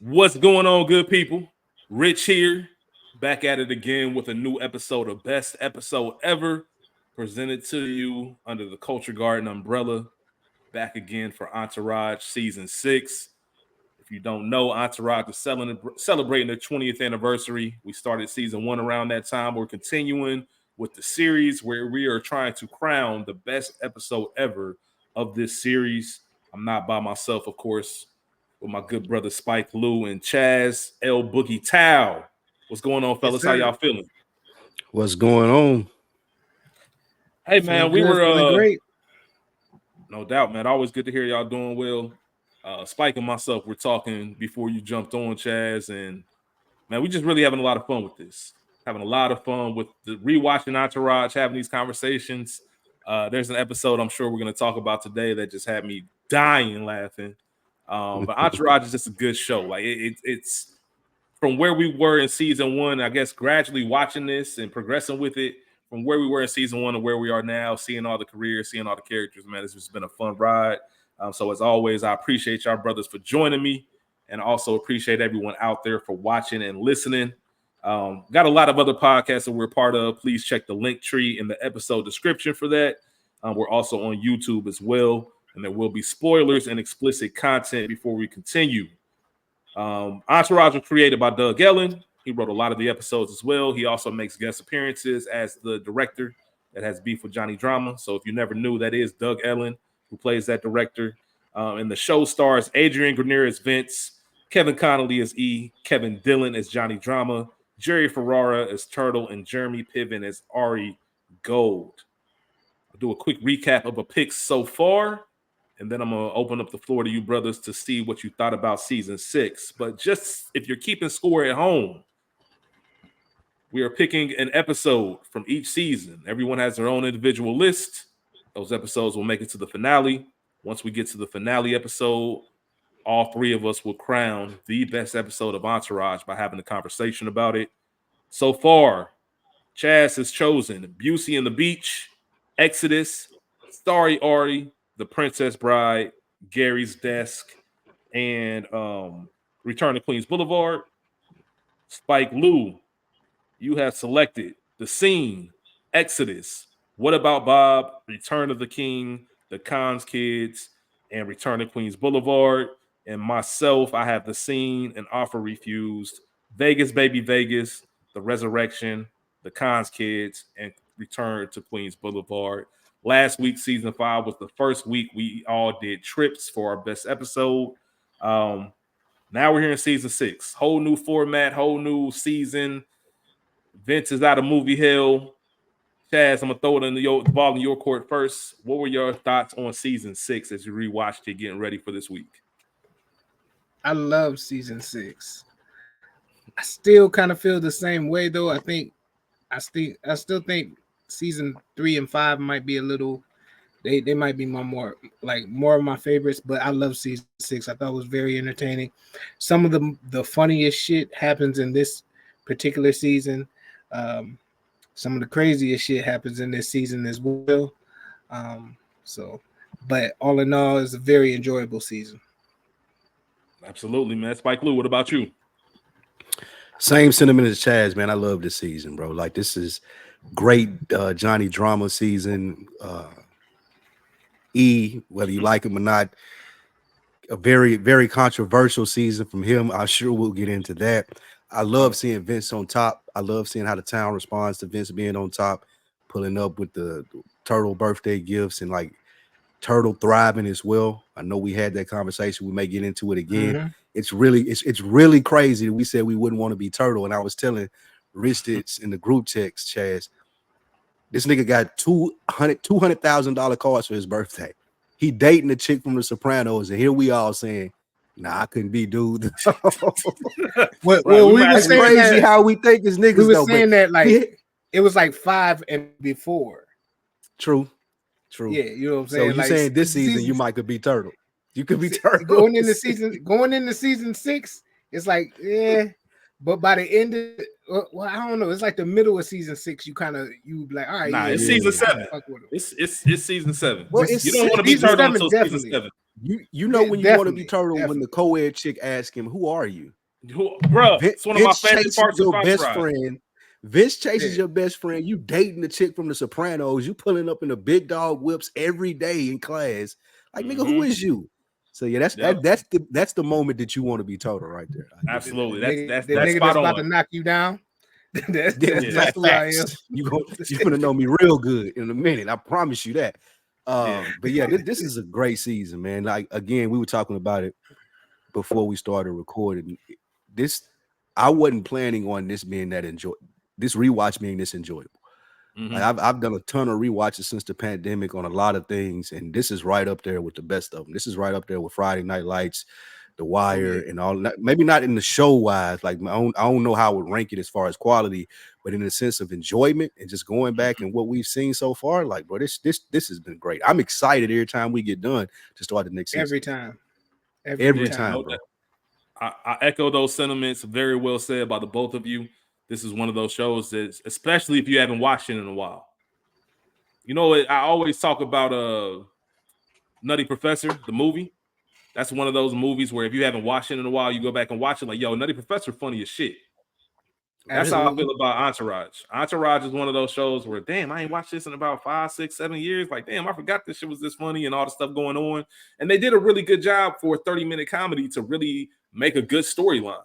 What's going on, good people? Rich here, back at it again with a new episode of Best Episode Ever, presented to you under the Culture Garden umbrella. Back again for Entourage Season 6. If you don't know, Entourage is celebrating their 20th anniversary. We started Season 1 around that time. We're continuing with the series where we are trying to crown the best episode ever of this series. I'm not by myself, of course, with my good brother Spike Lou and Chaz L Boogie Tao. What's going on, fellas? How y'all feeling? What's going on? Hey man, we were feeling great. No doubt, man. Always good to hear y'all doing well. Spike and myself were talking before you jumped on, Chaz, and man, we just really having a lot of fun with this. Having a lot of fun with the rewatching Entourage, having these conversations. There's an episode I'm sure we're going to talk about today that just had me dying laughing. But Entourage is just a good show. Like it's from where we were in season 1, I guess gradually watching this and progressing with it from where we were in season 1 to where we are now, seeing all the careers, seeing all the characters, man, it's just been a fun ride. So as always, I appreciate y'all brothers for joining me and also appreciate everyone out there for watching and listening. Got a lot of other podcasts that we're part of. Please check the link tree in the episode description for that. We're also on YouTube as well. And there will be spoilers and explicit content before we continue. Entourage was created by Doug Ellen. He wrote a lot of the episodes as well. He also makes guest appearances as the director that has beef with Johnny Drama. So if you never knew, that is Doug Ellen who plays that director. And the show stars Adrian Grenier as Vince, Kevin Connolly as E, Kevin Dillon as Johnny Drama, Jerry Ferrara as Turtle, and Jeremy Piven as Ari Gold. I'll do a quick recap of the picks so far. And then I'm going to open up the floor to you brothers to see what you thought about season 6. But just if you're keeping score at home, we are picking an episode from each season. Everyone has their own individual list. Those episodes will make it to the finale. Once we get to the finale episode, all three of us will crown the best episode of Entourage by having a conversation about it. So far, Chaz has chosen Busey and the Beach, Exodus, Starry Artie, The Princess Bride, Gary's Desk, and Return to Queens Boulevard. Spike Lou, you have selected The Scene, Exodus, What About Bob, Return of the King, The Cons Kids, and Return to Queens Boulevard. And myself, I have The Scene and Offer Refused, Vegas Baby Vegas, The Resurrection, The Cons Kids, and Return to Queens Boulevard. Last week, season 5 was the first week we all did trips for our best episode. Now we're here in season 6. Whole new format, whole new season. Vince is out of movie hell. Chaz, I'm going to throw it in the ball in your court first. What were your thoughts on season 6 as you rewatched it, getting ready for this week? I love season 6. I still kind of feel the same way, though. I still think season 3 and 5 might be a little. They might be more of my favorites, but I love season 6. I thought it was very entertaining. Some of the funniest shit happens in this particular season. Some of the craziest shit happens in this season as well. But all in all, it's a very enjoyable season. Absolutely, man. Spike Lou, what about you? Same sentiment as Chaz, man. I love this season, bro. Like, this is great Johnny Drama season. E, whether you like him or not, a very, very controversial season from him. I'm sure we'll get into that. I love seeing Vince on top. I love seeing how the town responds to Vince being on top, pulling up with the Turtle birthday gifts and like Turtle thriving as well. I know we had that conversation. We may get into it again. Mm-hmm. It's really crazy that we said we wouldn't want to be Turtle. And I was telling Rich in the group text, Chaz, this nigga got $200,000 cars for his birthday. He dating a chick from The Sopranos, and here we all saying, "Nah, I couldn't be dude." Well, we were saying crazy how we think as niggas. We were saying that like it was like 5 and before. True. Yeah, you know what I'm saying. So you're saying this season you might could be Turtle. You could be Turtle going into season 6. It's like but by the end of well, I don't know. It's like the middle of season 6. You be like, all right. Nah, it's season 7. It's season 7. Well, you don't want to be Turtle until season 7. You know when you want to be turtle when definitely. the co-ed chick asks him, "Who are you?" Bruh, it's one of my Vince favorite chases parts of your best Entourage. friend. Vince chases Yeah. your best friend. You dating the chick from The Sopranos. You pulling up in the big dog whips every day in class. Like nigga, who is you? So yeah, Yep. that's the moment that you want to be total right there. I get it. Absolutely. The That's nigga spot that's about to on. knock you down. Yeah, That's who I am. facts. You gonna know me real good in a minute. I promise you that. Yeah. But yeah, this is a great season, man. Like again, we were talking about it before we started recording. This I wasn't planning on this being this rewatch being this enjoyable. Mhm. Like I've done a ton of rewatches since the pandemic on a lot of things, and this is right up there with the best of them. This is right up there with Friday Night Lights, The Wire, and all that. Maybe not in the show wise, like I don't know how I would rank it as far as quality, but in the sense of enjoyment and just going back and what we've seen so far, like bro, this has been great. I'm excited every time we get done to start the next season. Every time. Every Yeah, time, no bro. doubt. I echo those sentiments. Very well said by the both of you. This is one of those shows that, especially if you haven't watched it in a while. You know, I always talk about Nutty Professor, the movie. That's one of those movies where if you haven't watched it in a while, you go back and watch it. Like, yo, Nutty Professor, funny as shit. That's how I Absolutely. feel about Entourage. Entourage is one of those shows where, damn, I ain't watched this in about 5, 6, 7 years. Like, damn, I forgot this shit was this funny and all the stuff going on. And they did a really good job for a 30-minute comedy to really make a good storyline.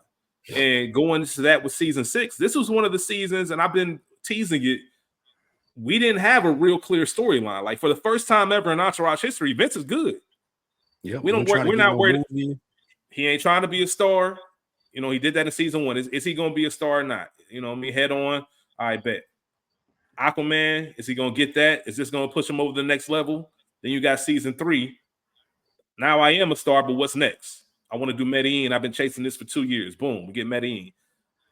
And going into that with season 6, this was one of the seasons, and I've been teasing it. We didn't have a real clear storyline. Like for the first time ever in Entourage history, Vince is good. Yeah, We're not worried. He ain't trying to be a star. You know, he did that in season 1. Is he going to be a star or not? You know what I mean? Head on. I bet. Aquaman, is he going to get that? Is this going to push him over the next level? Then you got season 3. Now I am a star, but what's next? I want to do Medellin. I've been chasing this for 2 years. Boom, we get Medellin.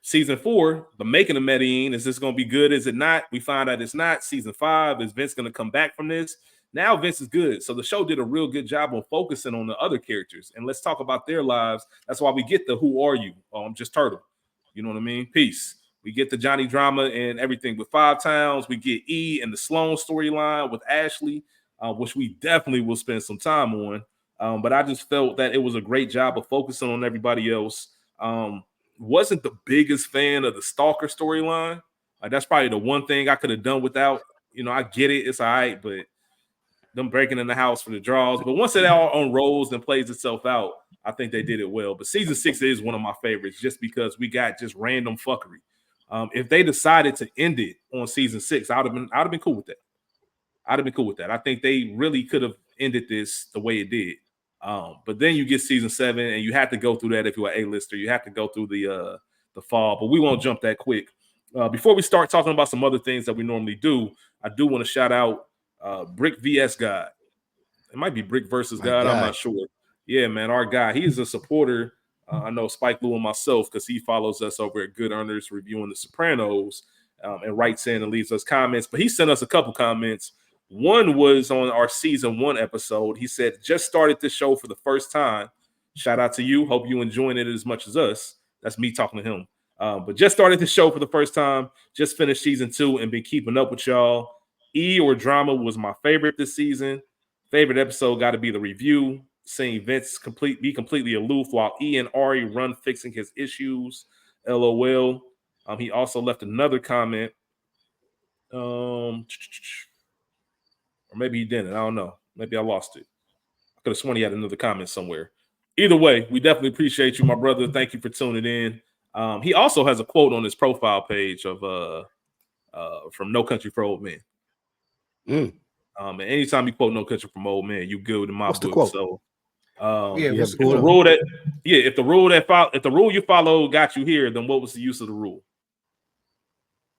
Season 4, the making of Medellin, is this going to be good? Is it not? We find out it's not. Season 5, is Vince going to come back from this? Now Vince is good. So the show did a real good job on focusing on the other characters. And let's talk about their lives. That's why we get the who are you? Oh, I'm just Turtle. You know what I mean? Peace. We get the Johnny drama and everything with 5 Towns. We get E and the Sloan storyline with Ashley, which we definitely will spend some time on. But I just felt that it was a great job of focusing on everybody else. Wasn't the biggest fan of the Stalker storyline. That's probably the one thing I could have done without. You know, I get it. It's all right, but them breaking in the house for the draws. But once it all unrolls and plays itself out, I think they did it well. But season 6 is one of my favorites just because we got just random fuckery. If they decided to end it on season 6, I'd have been cool with that. I'd have been cool with that. I think they really could have ended this the way it did. But then you get season 7, and you have to go through that if you're an A-lister. You have to go through the fall, but we won't jump that quick. Before we start talking about some other things that we normally do, I do want to shout out Brick VS God. It might be Brick versus God. I'm not sure. Yeah, man, our guy. He's a supporter. I know Spike Lou and myself because he follows us over at Good Earners reviewing The Sopranos and writes in and leaves us comments. But he sent us a couple comments. One was on our season 1 episode. He said, just started this show for the first time. Shout out to you. Hope you enjoying it as much as us. That's me talking to him. But just started the show for the first time. Just finished season 2 and been keeping up with y'all. E or Drama was my favorite this season. Favorite episode got to be the review. Seeing Vince be completely aloof while E and Ari run fixing his issues. LOL. He also left another comment. Or maybe he didn't. I don't know. Maybe I lost it. I could have sworn he had another comment somewhere. Either way, we definitely appreciate you, my brother. Thank you for tuning in. He also has a quote on his profile page of from No Country for Old Men. And anytime you quote No Country from Old Men, you good in my book. The quote? So if the rule you follow got you here, then what was the use of the rule?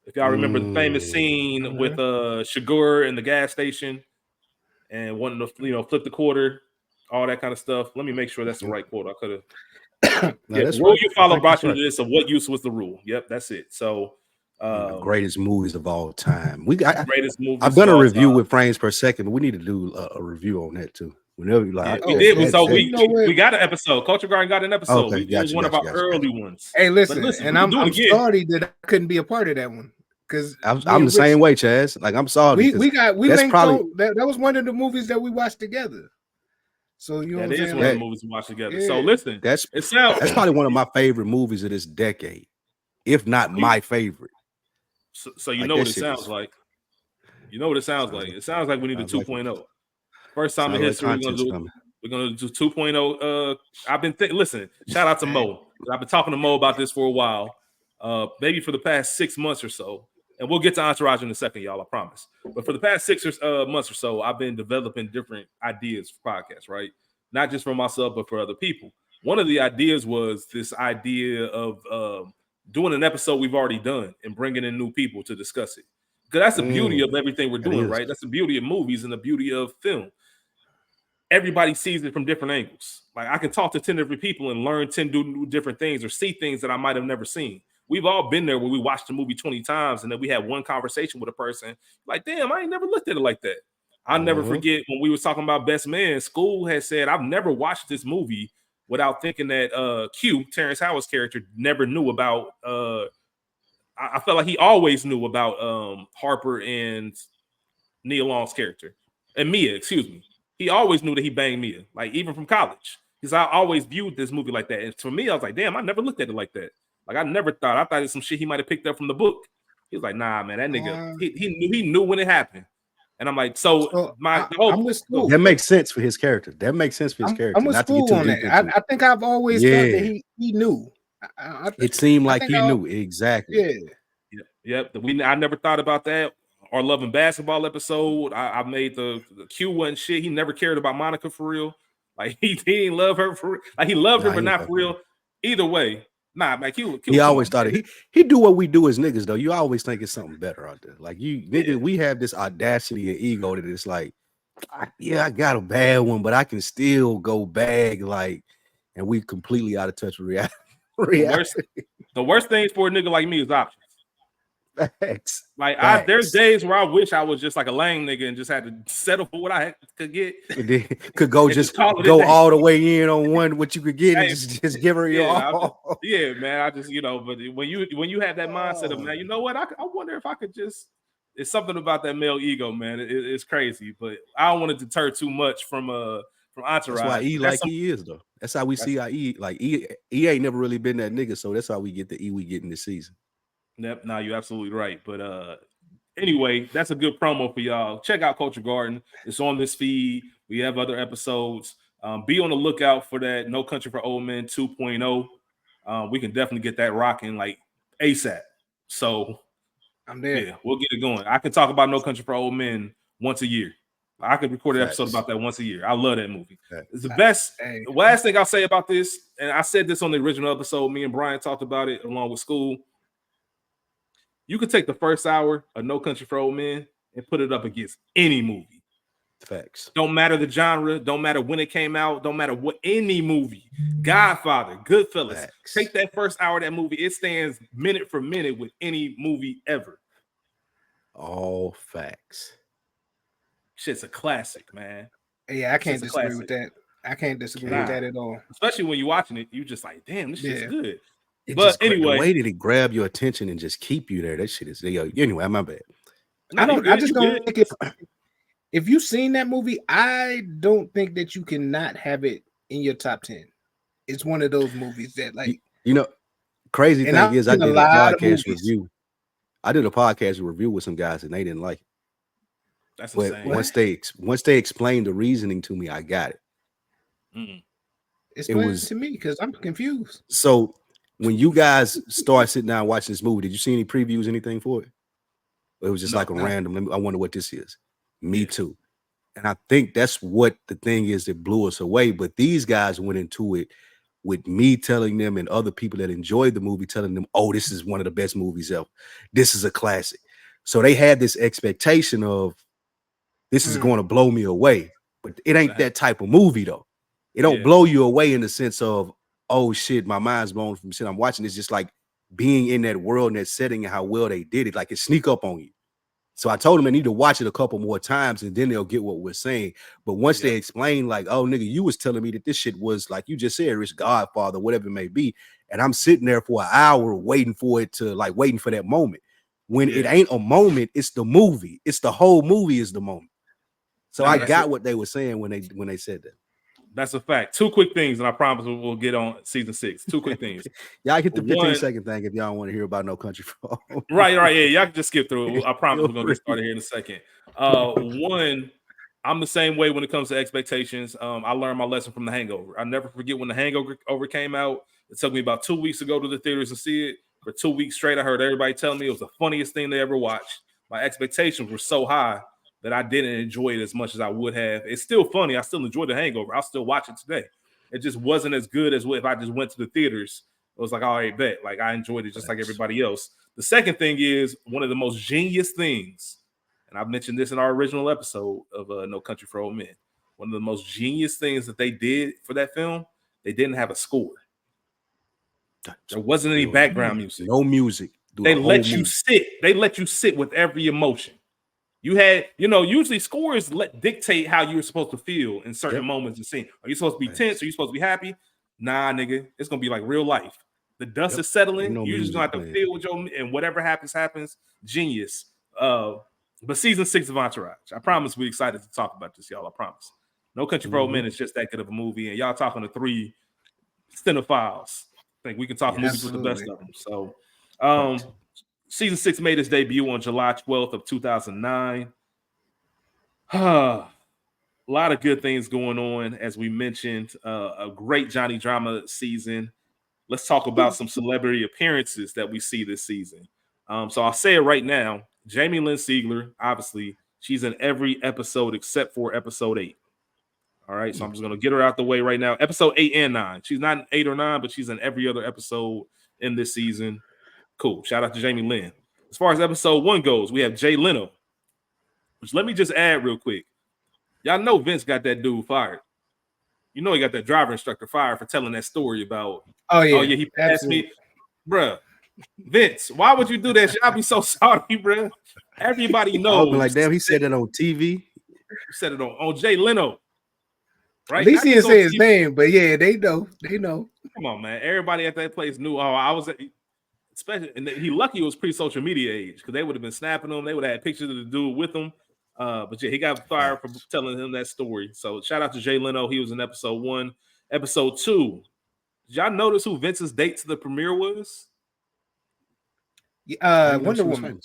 If y'all remember the famous scene with Shigur in the gas station and wanting to flip the quarter, all that kind of stuff. Let me make sure that's the right quote. I could have. The rule you follow brought you to this. Of what use was the rule? Yep, that's it. So the greatest movies of all time. Greatest movies. I've done a review with frames per second, but we need to do a review on that too. Whenever you like, we got an episode. Culture Garden got an episode. Okay, it was one of our early ones. Hey, listen, and I'm sorry that I couldn't be a part of that one because I'm the same way, Chaz. Like I'm sorry. That was one of the movies that we watched together. So you know That what I'm is saying? one of the Like, movies we watched together. yeah. So listen, That's it sounds that's probably one of my favorite movies of this decade, if not my favorite. so you Like know that what it shit sounds is. like. You know what it sounds Sounds like. like It sounds like we need a sounds like 2.0. First time in sounds like history, content's coming. we're gonna do 2.0. I've been listen, shout out to Mo. I've been talking to Mo about this for a while, maybe for the past 6 months or so. And we'll get to Entourage in a second, y'all, I promise. But for the past 6 months or so, I've been developing different ideas for podcasts, right? Not just for myself, but for other people. One of the ideas was this idea of doing an episode we've already done and bringing in new people to discuss it. Because that's the beauty of everything we're That doing, is. right? That's the beauty of movies and the beauty of film. Everybody sees it from different angles. Like I can talk to 10 different people and learn 10 different things or see things that I might have never seen. We've all been there where we watched the movie 20 times and then we had one conversation with a person like, damn, I ain't never looked at it like that. I'll never forget when we was talking about Best Man, School had said, I've never watched this movie without thinking that Q, Terrence Howard's character, never knew about I felt like he always knew about Harper and Nia Long's character and Mia, excuse me. He always knew that he banged Mia, like even from college. Because I always viewed this movie like that. And for me, I was like, damn, I never looked at it like that. Like I thought it's some shit he might have picked up from the book. He was like, nah, man, that nigga, he knew when it happened. And I'm like, I'm with School. That makes sense for his character. That makes sense for his character. I'm with Not to get School too on deep that. into it. I think I've always thought that he knew. It seemed like he knew exactly. Yeah. Yep. I never thought about that. Our Love and Basketball episode. I made the Q wasn't shit. He never cared about Monica for real. Like he didn't love her for like he loved her, but not for real. Either way, nah, man. Q he always thought he do what we do as niggas though. You always think it's something better out there. Like you niggas, we have this audacity and ego that it's like, I got a bad one, but I can still go bag like, and we completely out of touch with reality. The worst thing for a nigga like me is options. Facts. Like there's days where I wish I was just like a lame nigga and just had to settle for what I could get. Could go just go all the way in on what you could get and just give her your all. Yeah, man. I just but when you have that mindset of man, you know what? I wonder if I could just. It's something about that male ego, man. It's crazy, but I don't want to deter too much from Entourage. That's why E like he is though. That's how we see how E like E ain't never really been that nigga, so that's how we get the E we get in this season. Yep, no, you're absolutely right. But anyway, that's a good promo for y'all. Check out Culture Garden. It's on this feed. We have other episodes. Be on the lookout for that No Country for Old Men 2.0. We can definitely get that rocking like ASAP. So I'm there. Yeah, we'll get it going. I can talk about No Country for Old Men once a year. I could record an episode about that once a year. I love that movie. It's the best. The last thing I'll say about this, and I said this on the original episode, me and Brian talked about it along with School. You could take the first hour of No Country for Old Men and put it up against any movie. Facts. Don't matter the genre. Don't matter when it came out. Don't matter what any movie. Godfather, Goodfellas. Facts. Take that first hour of that movie. It stands minute for minute with any movie ever. All facts. Shit's a classic, man. Yeah, I can't disagree with that. I can't disagree with that at all. Especially when you're watching it, you just like, damn, this shit's good. But anyway, the way that it grab your attention and just keep you there, that shit is anyway. My bad. I just don't think if you've seen that movie, I don't think that you cannot have it in your top 10. It's one of those movies that like crazy thing is I did a podcast review. I did a podcast review with some guys and they didn't like it. That's insane. Once they explained the reasoning to me, I got it. Explain it to me because I'm confused. So when you guys start sitting down watching this movie, did you see any previews, anything for it? It was just like a random. I wonder what this is. Me too. And I think that's what the thing is that blew us away. But these guys went into it with me telling them and other people that enjoyed the movie telling them, oh, this is one of the best movies ever. This is a classic. So they had this expectation of this is going to blow me away. But it ain't that type of movie, though. It don't blow you away in the sense of, oh, shit, my mind's blown from shit I'm watching. It's just like being in that world and that setting and how well they did it. Like it sneak up on you. So I told them they need to watch it a couple more times and then they'll get what we're saying. But once they explain, like, oh, nigga, you was telling me that this shit was like you just said, it's Godfather, whatever it may be. And I'm sitting there for an hour waiting for it to waiting for that moment. When it ain't a moment, it's the movie. It's the whole movie is the moment. So I got what they were saying when they said that. That's a fact. Two quick things, and I promise we'll get on season 6. Two quick things. Y'all get the 15 One, second thing if y'all don't want to hear about No Country for Old right. Yeah, y'all can just skip through it. I promise Feel we're gonna free. get started here in a second. One, I'm the same way when it comes to expectations. I learned my lesson from The Hangover. I never forget when The Hangover came out. It took me about 2 weeks to go to the theaters and see it. For 2 weeks straight, I heard everybody tell me it was the funniest thing they ever watched. My expectations were so high that I didn't enjoy it as much as I would have. It's still funny. I still enjoy The Hangover. I'll still watch it today. It just wasn't as good as if I just went to the theaters. It was like, all right, bet. Like, I enjoyed it just like everybody else. The second thing is one of the most genius things, and I've mentioned this in our original episode of No Country for Old Men. One of the most genius things that they did for that film, they didn't have a score. There wasn't any background music. No music. They let you sit. They let you sit with every emotion. You had, usually scores dictate how you're supposed to feel in certain moments and scenes. Are you supposed to be tense? Are you supposed to be happy? Nah, nigga. It's gonna be like real life. The dust is settling. You just gonna have to feel with and whatever happens. Genius. But season 6 of Entourage. I promise we're excited to talk about this, y'all. I promise. No Country for Old Men is just that good of a movie, and y'all talking to 3 cinephiles. I think we can talk movies with the best of them. So, season 6 made its debut on July 12th of 2009. A lot of good things going on, as we mentioned. A great Johnny Drama season. Let's talk about some celebrity appearances that we see this season. So I'll say it right now. Jamie Lynn Sigler, obviously, she's in every episode except for episode 8. All right, so I'm just going to get her out the way right now. Episode 8 and 9. She's not in 8 or 9, but she's in every other episode in this season. Cool. Shout out to Jamie Lynn. As far as episode 1 goes, we have Jay Leno, which let me just add real quick. Y'all know Vince got that dude fired. You know he got that driver instructor fired for telling that story about, he passed me. Bruh, Vince, why would you do that shit? I'd be so sorry, bruh. Everybody knows. I'll be like, damn, he said it on TV. He said it on Jay Leno. Right? At least he didn't say his name, but yeah, they know. They know. Come on, man. Everybody at that place knew. I was especially, and he lucky it was pre-social media age because they would have been snapping him. They would have had pictures of the dude with him. But yeah, he got fired for telling him that story. So shout out to Jay Leno. He was in episode 1. Episode 2. Did y'all notice who Vince's date to the premiere was? Wonder Woman.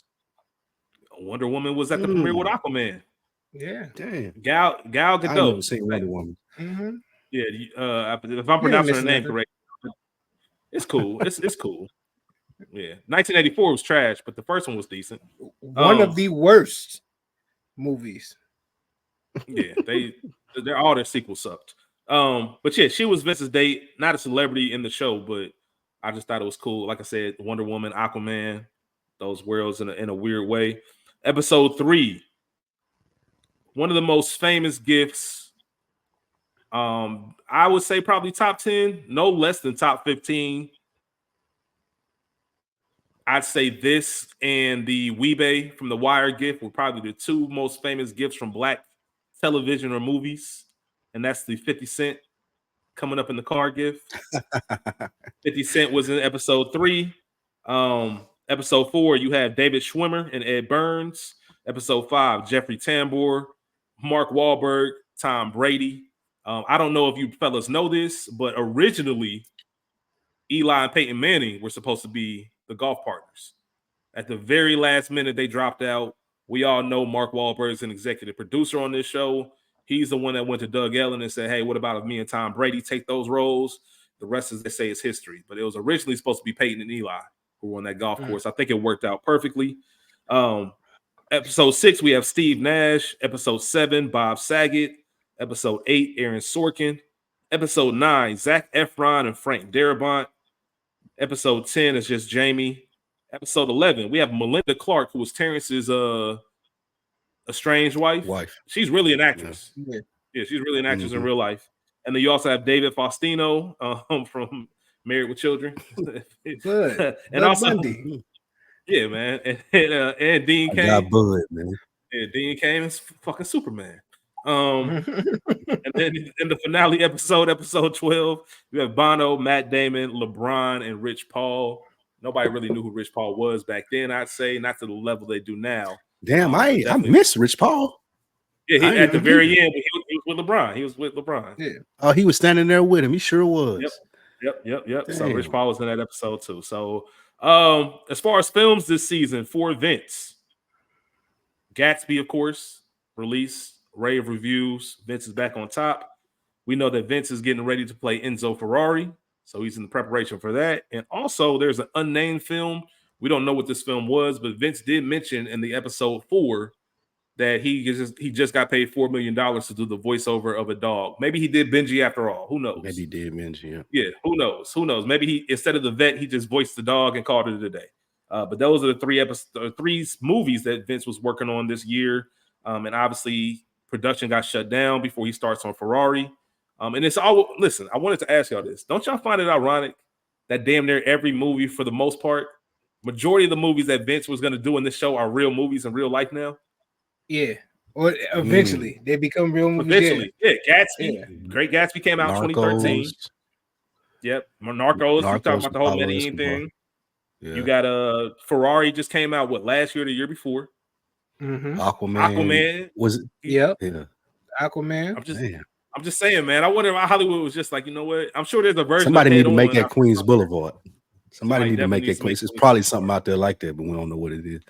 Wonder Woman was at the premiere with Aquaman. Yeah, damn. Gal Gadot. I never seen Wonder Woman. Mm-hmm. Yeah, if I'm pronouncing her name correct, it's cool. It's cool. Yeah, 1984 was trash, but the first one was decent. One of the worst movies. Yeah, they're all their sequels sucked. But yeah, she was Vince's date, not a celebrity in the show, but I just thought it was cool. Like I said, Wonder Woman, Aquaman, those worlds in a weird way. Episode 3, one of the most famous gifts. I would say probably top 10, no less than top 15. I'd say this and the Weebay from The Wire gift were probably the 2 most famous gifts from Black television or movies. And that's the 50 Cent coming up in the car gift. 50 Cent was in episode 3. Episode 4, you have David Schwimmer and Ed Burns. Episode 5, Jeffrey Tambor, Mark Wahlberg, Tom Brady. I don't know if you fellas know this, but originally Eli and Peyton Manning were supposed to be the golf partners. At the very last minute, they dropped out. We all know Mark Wahlberg is an executive producer on this show. He's the one that went to Doug Ellen and said, hey, what about if me and Tom Brady take those roles? The rest, as they say, is history. But it was originally supposed to be Peyton and Eli who were on that golf course. I think it worked out perfectly. Episode 6, we have Steve Nash. Episode 7, Bob Saget. Episode 8, Aaron Sorkin. Episode 9, Zac Efron and Frank Darabont. Episode 10 is just Jamie. Episode 11, we have Melinda Clark, who was Terrence's estranged wife. She's really an actress. Yeah, she's really an actress in real life. And then you also have David Faustino from Married with Children. Good. And also Bundy. Yeah, man. And Dean Cain. Got Bud, man. Yeah, Dean Cain is fucking Superman. And then in the finale episode 12, you have Bono, Matt Damon, LeBron, and Rich Paul. Nobody really knew who Rich Paul was back then, I'd say, not to the level they do now. Damn, I miss Rich Paul. Yeah, at the very end, with LeBron. He was with LeBron. Yeah. Oh, he was standing there with him. He sure was. Yep. So Rich Damn. Paul was in that episode too. So as far as films this season for Vince, Gatsby, of course, release, rave reviews. Vince is back on top. We know that Vince is getting ready to play Enzo Ferrari, so he's in the preparation for that. And also, there's an unnamed film. We don't know what this film was, but Vince did mention in the episode 4 that he just got paid $4 million to do the voiceover of a dog. Maybe he did Benji after all. Who knows? Maybe he did mention. Yeah, who knows? Who knows? Maybe he, instead of the vet, he just voiced the dog and called it a day. But those are the three movies that Vince was working on this year. And obviously, production got shut down before he starts on Ferrari. And it's all, listen, I wanted to ask y'all this. Don't y'all find it ironic that damn near every movie, for the most part, majority of the movies that Vince was going to do in this show are real movies in real life now? Yeah. Or eventually they become real movies. Eventually. Yeah. Gatsby. Great Gatsby came out in 2013. Yep. Narcos. You talking about the whole Medellin thing. Yeah. You got Ferrari just came out last year or the year before. Mm-hmm. Aquaman was it? Yep. Yeah. Aquaman. I'm just saying, man. I wonder if Hollywood was just like, you know what? I'm sure there's a version. Somebody need to make that Queens Boulevard. Somebody need to make that Queens. It's probably something out there like that, but we don't know what it is.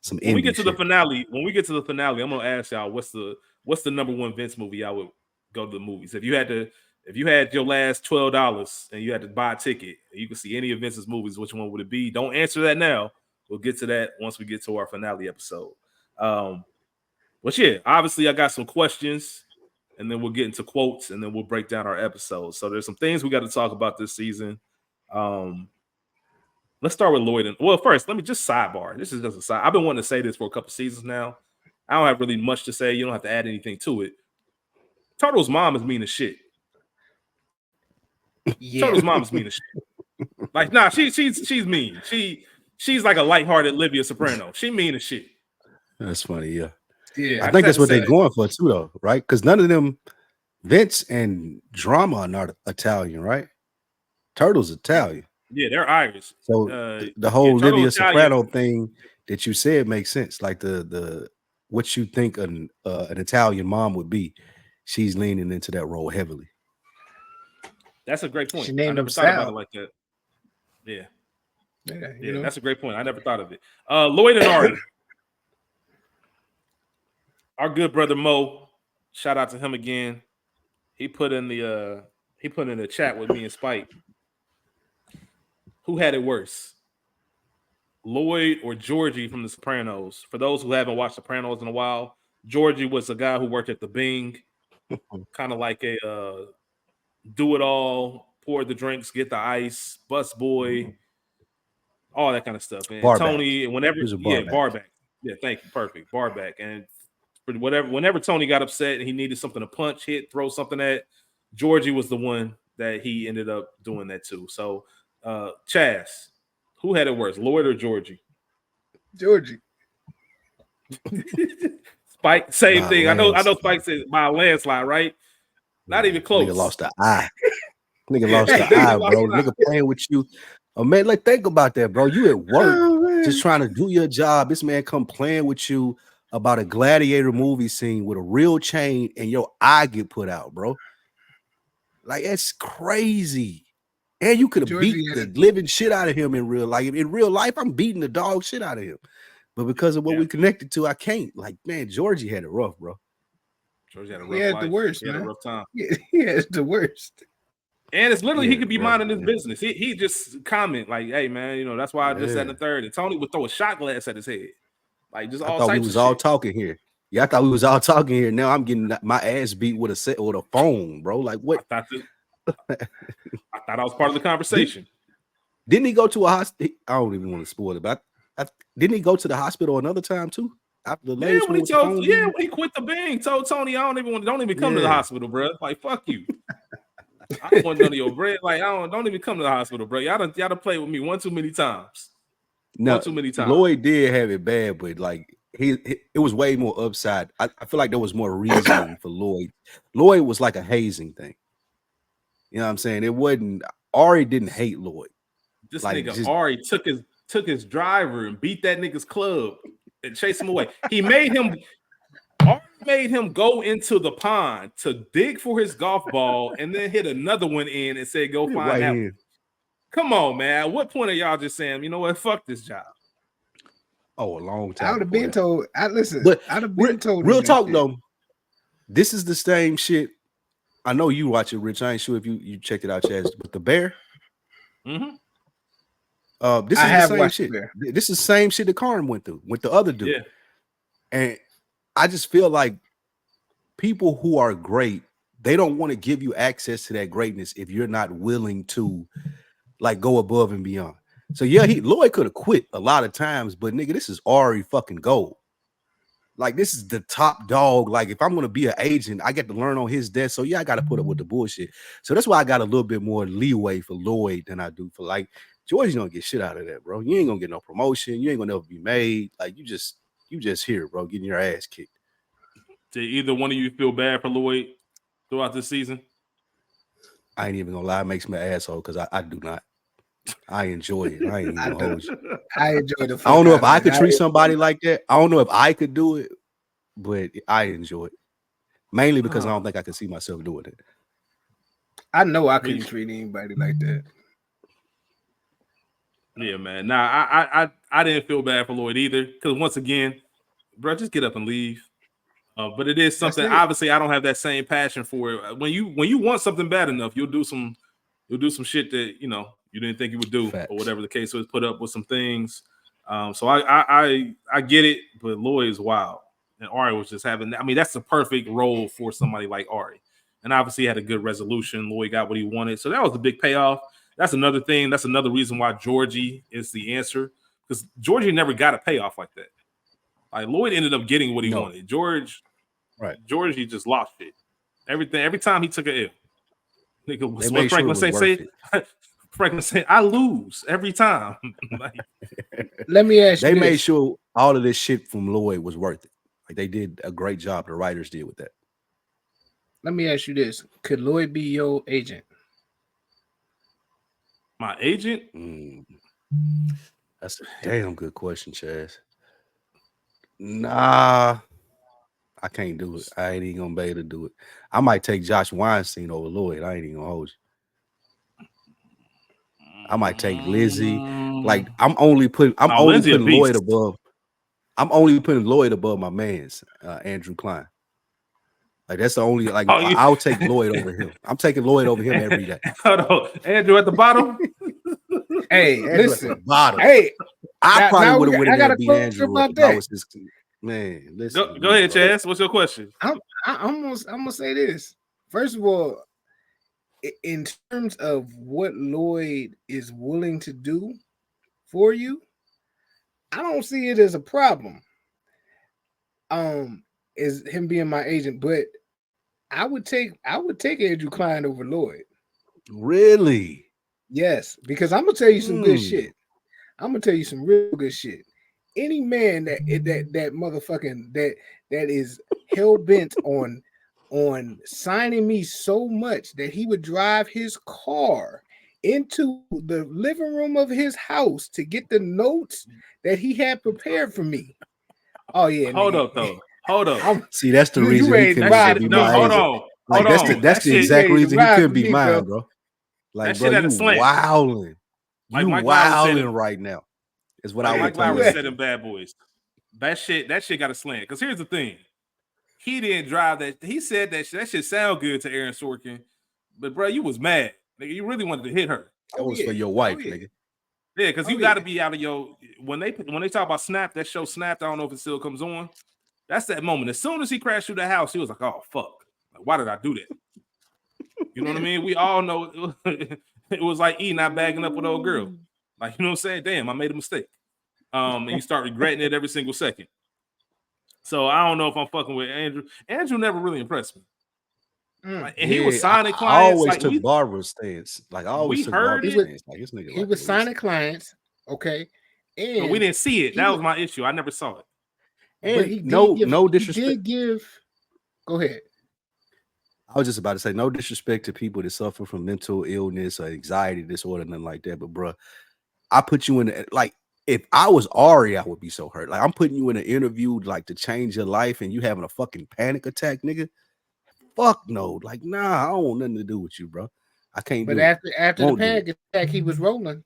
When we get to the finale, I'm gonna ask y'all what's the number one Vince movie y'all would go to the movies. If you had your last $12 and you had to buy a ticket and you could see any of Vince's movies, which one would it be? Don't answer that now. We'll get to that once we get to our finale episode. But yeah, obviously I got some questions and then we'll get into quotes and then we'll break down our episodes. So there's some things we got to talk about this season. Let's start with Lloyd. Well, first, let me just sidebar. This is just a side. I've been wanting to say this for a couple seasons now. I don't have really much to say. You don't have to add anything to it. Turtle's mom is mean as shit. Yeah. Turtle's mom is mean as shit. Like, nah, she's mean. She's like a lighthearted Livia Soprano. She mean as shit. That's funny, yeah. Yeah. I think that's what they're going for too, though, right? Because none of them, Vince and Drama are not Italian, right? Turtle's Italian. Yeah, they're Irish. So the whole Livia Soprano thing that you said makes sense. Like the what you think an Italian mom would be, she's leaning into that role heavily. That's a great point. She named I never thought about it like that. Yeah. Yeah, that's a great point. I never thought of it. Lloyd and Ari. Our good brother Mo, shout out to him again. He put in the chat with me and Spike. Who had it worse, Lloyd or Georgie from The Sopranos? For those who haven't watched Sopranos in a while, Georgie was a guy who worked at the Bing, kind of like a do it all, pour the drinks, get the ice, bus boy, all that kind of stuff. And bar Tony, barback. Yeah, thank you, perfect, barback. And whenever Tony got upset and he needed something to punch, hit, throw something at, Georgie was the one that he ended up doing that to. So. Chaz, who had it worse, Lloyd or Georgie? Georgie. Spike, same thing. I know Spike said by a landslide, right? Not even close. Nigga lost the eye. Nigga lost the eye, bro. Nigga playing with you. Oh man, like think about that, bro. You at work just trying to do your job. This man come playing with you about a gladiator movie scene with a real chain and your eye get put out, bro. Like that's crazy. And you could have beat the living shit out of him in real life. In real life, I'm beating the dog shit out of him. But because of what we connected to, I can't. Like, man, Georgie had it rough, bro. Georgie had a rough life. He had the worst, he had a rough time. Yeah, he had the worst. And it's literally he could be minding his business. He just comment like, hey, man, you know, that's why I just said in the third. And Tony would throw a shot glass at his head. Like, just all types of shit. I thought we was all talking here. Yeah, I thought we was all talking here. Now I'm getting my ass beat with a phone, bro. Like, what? I thought I was part of the conversation. Didn't he go to a hospital? I don't even want to spoil it, but didn't he go to the hospital another time too? After the when he quit the Bing, told Tony, don't even come to the hospital, bro. Like, fuck you. I don't want none of your bread. Like, don't even come to the hospital, bro. Y'all done played with me one too many times. No, too many times. Lloyd did have it bad, but like it was way more upside. I feel like there was more reasoning for Lloyd. Lloyd was like a hazing thing. You know what I'm saying? It wasn't. Ari didn't hate Lloyd. This nigga Ari took his driver and beat that nigga's club and chased him away. He made him Ari made him go into the pond to dig for his golf ball and then hit another one in and said, "Go find right that here. one." Come on, man. At what point are y'all just saying, you know what? Fuck this job. Oh, a long I time. would have before been that. told. Listen. But I'd have been told. real him that talk shit. though, this is the same shit. I know you watch it, Rich. I ain't sure if you checked it out, Chaz. But the Bear, Mm-hmm. this I is the have same watched shit. Bear. This is the same shit that Karn went through with the other dude. Yeah. And I just feel like people who are great, they don't want to give you access to that greatness if you're not willing to like go above and beyond. So yeah, Lloyd could have quit a lot of times, but nigga, this is Ari fucking gold. Like this is the top dog. Like if I'm gonna be an agent, I get to learn on his desk. So yeah, I got to put up with the bullshit. So that's why I got a little bit more leeway for Lloyd than I do for like George. You don't get shit out of that, bro. You ain't gonna get no promotion. You ain't gonna never be made. Like you just here, bro, getting your ass kicked. Did either one of you feel bad for Lloyd throughout this season? I ain't even gonna lie, it makes me an asshole because I do not. I enjoy it. I ain't even gonna hold you. I enjoy the. I don't know if I I could treat somebody like that. I don't know if I could do it, but I enjoy it. Mainly because I don't think I could see myself doing it. I know I couldn't treat anybody like that. Yeah, man. Nah, I didn't feel bad for Lloyd either. Because once again, bro, just get up and leave. But it is something. Obviously, I don't have that same passion for it. When you want something bad enough, you'll do some shit that you didn't think you would do, Facts. or whatever the case was. Put up with some things. So I get it, but Lloyd is wild, and Ari was just having. I mean, that's the perfect role for somebody like Ari, and obviously he had a good resolution. Lloyd got what he wanted, so that was the big payoff. That's another thing. That's another reason why Georgie is the answer, because Georgie never got a payoff like that. Like Lloyd ended up getting what he wanted. Georgie just lost it. Everything. Every time he took an L, nigga, what Franklin say? Franklin said, "I lose every time." Like, let me ask you. They made sure all of this shit from Lloyd was worth it. Like they did a great job. The writers did with that. Let me ask you this: could Lloyd be your agent? My agent? That's a damn good question, Chaz. Nah, I can't do it. I ain't even gonna be able to do it. I might take Josh Weinstein over Lloyd. I ain't even gonna hold you. I might take Lizzie. Like I'm only putting Lloyd above. I'm only putting Lloyd above my man's Andrew Klein. Like that's the only like I'll take Lloyd over him. I'm taking Lloyd over him every day. Hold on. Andrew at the bottom. Hey, listen. At the bottom. Hey, I probably would have went in there and beat Andrew if I was his man. Listen. Go ahead, Chaz. What's your question? I'm gonna say this. First of all, in terms of what Lloyd is willing to do for you, I don't see it as a problem. Is him being my agent, but I would take Andrew Klein over Lloyd. Really? Yes, because I'm gonna tell you some good shit. I'm gonna tell you some real good shit. Any man that motherfucking that is hell bent on signing me so much that he would drive his car into the living room of his house to get the notes that he had prepared for me. Oh yeah, hold up though. Hold up. See, that's the reason he couldn't be mine. Hold on. Like that's the exact reason he couldn't be mine, bro. Like, bro, you wilding. You wilding right now. Is what I would tell you. Said in Bad Boys. That shit got a slant. Because here's the thing. He didn't drive that. He said that shit sound good to Aaron Sorkin. But bro, you was mad. Nigga, you really wanted to hit her. That was for your wife, nigga. Yeah, because you got to be out of your when they talk about Snap, that show Snapped, I don't know if it still comes on. That's that moment. As soon as he crashed through the house, he was like, "Oh fuck! Like, why did I do that?" You know what I mean? We all know it was like E not bagging up with old girl. Like, you know what I'm saying? Damn, I made a mistake. And you start regretting it every single second. So I don't know if I'm fucking with Andrew. Andrew never really impressed me. Like, and he was signing clients. I always took Barbara's stance. Like I always took Barbara's stance. Like this nigga. He was signing clients. Okay. And but we didn't see it. That was my issue. I never saw it. And no disrespect. Go ahead. I was just about to say no disrespect to people that suffer from mental illness or anxiety disorder, nothing like that. But bro, I put you in like if I was Ari, I would be so hurt. Like I'm putting you in an interview like to change your life and you having a fucking panic attack, nigga. Fuck no. Like, nah, I don't want nothing to do with you, bro. I can't But do it. after the Won't do it. panic attack, he was rolling.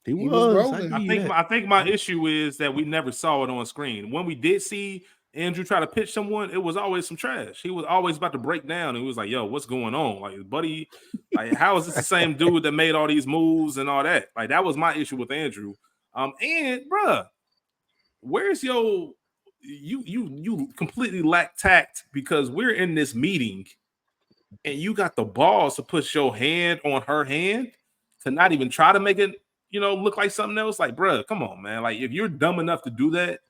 He He was was. I rolling. give I you think that. my issue is that we never saw it on screen. When we did see Andrew try to pitch someone, it was always some trash. He was always about to break down, and he was like, "Yo, what's going on? Like, buddy, like, how is this the same dude that made all these moves and all that?" Like, that was my issue with Andrew. And bruh, where's your you completely lack tact because we're in this meeting and you got the balls to put your hand on her hand to not even try to make it, look like something else. Like, bruh, come on, man. Like, if you're dumb enough to do that,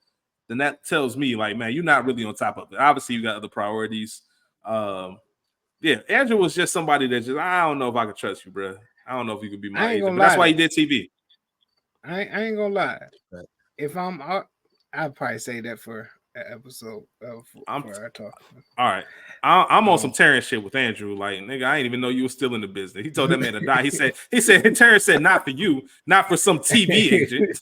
then that tells me, like, man, you're not really on top of it. Obviously, you got other priorities. Yeah, Andrew was just somebody that just, I don't know if I could trust you, bruh. I don't know if you could be my agent, but that's why he did TV. I ain't gonna lie. Right. If I'd probably say that for an episode for our talk. All right. I'm on some Terrence shit with Andrew. Like, nigga, I ain't even know you were still in the business. He told that man to die. He said, Terrence said, not for you, not for some TV agent.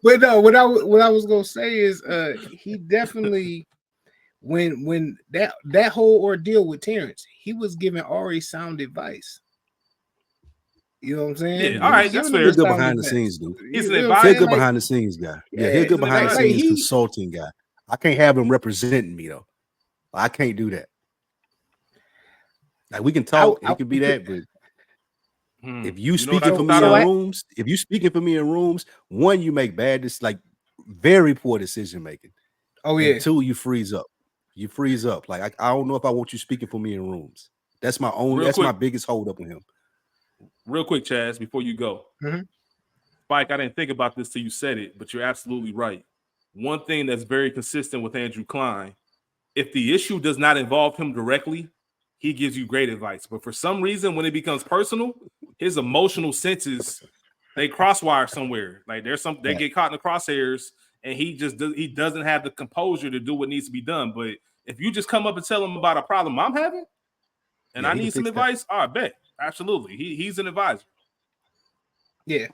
But no, what I was gonna say is he definitely when that whole ordeal with Terrence, he was giving Ari sound advice. You know what I'm saying? Yeah, all right, that's fair. He's a good behind the scenes dude. He's an He's a advisor. good behind the scenes guy. Yeah, he's a good behind the scenes consulting guy. I can't have him representing me though. I can't do that. Like we can talk, it can be that, but if you speaking for me in rooms, one, you make bad, like very poor decision making. Oh yeah. And two, you freeze up. You freeze up. Like I don't know if I want you speaking for me in rooms. That's my only. That's my biggest hold up with him. Real quick, Chaz, before you go, Spike, I didn't think about this till you said it, but you're absolutely right. One thing that's very consistent with Andrew Klein, if the issue does not involve him directly, he gives you great advice. But for some reason, when it becomes personal, his emotional senses, they crosswire somewhere. Like they get caught in the crosshairs, and he doesn't have the composure to do what needs to be done. But if you just come up and tell him about a problem I'm having, and I need some advice, I bet. Absolutely. He's an advisor. Yeah,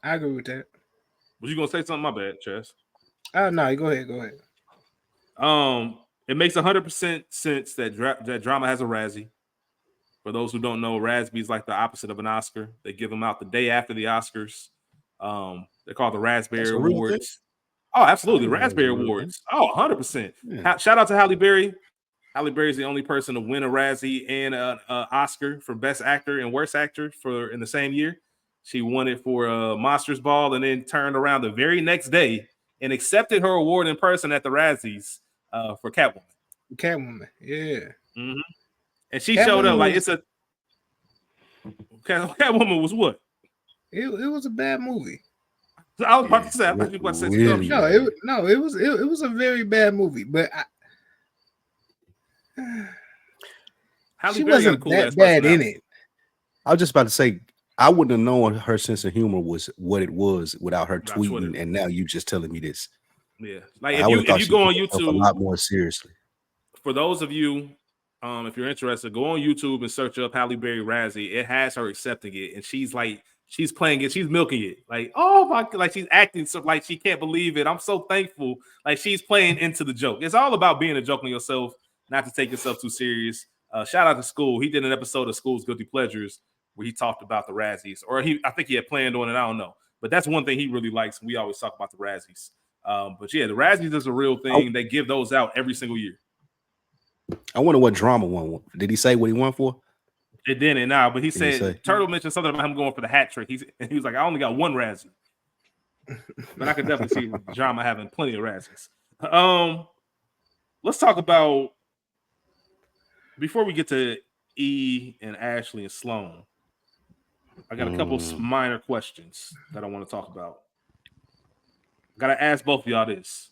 I agree with that. Was you gonna say something? My bad, Chess. Oh no, go ahead. It makes 100% sense that drama has a Razzie. For those who don't know, Razzie is like the opposite of an Oscar. They give them out the day after the Oscars. They're called the Raspberry Awards. Oh, absolutely. Raspberry Awards. Oh, 100%. Yeah. Shout out to Halle Berry. Halle Berry is the only person to win a Razzie and an Oscar for Best Actor and Worst Actor in the same year. She won it for Monsters Ball and then turned around the very next day and accepted her award in person at the Razzies for Catwoman. Catwoman, yeah. Mm-hmm. And she showed up like it's a Catwoman was what? It was a bad movie. I was about to say, I thought you were about to say it was a very bad movie, but she wasn't that bad in it. I was just about to say, I wouldn't have known her sense of humor was what it was without her tweeting, and now you just telling me this. Yeah, like if you go on YouTube a lot more seriously. For those of you, if you're interested, go on YouTube and search up Halle Berry Razzie. It has her accepting it, and she's playing it, she's milking it, like oh my, like she's acting so like she can't believe it. I'm so thankful, like she's playing into the joke. It's all about being a joke on yourself, not to take yourself too serious. Shout out to School. He did an episode of School's Guilty Pleasures where he talked about the Razzies, or I think he had planned on it. I don't know, but that's one thing he really likes. We always talk about the Razzies. But yeah, the Razzies is a real thing. They give those out every single year. I wonder what drama won. Did he say what he won for? It didn't now, but he said Turtle mentioned something about him going for the hat trick. He was like, I only got one Razzie, but I could definitely see drama having plenty of Razzies. Let's talk about before we get to E and Ashley and Sloan. I got a couple of minor questions that I want to talk about. I got to ask both of y'all this.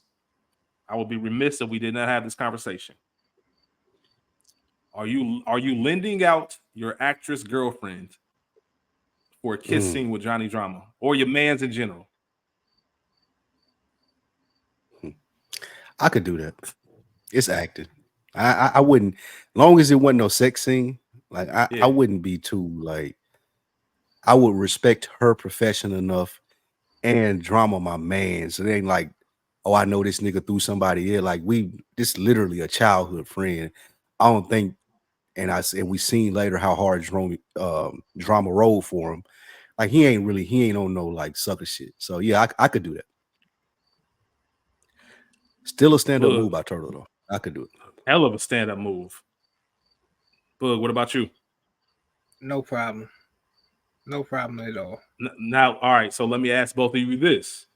I would be remiss if we did not have this conversation. Are you lending out your actress girlfriend for a kiss scene with Johnny Drama or your mans in general? I could do that. It's acting. I wouldn't, long as it wasn't no sex scene. Like I wouldn't be too like. I would respect her profession enough and Drama my man. So it ain't like, oh, I know this nigga through somebody here. Like this literally a childhood friend. I don't think, and we seen later how hard Drama rolled for him. Like he ain't on no like sucker shit. So yeah, I could do that. Still a stand-up move by Turtle though. I could do it. Hell of a stand-up move. Bug, what about you? No problem. No problem at all. Now, all right, so let me ask both of you this.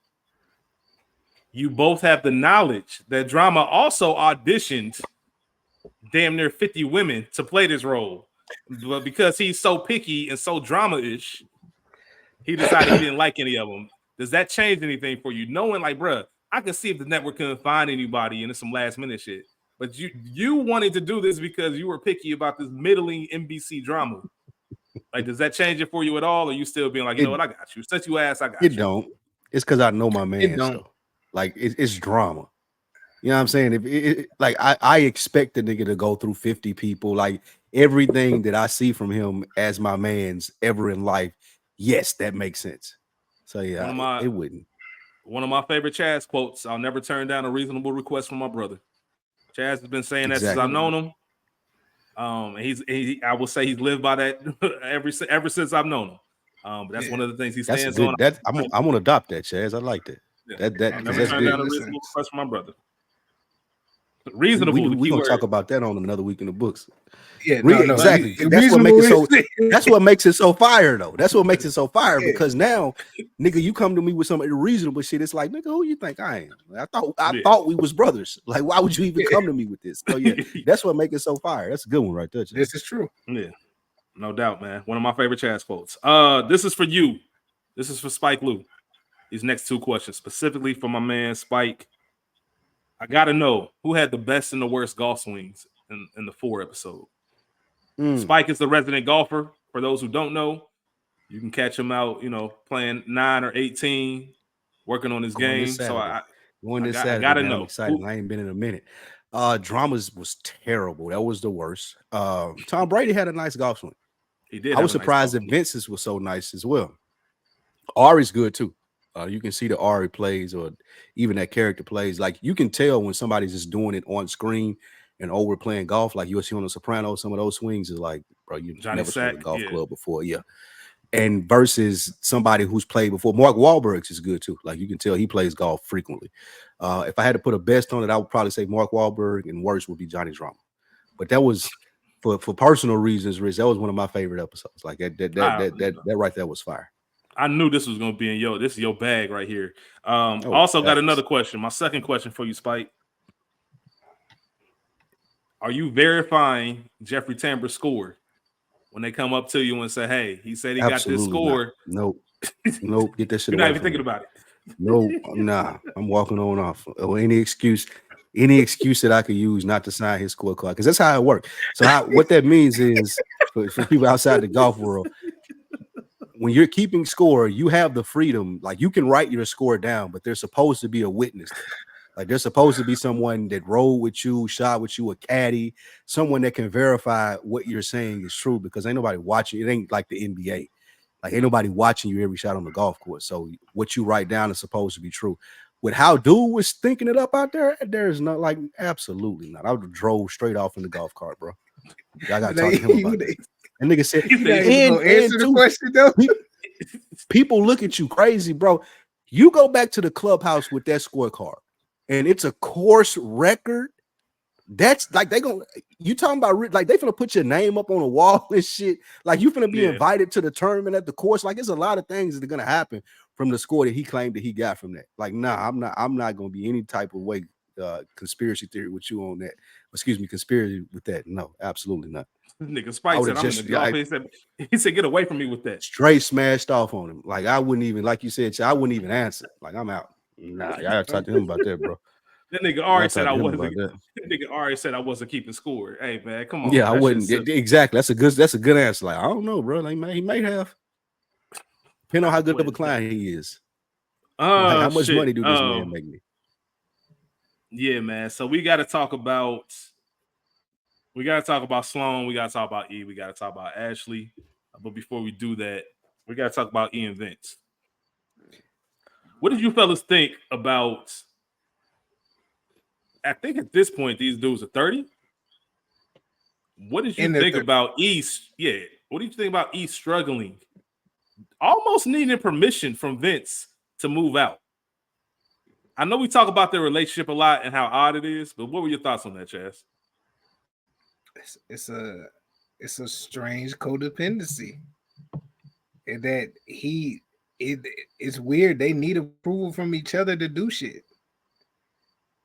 You both have the knowledge that Drama also auditioned damn near 50 women to play this role. But because he's so picky and so drama-ish, he decided he didn't like any of them. Does that change anything for you? Knowing, like, bruh, I could see if the network couldn't find anybody and it's some last-minute shit. But you wanted to do this because you were picky about this middling NBC drama. Like, does that change it for you at all? Or you still being like, you know what, I got you. Since you asked, I got you. It don't. It's because I know my man. So, like, it's drama. You know what I'm saying? If like I expect the nigga to go through 50 people, like everything that I see from him as my man's ever in life. Yes, that makes sense. So yeah, it wouldn't. One of my favorite Chaz quotes: "I'll never turn down a reasonable request from my brother." Chaz has been saying that since I've known him. I will say he's lived by that ever since I've known him. But that's one of the things he stands on. I'm gonna adopt that, Chaz. I like that. Yeah. I'll never turn down a reasonable request from my brother. Reasonable. We're gonna talk about that on another week in the books. Yeah, exactly. That's what makes it so. That's what makes it so fire, though. That's what makes it so fire because now, nigga, you come to me with some reasonable shit. It's like, nigga, who you think I am? I thought we was brothers. Like, why would you even come to me with this? So yeah, that's what makes it so fire. That's a good one right there. This is true. Yeah, no doubt, man. One of my favorite Chaz quotes. This is for you. This is for Spike Lou. These next two questions specifically for my man Spike. I gotta know who had the best and the worst golf swings in the 4 episode. Spike is the resident golfer. For those who don't know, you can catch him out, playing 9 or 18, working on his game. So I gotta know. I'm excited. I ain't been in a minute. Dramas was terrible. That was the worst. Tom Brady had a nice golf swing. He did. I was surprised that Vince's was so nice as well. Ari's good too. You can see the Ari plays or even that character plays. Like you can tell when somebody's just doing it on screen and we're playing golf. Like you'll see on The Sopranos, some of those swings is like, bro, you've never seen a golf club before. Yeah. And versus somebody who's played before. Mark Wahlberg's is good too. Like you can tell he plays golf frequently. If I had to put a best on it, I would probably say Mark Wahlberg, and worst would be Johnny Drama. But that was for personal reasons, Rich. That was one of my favorite episodes. Like that right there was fire. I knew this was going to be in this is your bag right here. Also got another question. My second question for you, Spike. Are you verifying Jeffrey Tambor's score when they come up to you and say, hey, he said he Absolutely got this score? Nope. Get that shit You're not even thinking about it. No, nah. I'm walking on off. Or any excuse that I could use not to sign his scorecard. Because that's how it works. So what that means is for people outside the golf world, when you're keeping score, you have the freedom. Like you can write your score down, but there's supposed to be a witness there. Like there's supposed to be someone that rolled with you, shot with you, a caddy, someone that can verify what you're saying is true because ain't nobody watching. It ain't like the NBA. Like ain't nobody watching you every shot on the golf course. So what you write down is supposed to be true. With how dude was thinking it up out there's not like absolutely not. I would have drove straight off in the golf cart, bro. I gotta talk to him about that. And nigga said, answer the question though. People look at you crazy, bro. You go back to the clubhouse with that scorecard, and it's a course record. That's like you talking about like they finna put your name up on a wall and shit. Like you finna be invited to the tournament at the course. Like there's a lot of things that are gonna happen from the score that he claimed that he got from that. Like, nah, I'm not gonna be any type of way conspiracy theory with you on that. Excuse me, conspiracy with that. No, absolutely not. Nigga Spike said, I'm in the golf. He said, get away from me with that. Straight smashed off on him. Like I wouldn't even, like you said, I wouldn't even answer. Like I'm out. Nah, I gotta talk to him about that, bro. That nigga Ari said I wasn't keeping score. Hey man, come on. Yeah, I wouldn't. Exactly. That's a good answer. Like I don't know, bro. Like he might have. Depending on how good of a client he is. Like, how much money do this man make me? Yeah, man. So we got to talk about Sloan. We got to talk about E. We got to talk about Ashley. But before we do that, we got to talk about E and Vince. What did you fellas think about? I think at this point these dudes are 30. What did you In the think about East? Yeah. What do you think about East struggling, almost needing permission from Vince to move out? I know we talk about their relationship a lot and how odd it is, but what were your thoughts on that, Chaz? it's a it's a strange codependency and that it it's weird. They need approval from each other to do shit.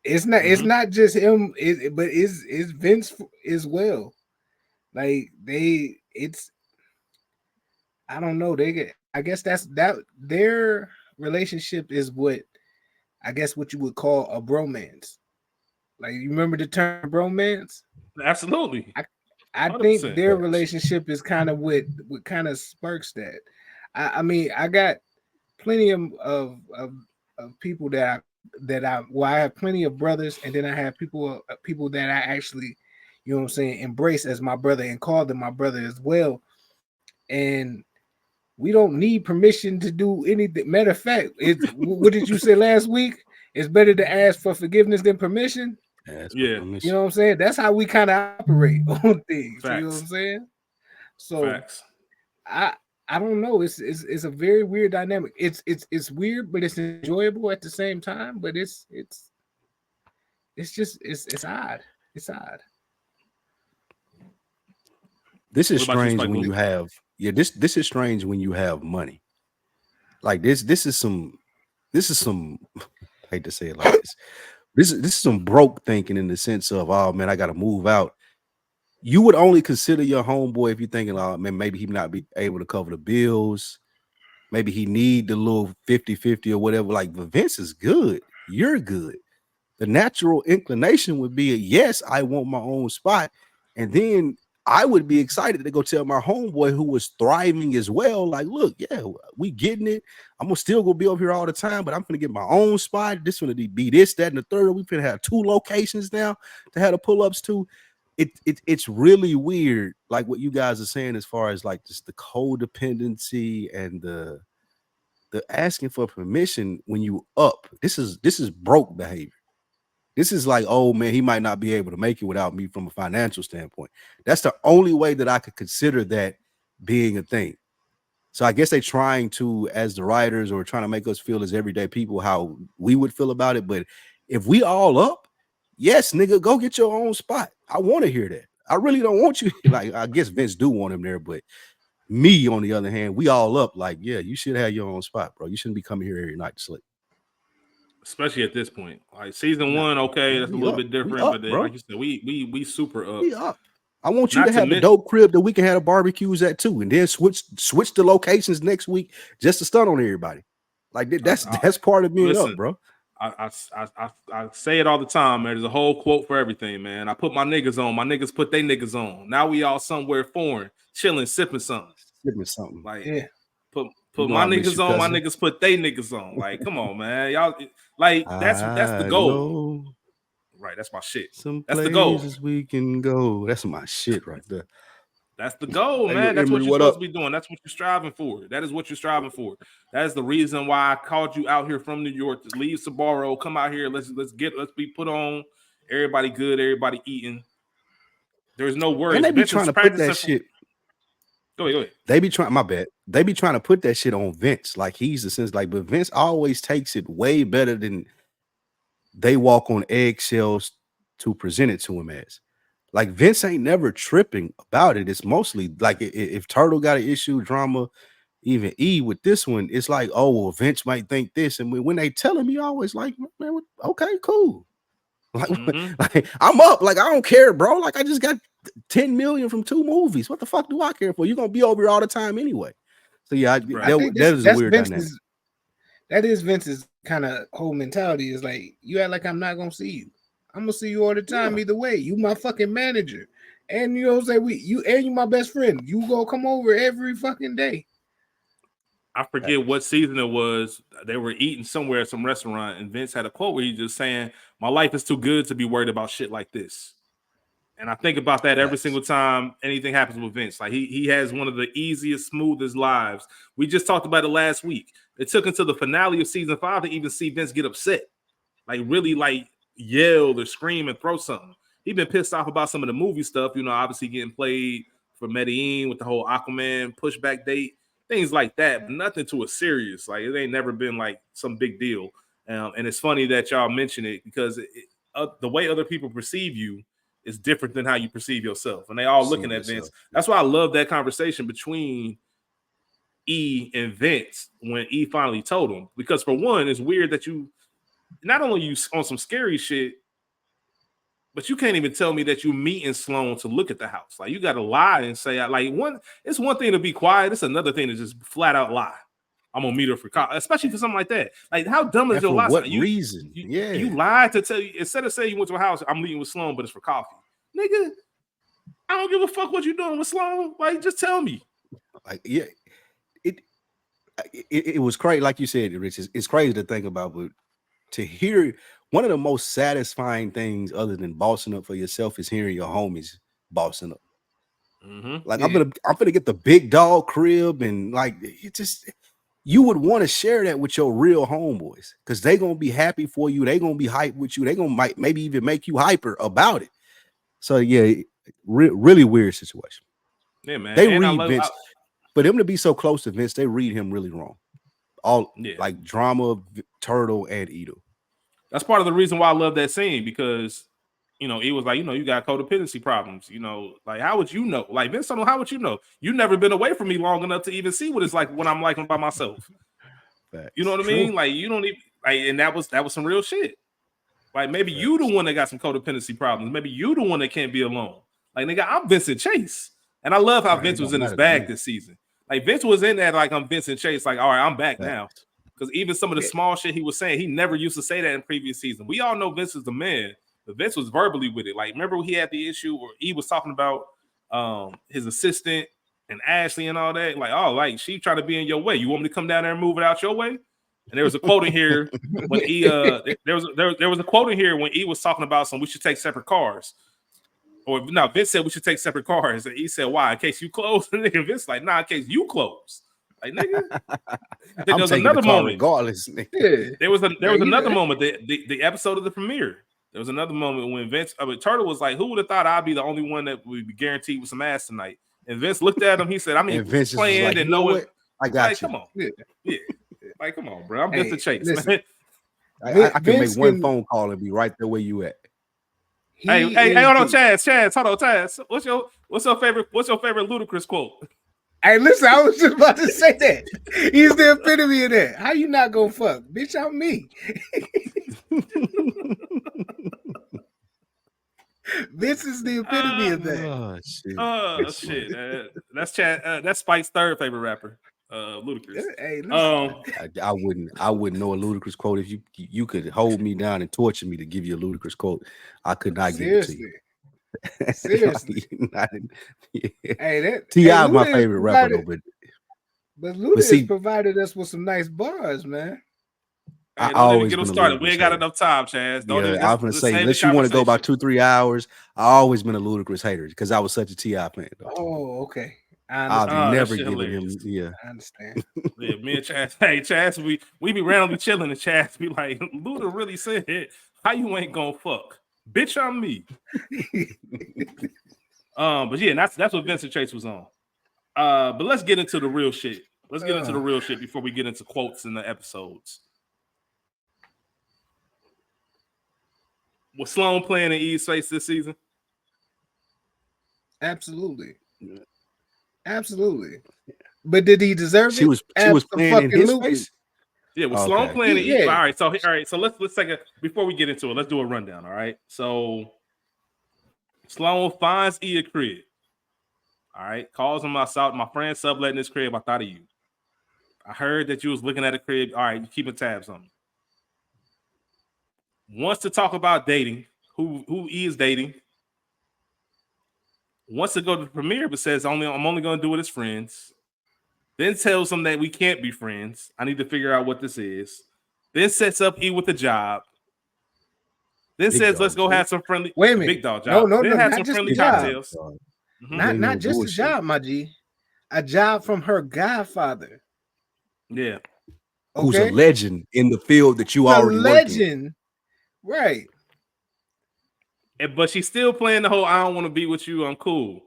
It's Mm-hmm. not just him, but it's Vince as well. Like it's I don't know. They get. I guess that their relationship is what I guess what you would call a bromance. Like you remember the term bromance? Absolutely. I I think 100%. their Facts. relationship is kind of what kind of sparks that. I mean I got plenty of people I have plenty of brothers, and then I have people that I actually, you know what I'm saying, embrace as my brother and call them my brother as well. And we don't need permission to do anything. Matter of fact, it's what did you say last week? It's better to ask for forgiveness than permission. Ask for Yeah. You permission. know what I'm saying? That's how we kind of operate on things. You know what I'm Facts. saying? So Facts. I I don't know. It's a very weird dynamic. It's weird, but it's enjoyable at the same time. But it's just it's odd. It's odd. This is What about you, strange Spike when Lee? you have this is strange when you have money. Like this is some I hate to say it like this. This is some broke thinking in the sense of, oh man, I gotta move out. You would only consider your homeboy if you're thinking, oh man, maybe he not be able to cover the bills. Maybe he need the little 50-50 or whatever. Like, but Vince is good. You're good. The natural inclination would be a yes, I want my own spot. And then I would be excited to go tell my homeboy who was thriving as well, like, look, yeah, we getting it. I'm gonna still go be over here all the time, but I'm gonna get my own spot. This gonna be this, that, and the third. We gonna have 2 locations now to have the pull-ups to. It's really weird, like what you guys are saying, as far as like just the codependency and the asking for permission when you up. This is broke behavior. This is like, oh man, he might not be able to make it without me from a financial standpoint. That's the only way that I could consider that being a thing. So I guess they're trying to, as the writers, or trying to make us feel as everyday people how we would feel about it. But if we all up, yes, nigga, go get your own spot. I want to hear that. I really don't want you. Like, I guess Vince do want him there, but me, on the other hand, we all up. Like, yeah, you should have your own spot, bro. You shouldn't be coming here every night to sleep. Especially at this point. Like season Nah, one, okay, man, that's a little bit we different, up, but bro. like you said, we super up. We up. I want you to Not to have the mention, dope crib that we can have the barbecues at too, and then switch the locations next week just to stun on everybody. Like that's I, that's part of being up, listen, bro. I say it all the time, man. There's a whole quote for everything, man. I put my niggas on, my niggas put they niggas on. Now we all somewhere foreign, chilling, sipping something. Give me something. Like Yeah. put You put know my I miss niggas you, on, my cousin. niggas put they niggas on. Like, come on, man. Y'all like that's the I goal. know Right, that's my shit. some That's the goal. places we can go. That's my shit right there. That's the goal, Hey, yo, man. That's Emery, what you're what supposed up? to be doing. That's what you're striving for. That is what you're striving for. That is the reason why I called you out here from New York to leave Sabaro. Come out here. Let's be put on. Everybody good. Everybody eating. There's no And worries. they be Vincent's trying to put that practicing for. shit. Go ahead. Go ahead. They be trying, my bad. They be trying to put that shit on Vince. Like he's the sense, like, but Vince always takes it way better than they walk on eggshells to present it to him as. Like Vince ain't never tripping about it. It's mostly like if Turtle got an issue, drama, even E with this one, it's like, oh, well, Vince might think this. And when they tell him, he always like, man, okay, cool. Like, Mm-hmm. like I'm up. Like, I don't care, bro. Like, I just got 10 million from 2 movies. What the fuck do I care for? You're gonna be over here all the time anyway. So yeah, I Right. think that is a that's weird dynamic. Vince's kind of whole mentality is like you act like I'm not gonna see you. I'm gonna see you all the time Yeah. either way. You my fucking manager. And you know what I'm saying? You my best friend. You gonna come over every fucking day. I forget what season it was. They were eating somewhere at some restaurant, and Vince had a quote where he's just saying, "My life is too good to be worried about shit like this." And I think about that every single time anything happens with Vince. Like he has one of the easiest, smoothest lives. We just talked about it last week. It took until the finale of season 5 to even see Vince get upset. Like really like yell or scream and throw something. He's been pissed off about some of the movie stuff, obviously getting played for Medellin with the whole Aquaman pushback date, things like that, but nothing to a serious. Like it ain't never been like some big deal. And it's funny that y'all mention it because the way other people perceive you is different than how you perceive yourself. And they all looking at Vince. That's why I love that conversation between E and Vince when E finally told him. Because for one, it's weird that you not only you on some scary shit, but you can't even tell me that you meeting Sloan to look at the house. Like you got to lie and say like it's one thing to be quiet. It's another thing to just flat out lie. I'm gonna meet her for college, especially for something like that. Like how dumb is your lie? What reason? You lied to tell you instead of saying you went to a house. I'm meeting with Sloan, but it's for coffee, nigga. I don't give a fuck what you doing with Sloan. Like just tell me. Like it was crazy. Like you said, Rich, it's crazy to think about, but to hear one of the most satisfying things other than bossing up for yourself is hearing your homies bossing up. Mm-hmm. Like I'm gonna get the big dog crib and like it just. You would want to share that with your real homeboys because they're gonna be happy for you. They're gonna be hyped with you. They're gonna maybe even make you hyper about it. So yeah, really weird situation. Yeah, man. They read Vince, for them to be so close to Vince, they read him really wrong. Like drama, Turtle, and Ito. That's part of the reason why I love that scene because it was like, you got codependency problems. Like how would you know? Like Vince, how would you know? You've never been away from me long enough to even see what it's like when I'm like by myself. Facts. You know what I mean? Like you don't even and that was some real shit. Like maybe you the one that got some codependency problems. Maybe you the one that can't be alone. Like nigga, I'm Vincent Chase, and I love how Vince was in his bag this season. Like Vince was in that like I'm Vincent Chase. Like all right, I'm back now. Because even some of the small shit he was saying, he never used to say that in previous season. We all know Vince is the man. But Vince was verbally with it. Like, remember he had the issue where he was talking about his assistant and Ashley and all that? Like, oh, like she tried to be in your way. You want me to come down there and move it out your way? And there was a quote in here when he there was a quote in here when he was talking about we should take separate cars. Or no, Vince said we should take separate cars. And he said, why? In case you close? And Vince like, nah, in case you close. Like, nigga. And then there was another moment. Regardless, there was another moment. The episode of the premiere. There was another moment when Turtle was like, who would have thought I'd be the only one that would be guaranteed with some ass tonight? And Vince looked at him. He said, I mean, Vince playing like, and knowing. I got you. Come on. Yeah. Like, come on, bro. I'm Vincent Chase. Listen, I can make one phone call and be right there where you at. Hey, hold on, Chaz. Hold on, Chaz. What's your favorite Ludacris quote? Hey, listen, I was just about to say that. He's the epitome of that. How you not gonna fuck? Bitch, I'm me. This is the epitome of that. Oh shit. That's Chad. That's Spike's third favorite rapper, Ludacris. Hey, I wouldn't know a Ludacris quote if you could hold me down and torture me to give you a Ludacris quote. I could not give it to you. Seriously. Hey, T.I. my favorite rapper though, but Ludacris provided us with some nice bars, man. I always get them started. We ain't got enough time, Chaz. I was gonna say, unless you want to go about 2-3 hours, I always been a Ludacris hater because I was such a T.I. fan. Though. Oh, okay. I've never given him. Yeah, I understand. Yeah, me and Chaz. Hey, Chaz, we be randomly chilling, and Chaz be like, "Luda really said, how you ain't gonna fuck, bitch, I'm me." But yeah, that's what Vincent Chase was on. But let's get into the real shit. Let's get into the real shit before we get into quotes in the episodes. Was Sloan playing in Eve's face this season? Absolutely. But did he deserve it? She was playing in his face. Yeah, was Sloan playing in Eve? All right, so let's take before we get into it, let's do a rundown. All right. So Sloan finds E a crib. All right, calls him outside. My friend subletting this crib. I thought of you. I heard that you was looking at a crib. All right, you keeping tabs on me. Wants to talk about dating, who he is dating. Wants to go to the premiere, but says I'm only going to do it as friends. Then tells him that we can't be friends. I need to figure out what this is. Then sets up E with a job. Then Big says, dog, let's go bro. have some friendly Wait a big minute. dog No, job. no, Then no, have not some just friendly the job. cocktails. Dog. Mhm. Ain't Not no just a bullshit. job, my G. A job from her godfather. Yeah. Who's a Okay, legend in the field that you the already work in. legend, right? But she's still playing the whole I don't want to be with you, I'm cool.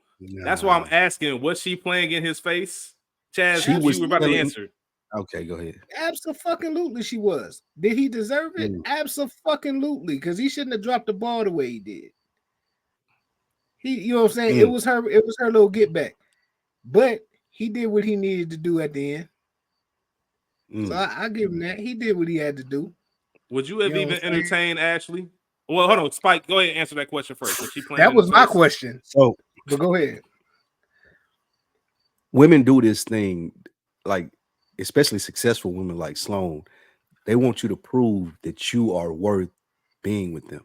That's why I'm Nah, asking, was she playing in his face? Chaz, she since you was were about to Absolutely, telling. answer. Okay, go ahead. absolutely, she was. Did he deserve it? Mm, Absolutely, because he shouldn't have dropped the ball the way he did. You know what I'm saying? It mm, was her. It was her little get back, but he did what he needed to do at the end. So mm. I give him that. He did what he had to do. Would you You have know even what I'm saying? entertained Ashley? Well, hold on, Spike. Go ahead and answer that question first. Was she playing That in his was my face? question. So But go ahead. women do this thing, like especially successful women like Sloan. They want you to prove that you are worth being with them.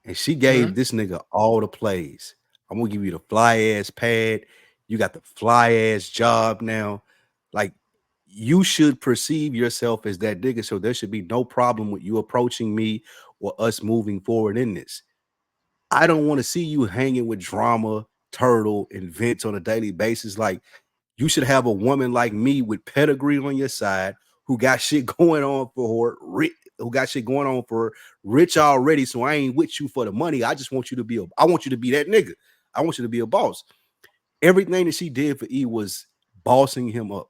And she Mhm. gave this nigga all the plays. I'm gonna give you the fly ass pad. You got the fly ass job now. Like you should perceive yourself as that nigga. So there should be no problem with you approaching me or us moving forward in this. I don't want to see you hanging with drama, turtle, and Vince on a daily basis. Like you should have a woman like me with pedigree on your side who got shit going on for her, who got shit going on for her, rich already. So I ain't with you for the money. I just want you to be I want you to be that nigga. I want you to be a boss. Everything that she did for E was bossing him up.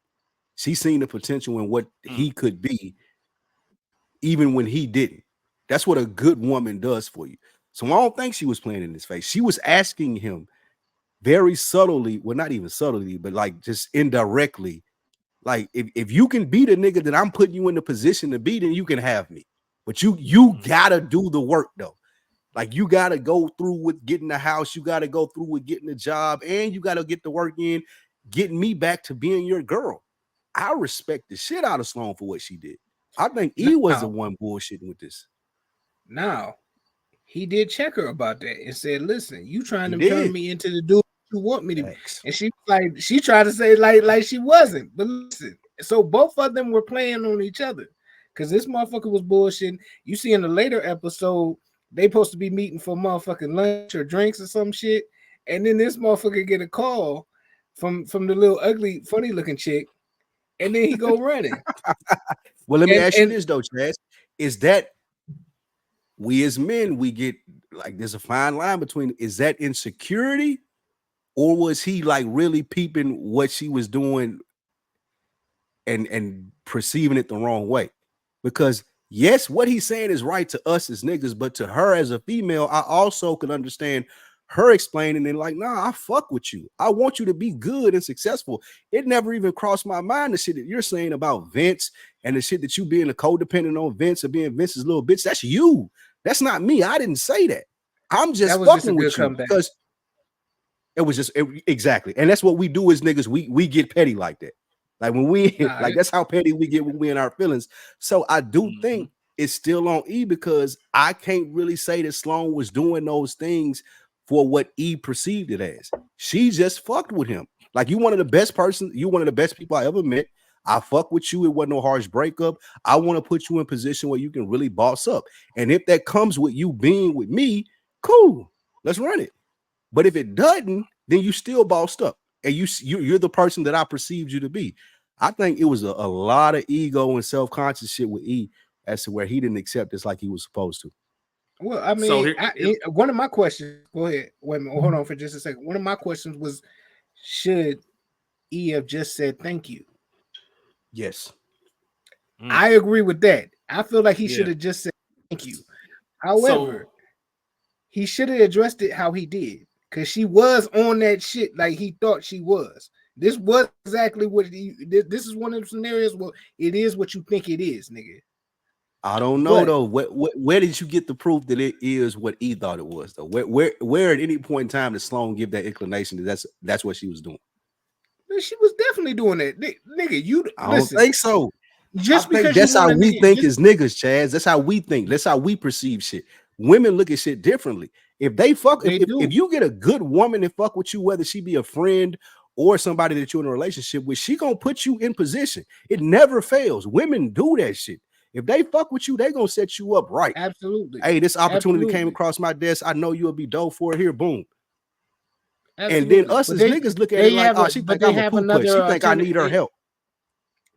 She seen the potential in what Mm, he could be, even when he didn't. That's what a good woman does for you. So I don't think she was playing in his face. She was asking him very subtly, well, not even subtly, but like just indirectly, like if you can be the nigga that I'm putting you in the position to be, then you can have me. But you mm, gotta do the work though. Like you gotta go through with getting the house, you gotta go through with getting the job, and you gotta get the work in, getting me back to being your girl. I respect the shit out of Sloan for what she did. I think E was the Now, one bullshitting with this. now, he did check her about that and said, "Listen, you trying He to turn did. me into the dude you want me to be." Facts. And she like she tried to say like she wasn't. But listen, so both of them were playing on each other because this motherfucker was bullshitting. You see in the later episode, they supposed to be meeting for motherfucking lunch or drinks or some shit, and then this motherfucker get a call from the little ugly, funny looking chick, and then he go running. Well, let me ask you And this though, Chaz. Is that we as men, we get like there's a fine line between is that insecurity or was he like really peeping what she was doing and perceiving it the wrong way? Because yes, what he's saying is right to us as niggas, but to her as a female, I also can understand her explaining it like, nah, I fuck with you. I want you to be good and successful. It never even crossed my mind the shit that you're saying about Vince and the shit that you being a codependent on Vince or being Vince's little bitch. That's you. That's not me. I didn't say that. I'm that just was just a fucking good with you comeback. because it was just exactly, and that's what we do as niggas. We get petty like that. Like when we Nah, like that's how petty we get when we in our feelings. So I do mhm. think it's still on E because I can't really say that Sloan was doing those things for what E perceived it as. She just fucked with him. Like you one of the best person, you one of the best people I ever met. I fuck with you. It wasn't no harsh breakup. I want to put you in position where you can really boss up. And if that comes with you being with me, cool. Let's run it. But if it doesn't, then you still bossed up, and you're the person that I perceived you to be. I think it was a lot of ego and self conscious shit with E as to where he didn't accept this like he was supposed to. well, I So mean, here one of my questions. Go ahead. Wait a minute. Hold on for just a second. One of my questions was, should E have just said thank you? Yes, mm, I agree with that. I feel like he should yeah. have just said thank you. So However, he should have addressed it how he did because she was on that shit like he thought she was. This was exactly what this is one of the scenarios where it is what you think it is, nigga. I don't know But though. Where did you get the proof that it is what E thought it was though? Where at any point in time did Sloan give that inclination that that's what she was doing? she was definitely doing that, nigga. You I don't listen, think so. I just think because you that's want how a we nigga, think just as niggas, Chaz. That's how we think. That's how we perceive shit. Women look at shit differently. If they fuck, they if do. you get a good woman and fuck with you, whether she be a friend or somebody that you're in a relationship with, she gonna put you in position. It never fails. Women do that shit. If they fuck with you, they gonna set you up right. Absolutely. Hey, this opportunity came Absolutely. across my desk. I know you'll be dope for it. Here, boom. Absolutely. And then us But as they- niggas look at they it like, have oh, a- she but think they I'm a have poo putt. another She think I need her alternative. help.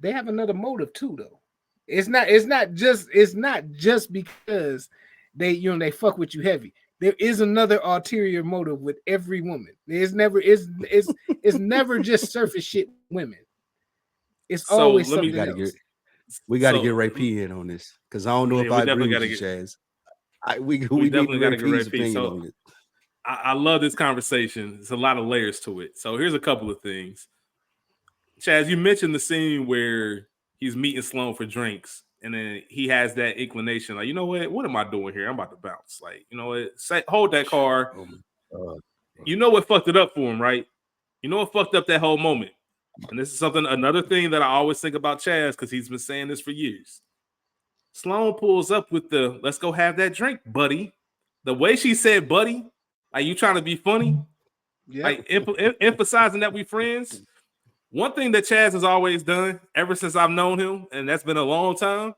They have another motive too, though. It's not just because they fuck with you heavy. There is another ulterior motive with every woman. It's never just surface shit with women. It's So always let me- something else. We got to So- get Ray P in on this because I don't know Yeah, if we I agree definitely with you, gotta Chaz. We need definitely Ray gotta get Ray P's P. opinion So- on it. I love this conversation. There's a lot of layers to it. So here's a couple of things. Chaz, you mentioned the scene where he's meeting Sloan for drinks, and then he has that inclination, like, you know what am I doing here? I'm about to bounce. Like, you know what? Hold that car. Oh my God. You know what fucked it up for him, right? You know what fucked up that whole moment. And this is another thing that I always think about Chaz, because he's been saying this for years. Sloan pulls up with the "let's go have that drink, buddy." The way she said "buddy," like you trying to be funny, like emphasizing that we friends. One thing that Chaz has always done ever since I've known him, and that's been a long time.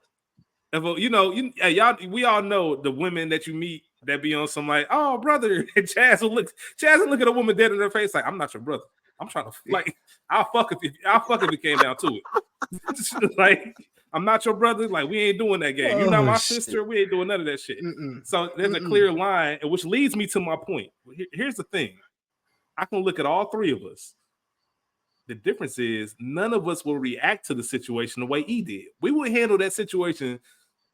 If hey, y'all, we all know the women that you meet that be on some like, "oh brother," and Chaz will look at a woman dead in her face like, "I'm not your brother. I'm trying to like, I'll fuck if it came down to it." Like, I'm not your brother. Like, we ain't doing that game. You're not my sister. We ain't doing none of that shit. So there's a clear line, which leads me to my point. Here's the thing. I can look at all three of us. The difference is none of us will react to the situation the way he did. We would handle that situation.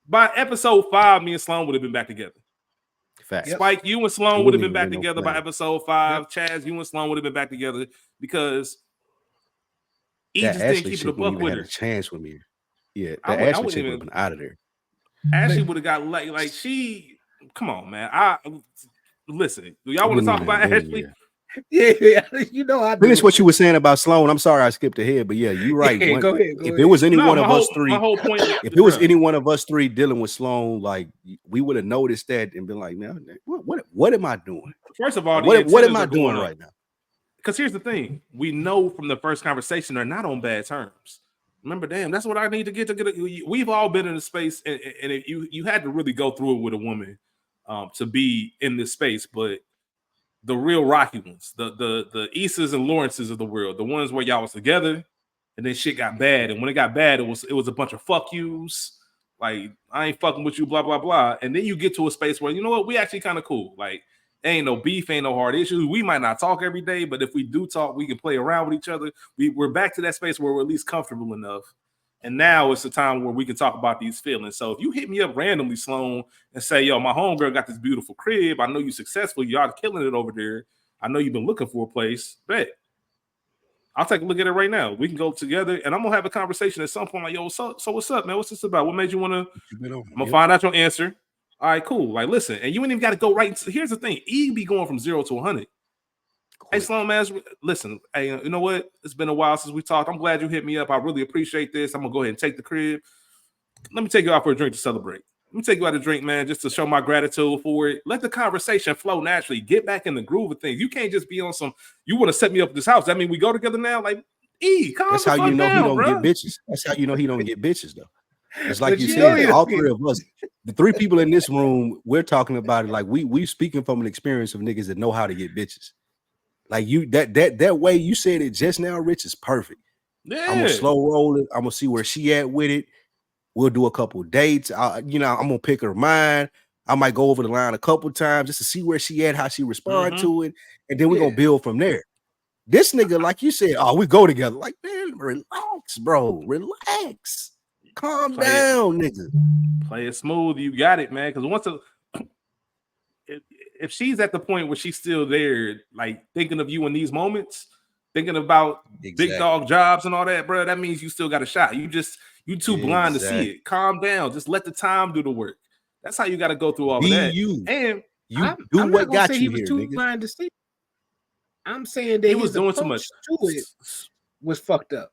By episode 5, me and Sloan would have been back together. Facts. Spike, you and Sloan would have been back together by episode 5. Chaz, you and Sloan would have been back together because he just didn't keep it a buck with her. Had a chance with me. Yeah, I that Ashley wouldn't chick would even have been out of there. Ashley would have got like she. Come on, man. Listen. Do y'all want to talk about Ashley? Yeah, you know I do. Finish what you were saying about Sloan. I'm sorry I skipped ahead, but yeah, you're right. Go ahead. If it was any one of us three, my whole point. If it was any one of us three dealing with Sloan, like we would have noticed that and been like, man, what am I doing? First of all, what am I doing right now? Because here's the thing: we know from the first conversation they're not on bad terms. Remember, damn, that's what I need to get. We've all been in a space, and you had to really go through it with a woman to be in this space, but. The real rocky ones, the Isas and Lawrences of the world, the ones where y'all was together, and then shit got bad. And when it got bad, it was a bunch of fuck yous, like I ain't fucking with you, blah blah blah. And then you get to a space where you know what, we actually kind of cool. Like ain't no beef, ain't no hard issues. We might not talk every day, but if we do talk, we can play around with each other. We're back to that space where we're at least comfortable enough. And now it's the time where we can talk about these feelings. So if you hit me up randomly, Sloan, and say, yo, my homegirl got this beautiful crib. I know you're successful. Y'all killing it over there. I know you've been looking for a place. Bet. I'll take a look at it right now. We can go together, and I'm going to have a conversation at some point like, yo, what's up, man? What's this about? What made you want to? I'm going to find out your answer. All right, cool. Like, listen, and you ain't even got to go right. Here's the thing. E be going from 0 to 100. Hey, Sloan, man, listen, hey, you know what? It's been a while since we talked. I'm glad you hit me up. I really appreciate this. I'm going to go ahead and take the crib. Let me take you out for a drink to celebrate. Let me take you out to drink, man, just to show my gratitude for it. Let the conversation flow naturally. Get back in the groove of things. You can't just be on some, you want to set me up at this house. That mean we go together now? Like, calm That's the how fuck you know down, he don't bro. get bitches. That's how you know he don't get bitches, though. It's like you you said, all three of us, the three people in this room, we're talking about it like we speaking from an experience of niggas that know how to get bitches. Like you, that way you said it just now, Rich, is perfect. Yeah. I'm gonna slow roll it. I'm gonna see where she at with it. We'll do a couple of dates. I'm gonna pick her mind. I might go over the line a couple times just to see where she at, how she respond to it, and then we're gonna build from there. This nigga, like you said, we go together. Like, man, relax, bro. Relax. Calm down, nigga. Play it smooth. You got it, man. Because if she's at the point where she's still there, like thinking of you in these moments, thinking about big dog jobs and all that, bro, that means you still got a shot. You too blind to see it. Calm down. Just let the time do the work. That's how you got to go through all of that. And you do what got you here, too blind to see. I'm saying that he was doing too much to it was fucked up.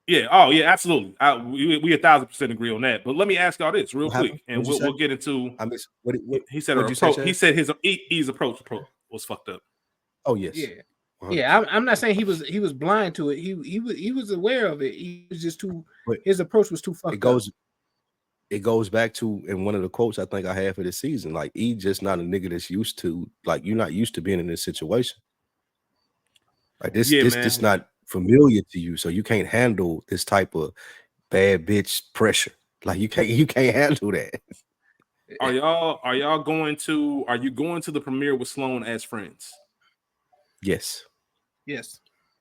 Yeah. Oh, yeah. Absolutely. We 1,000% agree on that. But let me ask y'all this real quick, and we'll get into. I miss what he said. He said his approach was fucked up. Oh yes. Yeah. 100%. Yeah. I'm not saying he was blind to it. He was aware of it. He was just too. His approach was too fucked up. it goes back to in one of the quotes I think I have for this season. Like, E just not a nigga that's used to, like, you're not used to being in this situation. Like Yeah, this man. not familiar to you, so you can't handle this type of bad bitch pressure. Like you can't handle that. Are you going to the premiere with Sloan as friends? Yes, Yes.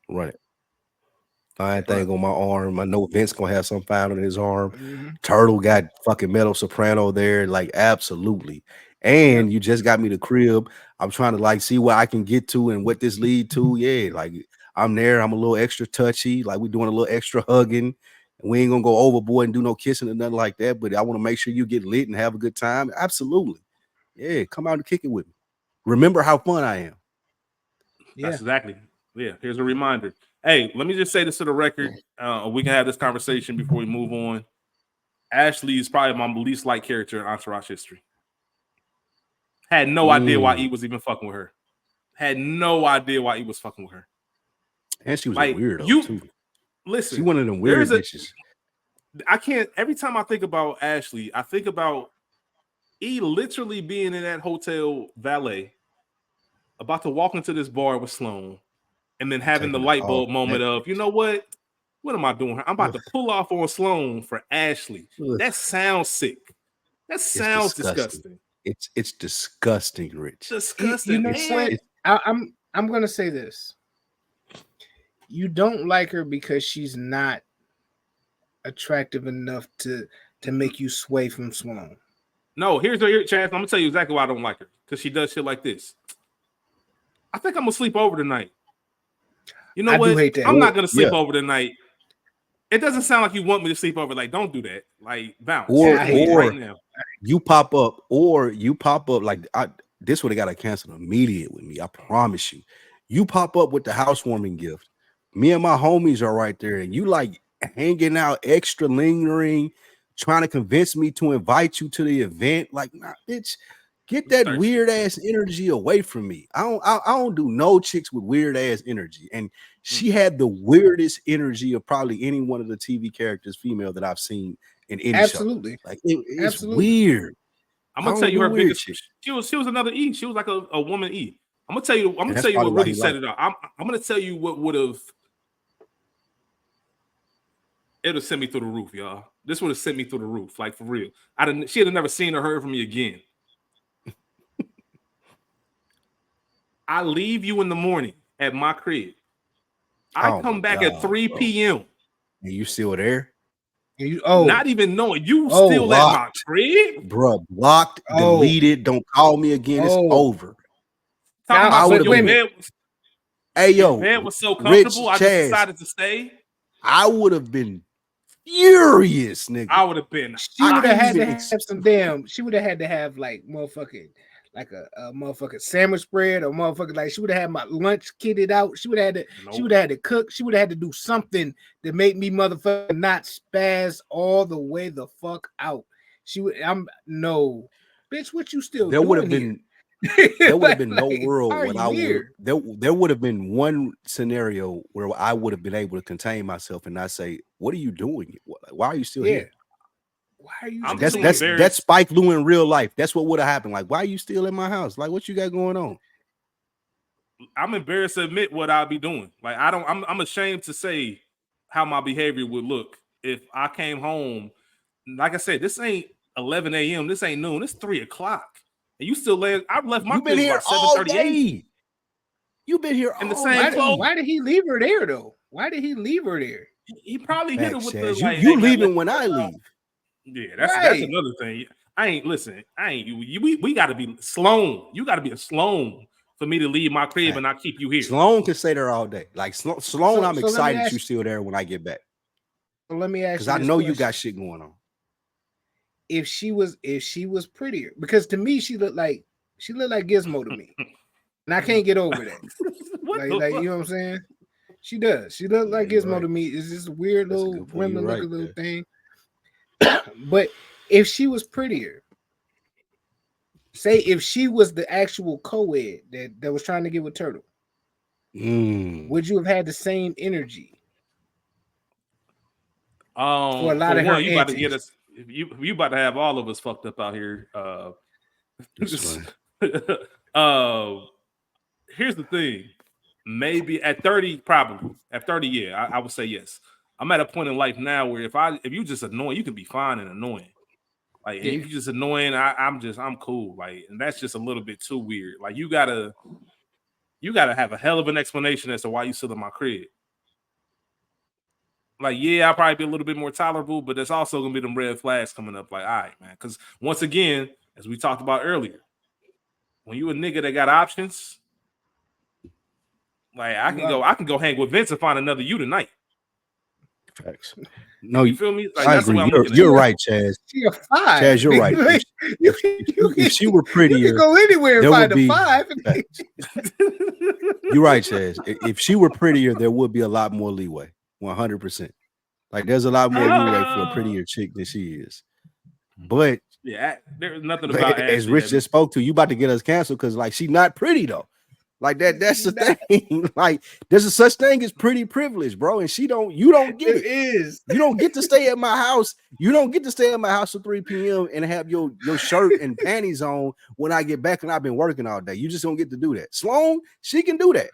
run it. Fine Right. thing on my arm. I know Vince gonna have some found on his arm. Mm-hmm. Turtle got fucking metal soprano there. Like, absolutely. And Yep. you just got me the crib. I'm trying to like see what I can get to and what this lead to. Yeah, like I'm there. I'm a little extra touchy. Like we're doing a little extra hugging. And we ain't gonna go overboard and do no kissing or nothing like that. But I want to make sure you get lit and have a good time. Absolutely. Yeah, come out and kick it with me. Remember how fun I am. Yeah. That's exactly. Yeah. Here's a reminder. Hey, let me just say this to the record. We can have this conversation before we move on. Ashley is probably my least liked character in Entourage history. Had no idea why E was even fucking with her. Had no idea why E was fucking with her. And she was a Like weirdo you too. listen. She one of them There weird is a. bitches. I can't. Every time I think about Ashley, I think about E literally being in that hotel valet, about to walk into this bar with Sloan, and then having the Taking the light call bulb from moment that of, you bitch. know what? What am I doing here? I'm about Ugh, to pull off on Sloan for Ashley. ugh. That sounds sick. That It's sounds disgusting. disgusting. It's disgusting, Rich. You Disgusting. know what? It's I'm gonna say this. You don't like her because she's not attractive enough to make you sway from Sloan. No, here's the chance. I'm gonna tell you exactly why I don't like her. Because she does shit like this. I think I'm gonna sleep over tonight. You know I do what? hate that. I'm not gonna sleep yeah. over tonight. It doesn't sound like you want me to sleep over. Like, don't do that. Like, bounce. Yeah, Or I Leave hate right or now. you pop up like this would have got to cancel immediate with me. I promise you. You pop up with the housewarming gift. Me and my homies are right there, and you like hanging out, extra lingering, trying to convince me to invite you to the event. Like, nah, bitch, get that Thirsty. weird ass energy away from me. I don't do no chicks with weird ass energy. And she had the weirdest energy of probably any one of the TV characters, female, that I've seen in any show. Absolutely. Like it's Absolutely. weird. I'm I gonna tell don't you do her weird biggest. shit. She was another E. She was like a woman E. I'm gonna tell you. I'm And gonna that's tell you probably what why really he set liked it up. I'm gonna tell you what would have. It'll send me through the roof, y'all. This would have sent me through the roof, like for real. I didn't. She'd have never seen or heard from me again. I leave you in the morning at my crib. I Oh my come back at god, 3 bro. p.m. And you still there? You, Not even knowing you Oh, still at Blocked, my crib. bro. Blocked, oh, deleted. Don't call me again. It's oh. over. Talking Now, I about would some but have wait a been, minute. hey your yo, bed was so comfortable. Rich I just Chaz. decided to stay. I would have been furious, nigga. I would have been She I would have couldn't had hot. to even have some damn. She would have had to have like motherfucking, like a motherfucking sandwich spread or motherfucking like. She would have had my lunch kitted out. She would have had to. She Nope. would have had to cook. She would have had to do something to make me motherfucking not spaz all the way the fuck out. She would. I'm no, bitch. What you still there would have doing been here? there would have been no Like, world why are when you I would here? there would have been one scenario where I would have been able to contain myself and not say, "What are you doing? Why are you still Yeah. here?" Why are you I'm Like still too here? that's embarrassed. Spike Lee in real life. That's what would have happened. Like, why are you still in my house? Like, what you got going on? I'm embarrassed to admit what I'll be doing. Like I don't. I'm ashamed to say how my behavior would look if I came home. Like I said, this ain't 11 a.m. This ain't noon. It's 3 o'clock, and you still lay. I left my You've been crib here about all 7:38 day. You've been here in the all same clothes. day. Why did he leave her there though? Why did he leave her there? He probably hit her Facts, with the Chaz. like, You "Hey man, let's leaving when I go out." leave. Yeah, that's Right. another thing. I ain't listen. I ain't you. We got to be Sloan. You got to be a Sloan for me to leave my crib and Facts. not keep you here. Sloan can stay there all day. Like Sloan, I'm So let me excited you ask. still there when I get back So let me ask because you I this know you question: got shit going on. if she was prettier, because to me she looked like Gizmo to me, and I can't get over that. What Like the like fuck? you know what I'm saying? She does. She looked Yeah, like you're Gizmo right. to me. It's just a weird That's a little good point. You're gremlin right. looking little Yeah. thing. But if she was prettier, say if she was the actual co-ed that was trying to get with Turtle, would you have had the same energy for a lot For of her one, you about to get antics? us. you about to have all of us fucked up out here. That's fine. Here's the thing. Maybe at 30, probably. At 30, yeah, I would say yes. I'm at a point in life now where if you just annoying, you can be fine and annoying. Like, and Yeah. if you just annoying, I'm cool. Like, and that's just a little bit too weird. Like, you gotta have a hell of an explanation as to why you still in my crib. Like, yeah, I'll probably be a little bit more tolerable, but there's also gonna be them red flags coming up. Like, all right, man. Because once again, as we talked about earlier, when you a nigga that got options, like I can go hang with Vince and find another you tonight. Facts. No, You feel me? Like, I that's the agree. way I'm looking at You're it. right, Chaz. She a 5. Chaz, you're right. Like, If she were you prettier, can go anywhere and there find would be- a 5. Facts. You're right, Chaz. If she were prettier, there would be a lot more leeway. 100%. Like, there's a lot more leeway for a prettier chick than she is. But Yeah, there's nothing about as Ashley Rich that- just spoke to, you about to get us canceled because like she's not pretty though. Like that's the thing. Like there's a such thing as pretty privilege, bro. And you don't get it. is. You don't get to stay at my house. You don't get to stay at my house till 3 p.m. and have your shirt and panties on when I get back and I've been working all day. You just don't get to do that. Sloan, she can do that.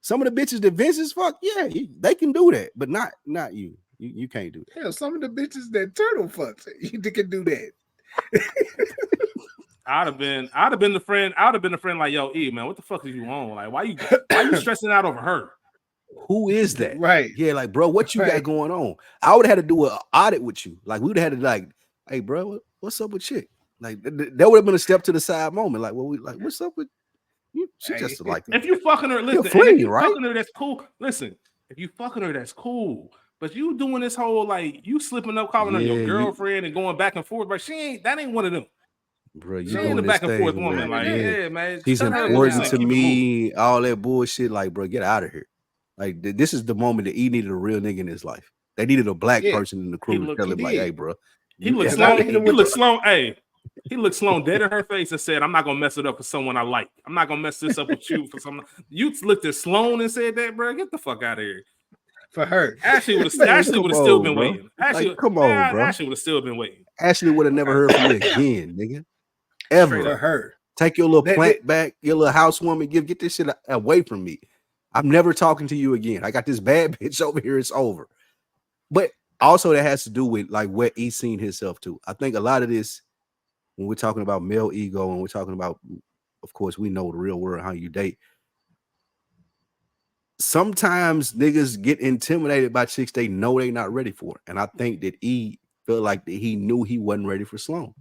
Some of the bitches that Vince is fuck, yeah, they can do that, but not you. You can't do that. Hell, some of the bitches that Turtle fucks, you can do that. I'd have been the friend. I would have been the friend like, yo, E, man, what the fuck are you on? Like, why you stressing out over her? Who is that? Right. Yeah, like, bro, what you got Right. going on? I would have had to do an audit with you. Like, we would have had to like, hey, bro, what's up with chick? Like, that would have been a step to the side moment. Like, what's up with you? She just Hey, like If you fucking her, listen. free, If you right? fucking her, that's cool. Listen, if you fucking her, that's cool. But you doing this whole like you slipping up, calling her Yeah, your you- girlfriend and going back and forth, but that ain't one of them. bro, you She ain't a doing back this and forth thing woman. where, Like, yeah, man. she's shut up, important listen, to keep it moving. me, all that bullshit. Like, bro, get out of here. Like, this is the moment that he needed a real nigga in his life. They needed a black Yeah. person in the crew to looked- tell he him, like, did. hey, bro. He looked Yeah, Sloan. I hit him He with looked Sloan. Hey, he looked Sloan dead in her face and said, "I'm not gonna mess it up for someone I like. I'm not gonna mess this up with you for someone." You looked at Sloan and said that, bro. Get the fuck out of here. For her. Ashley would have Man, still come been on, bro. waiting. Ashley, Like, come on, bro. Ashley would have still been waiting. Ashley would have never heard from me again, nigga. Straight Ever. For her. Take your little That- plant back, your little housewoman. Get this shit away from me. I'm never talking to you again. I got this bad bitch over here. It's over. But also that has to do with like what he's seen himself to. I think a lot of this, when we're talking about male ego and we're talking about, of course, we know the real world, how you date. Sometimes niggas get intimidated by chicks they know they not ready for. And I think that he felt like that he knew he wasn't ready for Sloan.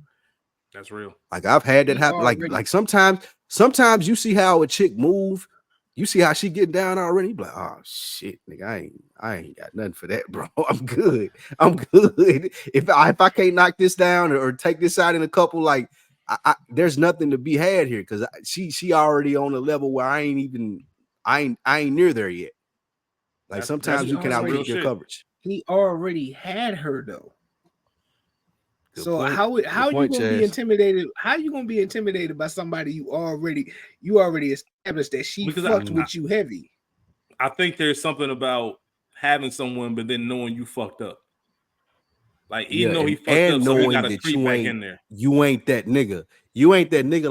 That's real. Like I've had that He happen. already- Like sometimes you see how a chick move, you see how she get down already. You be like, oh shit, nigga, I ain't got nothing for that, bro. I'm good. If I can't knock this down or take this out in a couple, like there's nothing to be had here because she already on a level where I ain't near there yet. Like That's sometimes you can real outkick your shit. coverage. He already had her though. Good So point. how Good you point, gonna be Chaz. intimidated? How you gonna be intimidated by somebody you already established that she Because fucked with you heavy? I think there's something about having someone, but then knowing you fucked up. Like, even though he fucked up, so he got to creep back in there. You ain't that nigga. You ain't that nigga.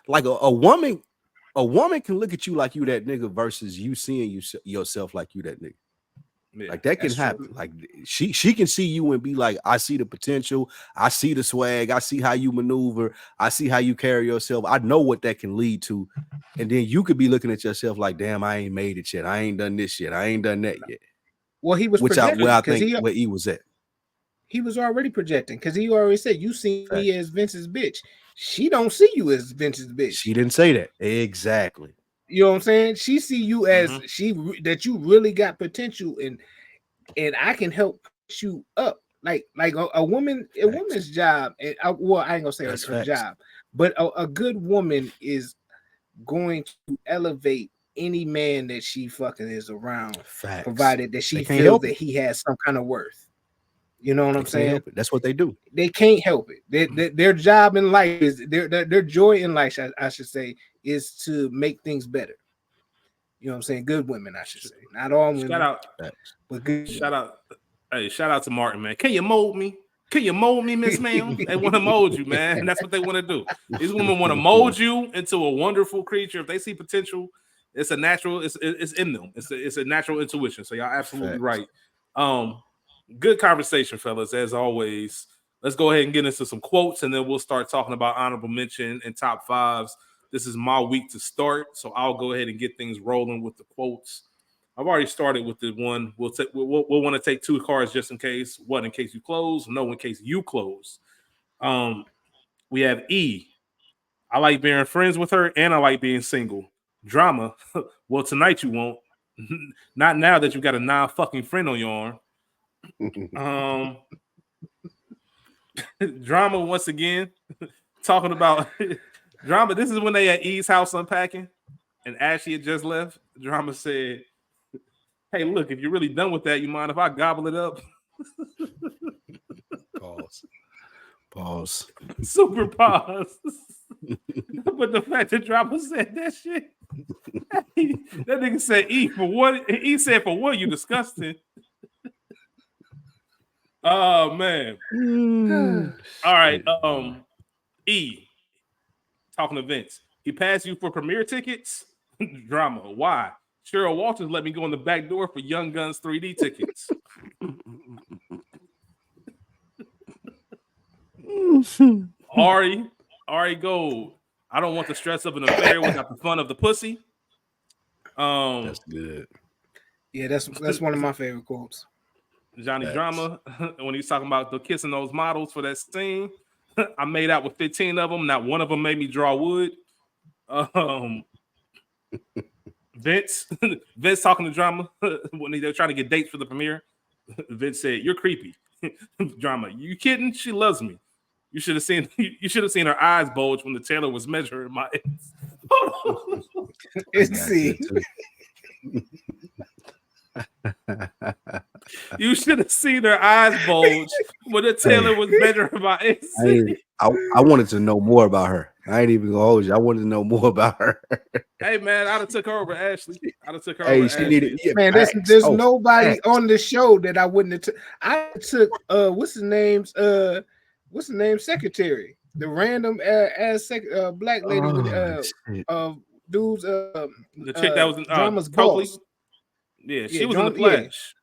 Like a woman can look at you like you that nigga versus you seeing yourself like you that nigga. Yeah. Like that can That's happen. true. Like she can see you and be like, I see the potential, I see the swag, I see how you maneuver, I see how you carry yourself. I know what that can lead to. And then you could be looking at yourself like, damn, I ain't made it yet. I ain't done this yet. I ain't done that yet. Well, he was Where projecting I because think where he was at. he was already projecting because he already said you see Fact. me as Vince's bitch. She don't see you as Vince's bitch. She didn't say that. Exactly. You know what I'm saying? She see you as Mhm. that you really got potential and I can help push you up. Like a woman's job. And I ain't gonna say That's her facts. job, but a good woman is going to elevate any man that she fucking is around, Facts. provided that she They can't feels help that it. he has some kind of worth. You know what They I'm can't saying? help it. That's what they do. They can't help it. Their job in life is their joy in life, I should say, is to make things better. You know what I'm saying? Good women, I should say. Not all women, Shout out, but good. shout out, hey, shout out to Martin, man. Can you mold me? Can you mold me, Miss Ma'am? They want to mold you, man. That's what they want to do. These women want to mold you into a wonderful creature. If they see potential, it's a natural. It's in them. It's a natural intuition. So y'all absolutely right. Good conversation, fellas. As always, let's go ahead and get into some quotes, and then we'll start talking about honorable mention and top fives. This is my week to start, so I'll go ahead and get things rolling with the quotes. I've already started with the one. We'll want to take 2 cards just in case. What, in case you close? No, in case you close. We have E. I like being friends with her, and I like being single. Drama. Well, tonight you won't. Not now that you got a non-fucking friend on your arm. Drama once again. Talking about drama. This is when they at E's house unpacking, and Ashley had just left. Drama said, "Hey, look, if you're really done with that, you mind if I gobble it up?" Pause. Super pause. But the fact that Drama said that shit, that nigga said E for what? E said for what? You disgusting. Oh man. All right. E. Talking to Vince. He passed you for premiere tickets? Drama. Why? Cheryl Walters let me go in the back door for Young Guns 3D tickets. Ari Gold. I don't want the stress of an affair without the fun of the pussy. That's good. Yeah, that's one of my favorite quotes. Johnny Drama, when he's talking about the kissing those models for that scene. I made out with 15 of them. Not one of them made me draw wood. Vince talking to Drama when they're trying to get dates for the premiere. Vince said, "You're creepy." Drama, you kidding? She loves me. You should have seen her eyes bulge when the tailor was measuring my ass. See. You should have seen her eyes bulge when the tailor was measuring my ass. I wanted to know more about her. I ain't even gonna hold you. I wanted to know more about her. Hey man, I'd have took her over Ashley. Man, there's nobody on the show that I wouldn't have I took what's the name's secretary, the random black lady with dudes the chick that was in Drama's Coakley. boss. Yeah, she was in the Flash.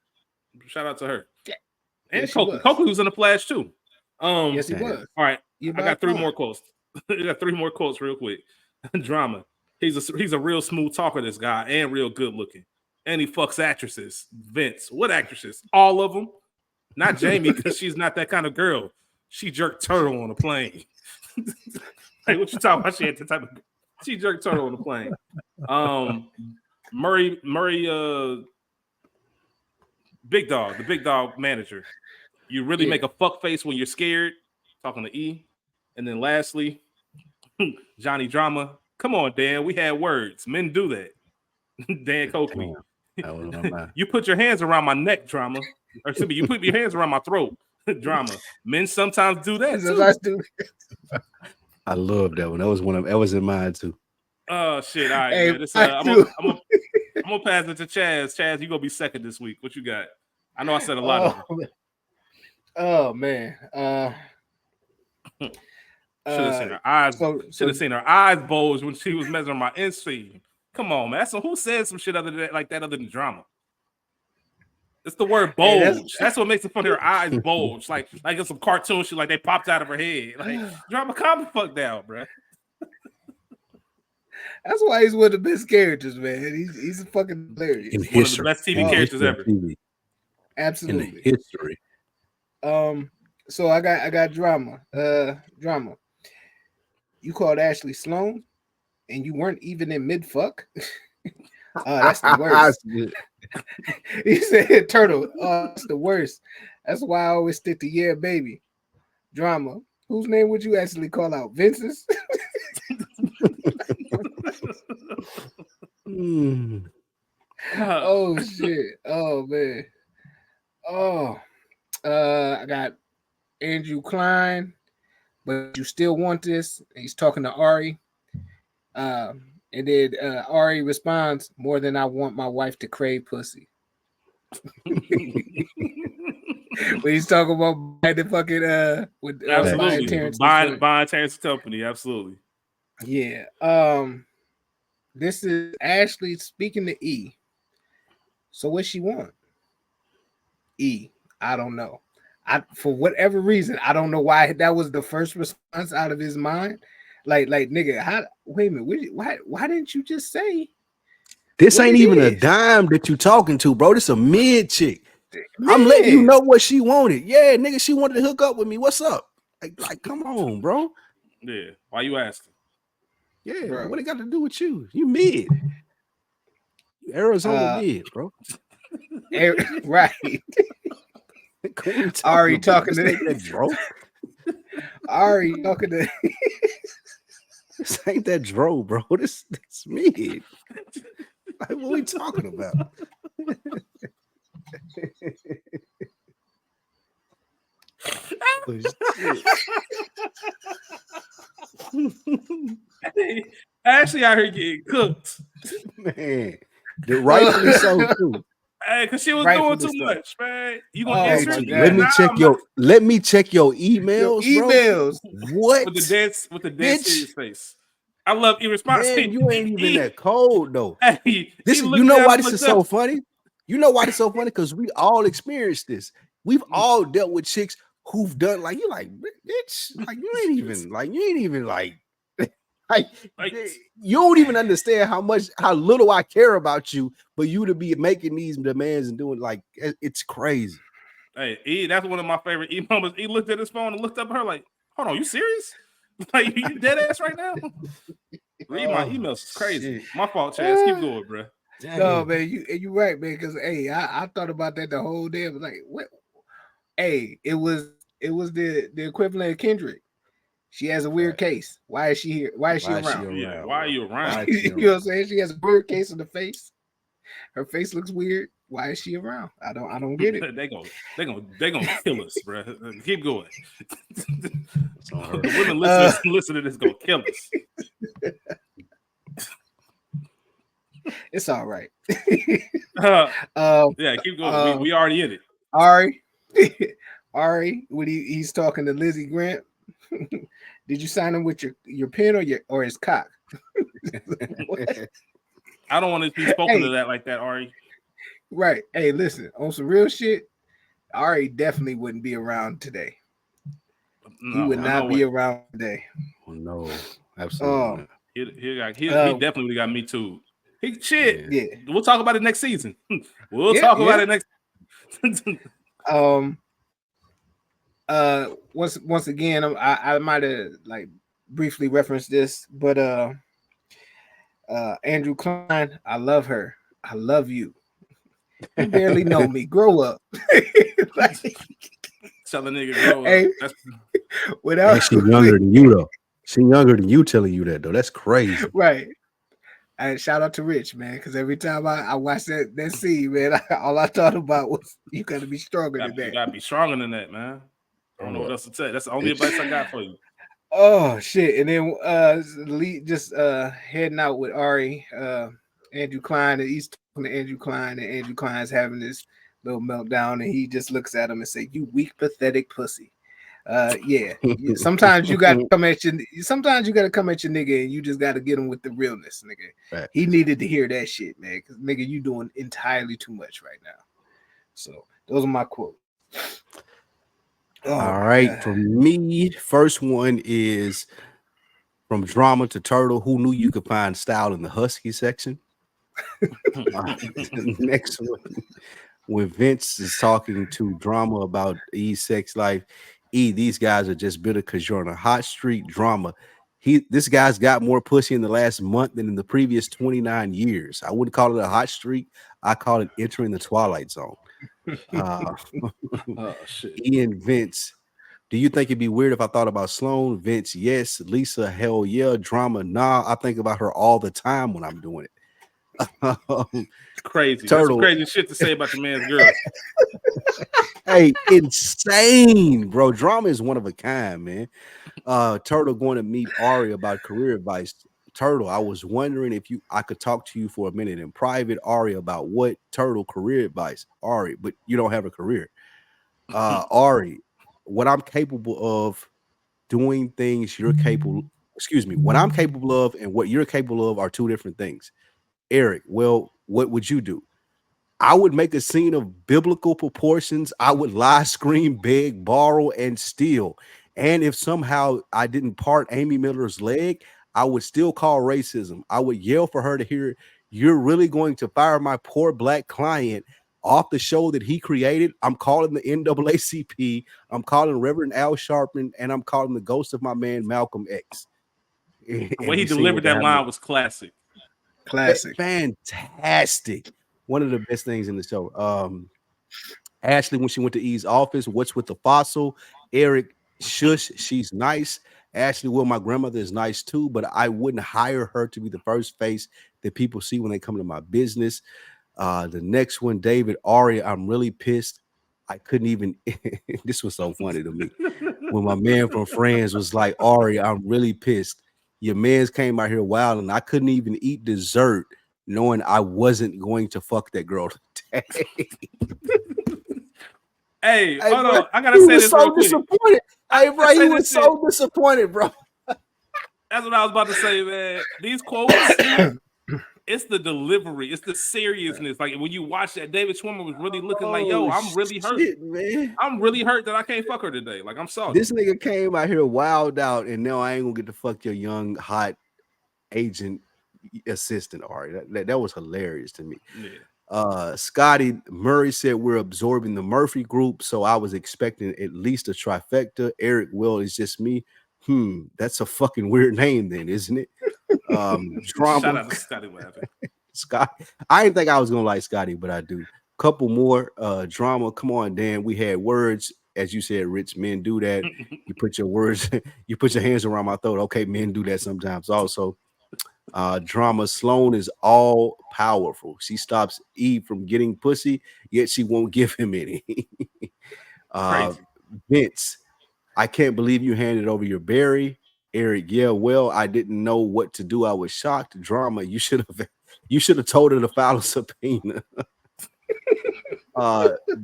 Yeah. Shout out to her. Yeah. And Coakley was in the Flash too. Yes, he was. All right, I got 3 more quotes. I got 3 more quotes real quick. Drama. He's a real smooth talker, this guy, and real good looking. And he fucks actresses. Vince. What actresses? All of them. Not Jamie, because she's not that kind of girl. She jerked Turtle on a plane. Hey, what you talking about? She had the type of she jerked Turtle on the plane. Murray, Big Dog, the Big Dog manager. You really make a fuck face when you're scared. Talking to E. And then lastly, Johnny Drama. Come on, Dan. We had words. Men do that. Dan Coakley. You put your hands around my neck, Drama. Or excuse me, you put your hands around my throat. Drama. Men sometimes do that too. I love that one. That was in mine too. Oh shit! All right, hey, man. I'm gonna pass it to Chaz. Chaz, you gonna be second this week. What you got? I know I said a lot of them. Oh man. Should have seen her eyes. Should have seen her eyes bulge when she was measuring my inseam. Come on, man. So who said some shit other than Drama? It's the word bulge. Hey, that's what makes it funny. Her eyes bulge, like it's some cartoon shit, like they popped out of her head. Like Drama, calm the fuck down, bro. That's why he's one of the best characters, man. He's fucking hilarious. In history. One of the best TV characters ever. TV. Absolutely. In history. So I got Drama. Drama. You called Ashley Sloan, and you weren't even in mid fuck. That's the worst. He said, "Turtle, that's the worst. That's why I always stick to yeah, baby." Drama. Whose name would you actually call out? Vince's? Oh shit. Oh man. Oh. I got Andrew Klein, but you still want this? He's talking to Ari. And then Ari responds, "More than I want my wife to crave pussy." when he's talking about buying the fucking with buying Absolutely. Terrence's Buying Terrence's company. Absolutely. Yeah. This is Ashley speaking to E. So what she want? E. I don't know. For whatever reason, I don't know why that was the first response out of his mind. Like nigga, wait a minute, why didn't you just say this ain't even a is? dime that you talking to, bro? This a mid chick. Man. I'm letting you know what she wanted. Yeah, nigga, she wanted to hook up with me. What's up? Like come on, bro. Yeah. Why you asking? Yeah, Bro. what it got to do with you? You mid. You Arizona mid, bro. Right. Ari talking to that, bro. Ari talking to This ain't that dro, bro. This mid. Like, what we talking about? Ashley out here getting cooked. Man, rightfully so too. Hey, cause she was Rightfully doing too so. much, man. You gonna Oh answer my it? God. Let me check your emails, Your emails. bro. What? With the dead Bitch. serious face. I love irresponsible. Man, you ain't even that cold though. Hey, This is, you know why this is so funny? You know why this is so funny? Because we all experienced this. We've all dealt with chicks who've done like you like bitch, like you ain't even like like you don't even understand how little I care about you, but you to be making these demands and doing like it's crazy. Hey, that's one of my favorite moments. He looked at his phone and looked up at her like, "Hold on, you serious? Like you dead ass right now?" Read my emails. It's crazy. Shit. My fault, Chaz. Keep going, bro. No, man, you right, man. Because hey, I thought about that the whole day. I was like, what? Hey, it was the equivalent of Kendrick. She has a weird case. Why is she here? Why is she around? Yeah, why are you around? You know what I'm saying? She has a weird case in the face. Her face looks weird. Why is she around? I don't get it. they gonna kill us, bro. Keep going. The women listen to this gonna kill us. It's all right. Yeah, keep going. We already in it. Ari, when he's talking to Lizzie Grant, did you sign him with your pen or his cock? I don't want to be spoken to that like that, Ari. Right. Hey, listen, on some real shit, Ari definitely wouldn't be around today. No, he would not be around today. Oh, no, absolutely not. He definitely got me too. Yeah. We'll talk about it next season. We'll talk about it next. Once again, I might have like briefly referenced this, but Andrew Klein, I love her. I love you. You barely know me. Grow up. Like, tell the nigga grow up. She's younger than you though. She's younger than you telling you that though. That's crazy. Right. And shout out to Rich, man, because every time I watched that scene, man, all I thought about was you got to be stronger than that. You got to be stronger than that, man. I don't know what else to tell you. That's the only advice I got for you. Oh shit! And then just heading out with Ari, Andrew Klein, and he's talking to Andrew Klein, and Andrew Klein's having this little meltdown, and he just looks at him and say, "You weak, pathetic pussy." Yeah. Sometimes you gotta come at your nigga, and you just gotta get him with the realness, nigga. Right. He needed to hear that shit, man. Because nigga, you doing entirely too much right now. So those are my quotes. All right, God. For me, first one is from drama to turtle. Who knew you could find style in the husky section? Next one, when Vince is talking to drama about E's sex life, these guys are just bitter because you're on a hot streak. Drama. This guy's got more pussy in the last month than in the previous 29 years. I wouldn't call it a hot streak. I call it entering the twilight zone. Shit. Ian, Vince, do you think it'd be weird if I thought about Sloan? Vince, yes. Lisa, hell yeah. Drama, nah. I think about her all the time when I'm doing it. It's crazy. Turtle. That's some crazy shit to say about your man's girl. Hey, insane, bro. Drama is one of a kind, man. Turtle going to meet Ari about career advice. Turtle, I was wondering if I could talk to you for a minute in private, Ari, about what Turtle career advice, Ari, but you don't have a career. Ari, what I'm capable of doing things you're capable, excuse me, what I'm capable of and what you're capable of are two different things. Eric, well, what would you do? I would make a scene of biblical proportions. I would lie, scream, beg, borrow, and steal. And if somehow I didn't part Amy Miller's leg, I would still call racism. I would yell for her to hear, "You're really going to fire my poor black client off the show that he created?" I'm calling the NAACP. I'm calling Reverend Al Sharpton, and I'm calling the ghost of my man Malcolm X. The And way he we seen delivered what that happened. line was classic. Classic. Fantastic. One of the best things in the show. Ashley, when she went to E's office, what's with the fossil? Eric, shush, she's nice. Ashley, well, my grandmother is nice too, but I wouldn't hire her to be the first face that people see when they come to my business. The next one, David, Ari, I'm really pissed. I couldn't even, this was so funny to me. When my man from Friends was like, Ari, I'm really pissed. Your man's came out here wild and I couldn't even eat dessert knowing I wasn't going to fuck that girl today. Hey, Hey, hold bro, on. I gotta he say was this real so quick. disappointed. I Hey, gotta bro, he say was this shit. so disappointed, bro. That's what I was about to say, man. These quotes, it's the delivery, it's the seriousness. Like when you watch that, David Schwimmer was really looking like, yo, Oh I'm really hurt. shit, man. I'm really hurt that I can't fuck her today. Like I'm salty. This nigga came out here wild out, and now I ain't gonna get to fuck your young hot agent assistant. Ari, that was hilarious to me. Yeah. Scotty Murray said we're absorbing the Murphy group, so I was expecting at least a trifecta. Eric Will is just me. That's a fucking weird name, then, isn't it? Shout Drama. out to Scotty laughing. Scott. I didn't think I was gonna like Scotty, but I do. Couple more drama. Come on, Dan. We had words, as you said, rich men do that. You put your words, you put your hands around my throat. Okay, men do that sometimes also. Drama. Sloan is all powerful. She stops Eve from getting pussy, yet she won't give him any. uh Crazy. Vince, I can't believe you handed over your berry. Eric, yeah, well, I didn't know what to do. I was shocked. Drama, you should have told her to file a subpoena.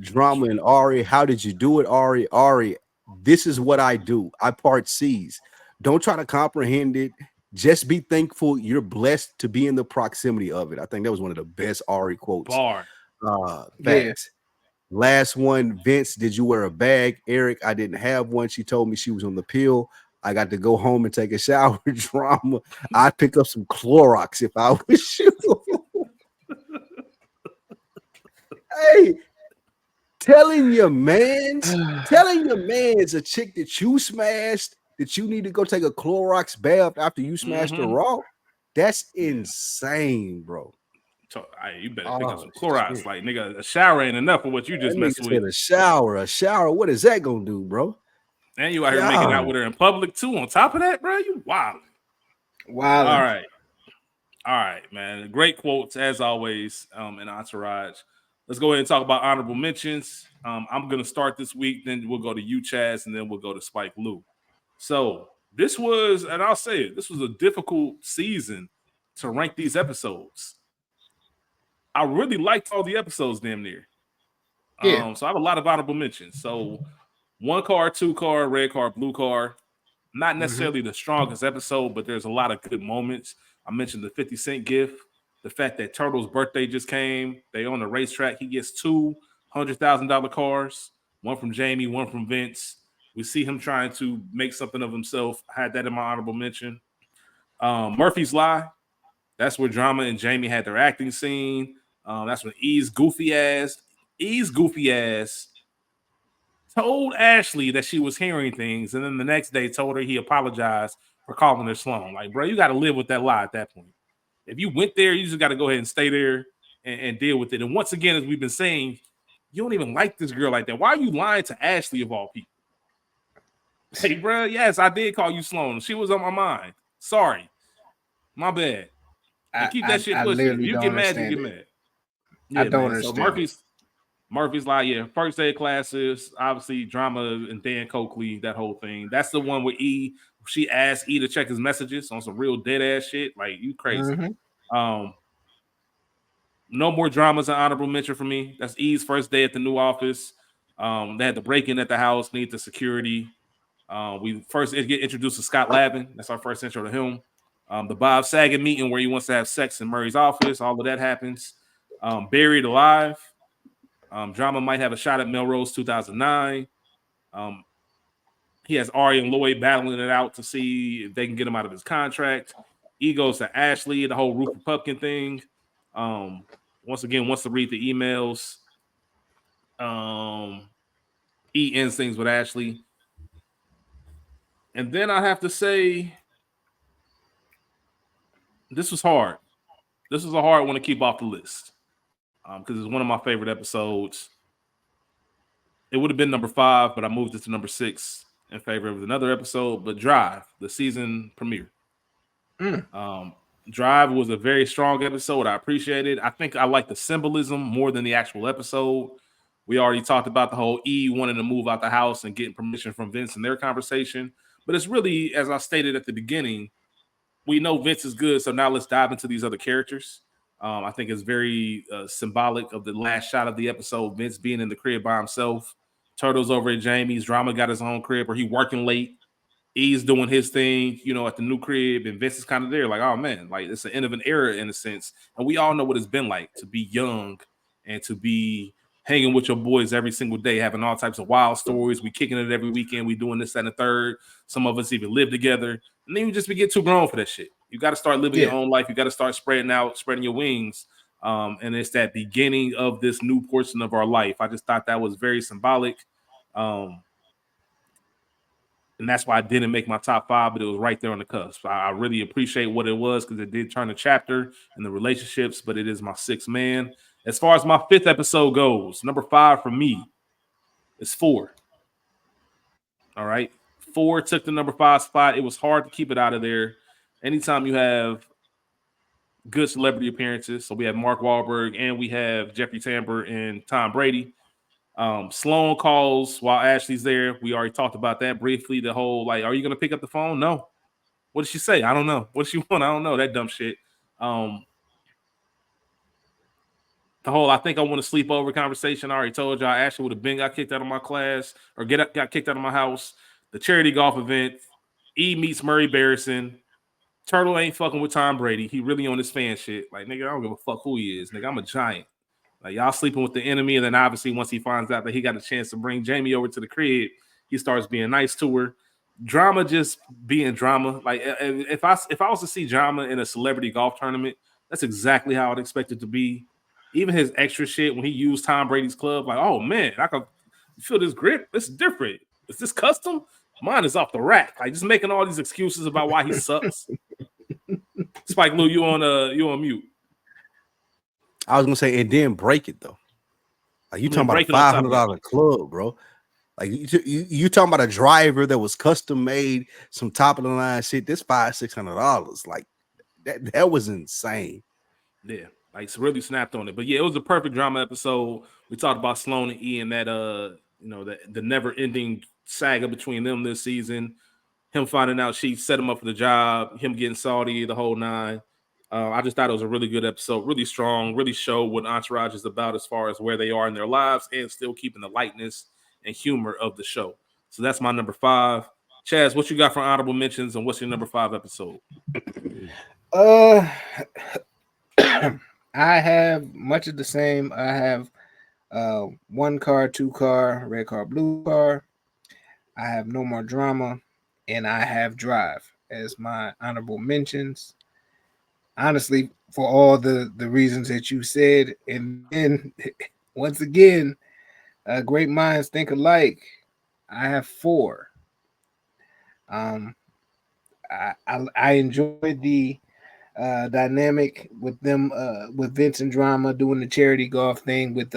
Drama and Ari, how did you do it, Ari? Ari, this is what I do. I part C's. Don't try to comprehend it. Just be thankful you're blessed to be in the proximity of it. I think that was one of the best Ari quotes. Bar. Yeah. Facts. Last one, Vince, did you wear a bag? Eric, I didn't have one. She told me she was on the pill. I got to go home and take a shower. Drama. I'd pick up some Clorox if I was you. Hey, telling your man's a chick that you smashed that you need to go take a Clorox bath after you smashed her raw. That's insane, bro. So, you better pick up Oh some Clorox. shit. Like, nigga, a shower ain't enough for what you That just nigga messed with. said a shower. A shower. What is that gonna do, bro? And you out here making out with her in public too. On top of that, bro, you wild. Wow. All right. All right, man. Great quotes as always in Entourage. Let's go ahead and talk about honorable mentions. I'm going to start this week. Then we'll go to you, Chaz, and then we'll go to Spike Lou. So this was, and I'll say it, this was a difficult season to rank these episodes. I really liked all the episodes damn near. Yeah. So I have a lot of honorable mentions. So 1 car, 2 car, red car, blue car. Not necessarily the strongest episode, but there's a lot of good moments. I mentioned the 50 Cent gift, the fact that Turtle's birthday just came. They on the racetrack. He gets $200,000 cars, one from Jamie, one from Vince. We see him trying to make something of himself. I had that in my honorable mention. Murphy's Lie. That's where Drama and Jamie had their acting scene. That's when E's goofy ass told Ashley that she was hearing things, and then the next day told her he apologized for calling her Sloan. Like, bro, you got to live with that lie at that point. If you went there, you just got to go ahead and stay there and deal with it. And once again, as we've been saying, you don't even like this girl like that. Why are you lying to Ashley of all people? Hey, bro, yes, I did call you Sloan. She was on my mind. Sorry. My bad. And keep that shit I pushing. If literally you don't get mad, you understand get it. mad. I Yeah, don't man. So understand it. Murphy's Law, yeah. First day of classes, obviously Drama and Dan Coakley, that whole thing. That's the one where she asked E to check his messages on some real dead ass shit. Like, you crazy. No more dramas and honorable mention for me. That's E's first day at the new office. They had the break-in at the house, need the security. We first get introduced to Scott Lavin. That's our first intro to him. The Bob Saget meeting where he wants to have sex in Murray's office. All of that happens. Buried alive. Drama might have a shot at Melrose 2009. Um, he has Ari and Lloyd battling it out to see if they can get him out of his contract. He goes to Ashley, the whole Rupert Pupkin thing. Once again, wants to read the emails. He ends things with Ashley. And then I have to say, this was hard. This was a hard one to keep off the list because it's one of my favorite episodes. It would have been number 5, but I moved it to number 6 in favor of another episode. But Drive, the season premiere. Drive was a very strong episode. I appreciate it. I think I like the symbolism more than the actual episode. We already talked about the whole E wanting to move out the house and getting permission from Vince in their conversation. But it's really, as I stated at the beginning, we know Vince is good, so now let's dive into these other characters. I think it's very symbolic of the last shot of the episode, Vince being in the crib by himself. Turtle's over at Jamie's. Drama got his own crib, or he working late. E's doing his thing, at the new crib, and Vince is kind of there, like, oh man, like it's the end of an era in a sense. And we all know what it's been like to be young and to be hanging with your boys every single day, having all types of wild stories. We kicking it every weekend. We doing this and the third. Some of us even live together. And then you just get too grown for that shit. You got to start living your own life. You got to start spreading out, spreading your wings. And it's that beginning of this new portion of our life. I just thought that was very symbolic. And that's why I didn't make my top 5, but it was right there on the cusp. I really appreciate what it was because it did turn a chapter in the relationships, but it is my 6th man. As far as my 5th episode goes, number 5 for me is 4. All right. 4 took the number 5 spot. It was hard to keep it out of there. Anytime you have good celebrity appearances, so we have Mark Wahlberg and we have Jeffrey Tambor and Tom Brady. Sloan calls while Ashley's there. We already talked about that briefly. The whole, like, are you going to pick up the phone? No. What did she say? I don't know. What does she want? I don't know. That dumb shit. The whole, I think I want to sleep over conversation. I already told y'all Ashley would have been got kicked out of my class or got kicked out of my house. The charity golf event. E meets Murray Barrison. Turtle ain't fucking with Tom Brady. He really on this fan shit. Like, nigga, I don't give a fuck who he is. Nigga, I'm a giant. Like, y'all sleeping with the enemy, and then obviously once he finds out that he got a chance to bring Jamie over to the crib, he starts being nice to her. Drama just being drama. Like, if I was to see Drama in a celebrity golf tournament, that's exactly how I'd expect it to be. Even his extra shit when he used Tom Brady's club, like, oh man, I can feel this grip. It's different. Is this custom? Mine is off the rack. Like, just making all these excuses about why he sucks. Spike Lou, you on mute. I was gonna say it didn't break it though. Like you talking about a $500 club, bro. Like you talking about a driver that was custom made, some top of the line shit. This $500-600, like that was insane. Yeah, like it's really snapped on it. But yeah, it was a perfect drama episode. We talked about Sloan and E and that the never ending saga between them this season. Him finding out she set him up for the job, him getting salty, the whole 9. I just thought it was a really good episode, really strong, really showed what Entourage is about as far as where they are in their lives and still keeping the lightness and humor of the show. So that's my number 5. Chaz, what you got for honorable mentions and what's your number 5 episode? I have much of the same. I have 1 car, 2 car, red car, blue car. I have No More Drama, and I have Drive as my honorable mentions. Honestly, for all the reasons that you said, and then once again, great minds think alike. I have 4. I enjoyed the dynamic with them, with Vince and Drama doing the charity golf thing with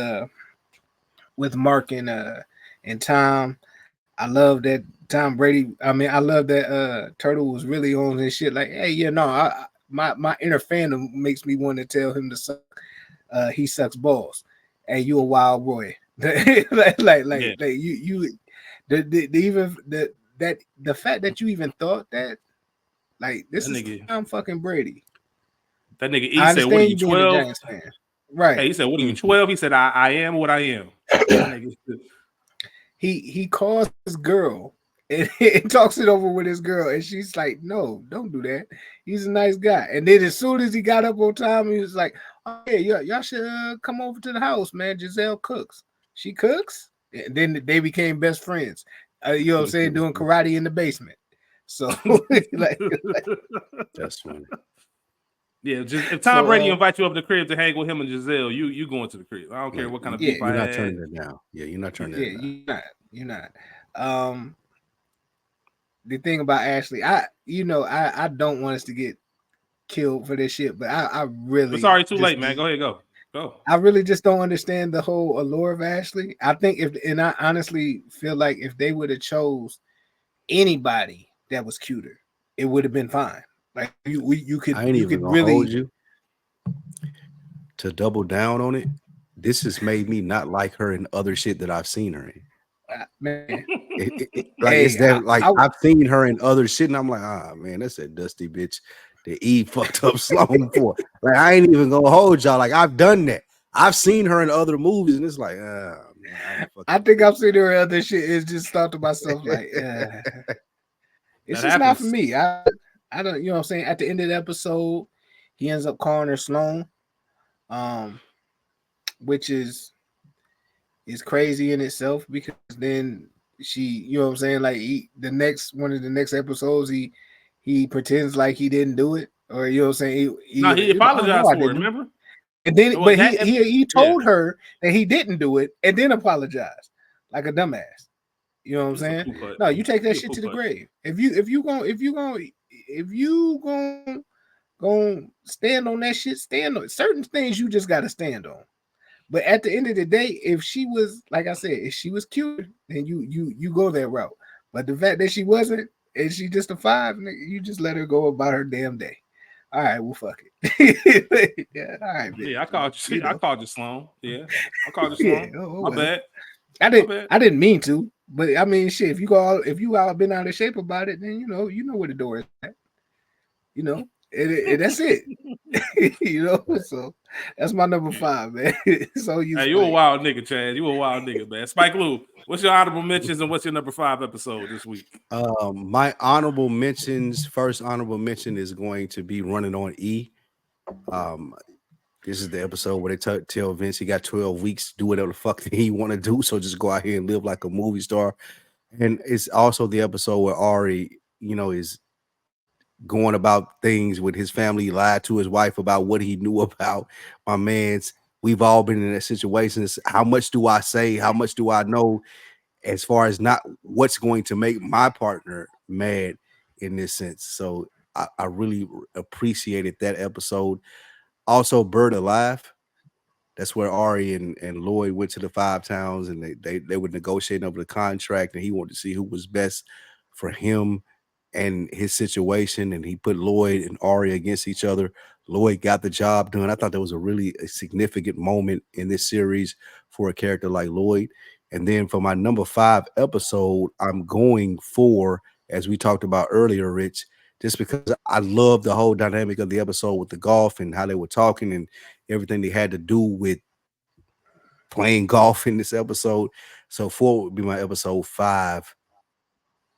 Mark and Tom. I love that Tom Brady. I mean, I love that Turtle was really on his shit. Like, hey, my inner fandom makes me want to tell him to suck. He sucks balls. Hey, you a wild boy. like you the fact that you even thought that, like, this is Tom fucking Brady. That nigga E said, "What are you, 12?" Right? Hey, he said, "What are you, 12?" He said, "I am what I am." he calls his girl and talks it over with his girl, and she's like, "No, don't do that. He's a nice guy." And then as soon as he got up on time, he was like, "Oh yeah, y'all should come over to the house, man. Giselle cooks. She cooks." And then they became best friends. You know what I'm saying? Doing karate in the basement. So like That's funny. Yeah, just if Tom Brady invites you up to the crib to hang with him and Giselle, you going to the crib. I don't care what kind of beef I You're not had. turning it down. Yeah, you're not turning it down. You're not. The thing about Ashley, I don't want us to get killed for this shit, but I really It's already too late, man. Go ahead, go. I really just don't understand the whole allure of Ashley. I think I honestly feel like if they would have chose anybody that was cuter, it would have been fine. Like you could I ain't even gonna really hold you. To double down on it, this has made me not like her in other shit that I've seen her in. Man. I've seen her in other shit, and I'm like, man, that's that dusty bitch that Eve fucked up Sloan for. Like, I ain't even gonna hold y'all. Like, I've done that. I've seen her in other movies, and it's like, man, I think I've seen her in other shit. It's just thought to myself, like, it's just not for me. I don't, you know what I'm saying? At the end of the episode, he ends up calling her Sloan, which is crazy in itself, because then she, you know what I'm saying, like one of the next episodes, he pretends like he didn't do it, or you know what I'm saying, he apologized for it, remember? And then but he told her that he didn't do it and then apologized like a dumbass. You know what I'm saying? No, you take that shit to the grave. If you gonna stand on that shit, stand on certain things. You just gotta stand on. But at the end of the day, if she was, like I said, if she was cute, then you go that route. But the fact that she wasn't, and she just a 5, you just let her go about her damn day. All right, well, fuck it. Yeah, all right, bitch. Yeah, I called you. I called you Sloan. Yeah, I called you Sloan. My bad. I didn't mean to, but I mean, shit. If you all been out of shape about it, then you know where the door is at. You know, and that's it. You know, so that's my number 5, man. So you a wild nigga, Chad. You a wild nigga, man. Spike Lou, what's your honorable mentions and what's your number 5 episode this week? My honorable mentions. First honorable mention is going to be Running on E. This is the episode where they tell Vince he got 12 weeks to do whatever the fuck he want to do, so just go out here and live like a movie star. And it's also the episode where Ari, is going about things with his family, lied to his wife about what he knew about my man's. We've all been in that situation. How much do I say? How much do I know? As far as not what's going to make my partner mad in this sense. So I really appreciated that episode. Also, Bird Alive. That's where Ari and Lloyd went to the 5 towns, and they were negotiating over the contract, and he wanted to see who was best for him and his situation, and he put Lloyd and Ari against each other. Lloyd got the job done. I thought that was a significant moment in this series for a character like Lloyd. And then for my number 5 episode, I'm going for, as we talked about earlier, Rich, just because I love the whole dynamic of the episode with the golf and how they were talking and everything they had to do with playing golf in this episode. So 4 would be my episode 5.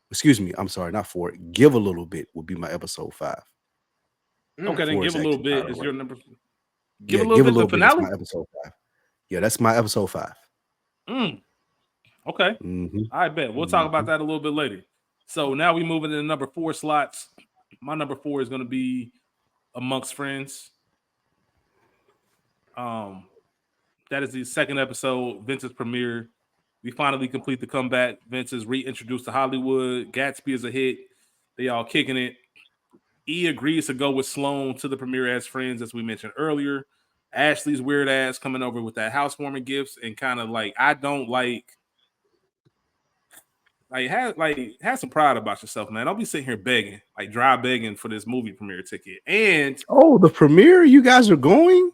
Excuse me, I'm sorry, not 4. Give a Little Bit would be my episode 5. Okay, then Give a Little Bit is your number. Give a Little Bit is my episode 5. Yeah, that's my episode 5. Okay. I bet we'll talk about that a little bit later. So now we move into the number 4 slots. My number 4 is going to be Amongst Friends. That is the second episode, Vince's premiere. We finally complete the comeback. Vince is reintroduced to Hollywood. Gatsby is a hit. They all kicking it. E agrees to go with Sloan to the premiere as friends, as we mentioned earlier. Ashley's weird ass coming over with that housewarming gifts and kind of like, I don't have some pride about yourself, man. Don't be sitting here begging, like dry begging for this movie premiere ticket. And the premiere, you guys are going?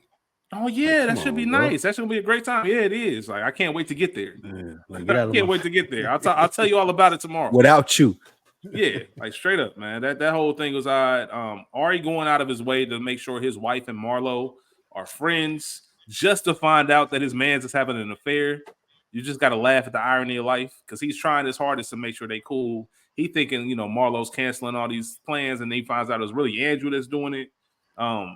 Oh yeah, that should be nice. That should be a great time. Yeah, it is. Like I can't wait to get there. I can't wait to get there. I'll tell you all about it tomorrow. Without you. Yeah, like straight up, man. That whole thing was Ari going out of his way to make sure his wife and Marlo are friends, just to find out that his man's is having an affair. You just got to laugh at the irony of life because he's trying his hardest to make sure they cool. He thinking, Marlo's canceling all these plans, and then he finds out it was really Andrew that's doing it. I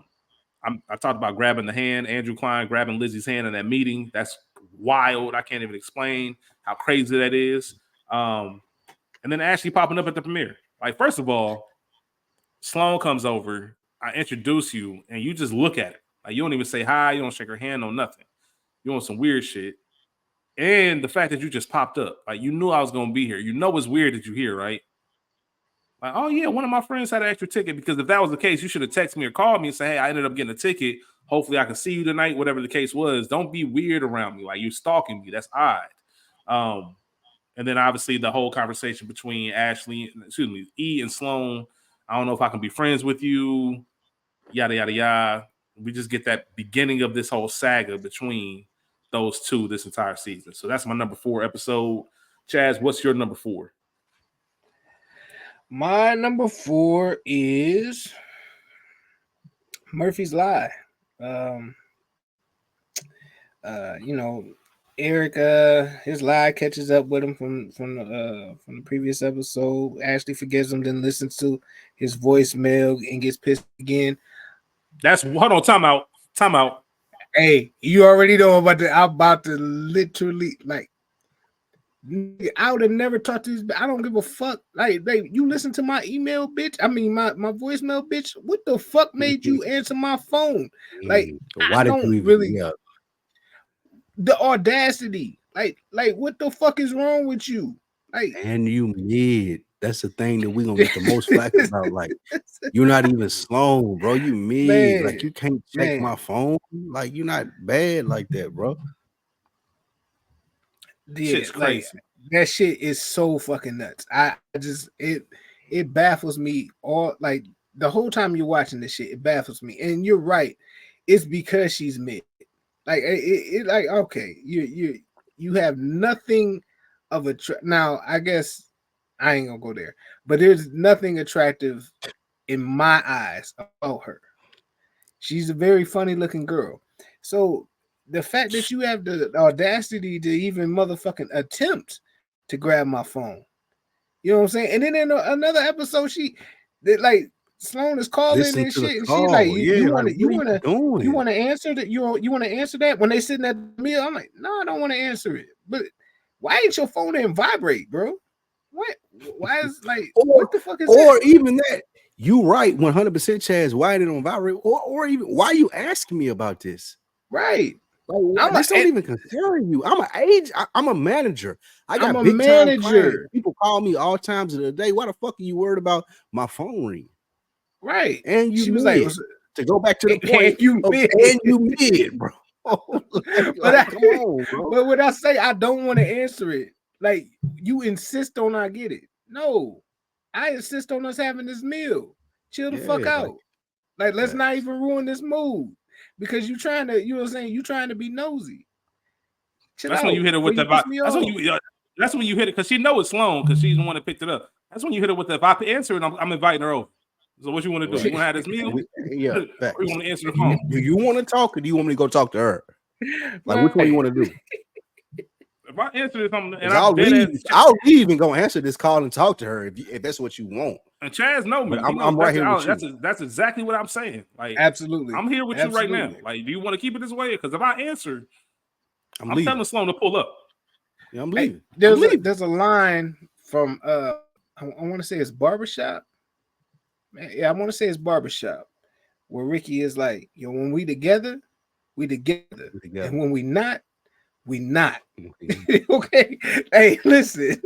talked about grabbing the hand, Andrew Klein grabbing Lizzie's hand in that meeting. That's wild. I can't even explain how crazy that is. And then Ashley popping up at the premiere. Like, first of all, Sloan comes over, I introduce you, and you just look at it. Like, you don't even say hi, you don't shake her hand, no nothing. You want some weird shit. And the fact that you just popped up, like, you knew I was going to be here. You know it's weird that you're here, right? Like, oh, yeah, one of my friends had an extra ticket, because if that was the case, you should have texted me or called me and said, hey, I ended up getting a ticket. Hopefully I can see you tonight, whatever the case was. Don't be weird around me. Like, you're stalking me. That's odd. And then obviously the whole conversation between E and Sloan. I don't know if I can be friends with you, yada, yada, yada. We just get that beginning of this whole saga between those two this entire season. So that's my number 4 episode. Chaz, what's your number 4? My number 4 is Murphy's Lie. Eric, his lie catches up with him from the previous episode. Ashley forgives him, then listens to his voicemail and gets pissed again. Hold on, time out. Hey, you already know I'm about to literally, like, I would have never talked to this. I don't give a fuck. Like, you listen to my email, bitch. I mean, my voicemail, bitch. What the fuck made you answer my phone? Like, why did you even? The audacity, like what the fuck is wrong with you? Like, and you mid. That's the thing that we're gonna get the most flack about. Like, you're not even Sloan, bro. You mid. Man, like, you can't check my phone. Like, you're not bad like that, bro. Yeah, shit's crazy. Like, that shit is so fucking nuts. It baffles me all, like, the whole time you're watching this shit. It baffles me. And you're right. It's because she's mid. Like, like, okay, you have nothing of now, I guess I ain't gonna go there, but there's nothing attractive in my eyes about her. She's a very funny looking girl. So the fact that you have the audacity to even motherfucking attempt to grab my phone, you know what I'm saying? And then in another episode, Sloan is calling and shit, and she's like, "You want to answer that? You want to answer that?" When they sitting at the meal, I'm like, "No, I don't want to answer it." But why ain't your phone in vibrate, bro? What? Why is what the fuck is that? Or even that? You right, 100%, Chaz. Why ain't it on vibrate? Or even why are you asking me about this? Right. Like, this don't even concern you. I'm a manager. I got big manager. Time clients. People call me all times of the day. Why the fuck are you worried about my phone ring? Right. And she was like, to go back to the point, and you mid, bro. Come on, bro. But when I say I don't want to answer it, like, you insist on I get it. No, I insist on us having this meal. Chill the fuck out. Like, let's not even ruin this mood because you trying to, you know what I'm saying? You trying to be nosy. Chill out. When you hit her with the vibe. That's when you hit it because she know it's Sloan because she's the one that picked it up. That's when you hit it with the, if I answer it, I'm inviting her over. So what you want to do? You want to have this meal? Or you want to answer the phone? Do you want to talk or do you want me to go talk to her? Like, which one you want to do? If I answer something, and I'll leave and go answer this call and talk to her if that's what you want. And Chaz know me. I'm right here with you. That's exactly what I'm saying. Like, absolutely, I'm here with you right now. Like, do you want to keep it this way? Because if I answer, I'm telling Sloan to pull up. Yeah, I'm leaving. There's a line from I want to say it's Barbershop. Yeah, I want to say it's Barbershop, where Ricky is like, yo, when we together, and when we not. Okay. Hey, listen,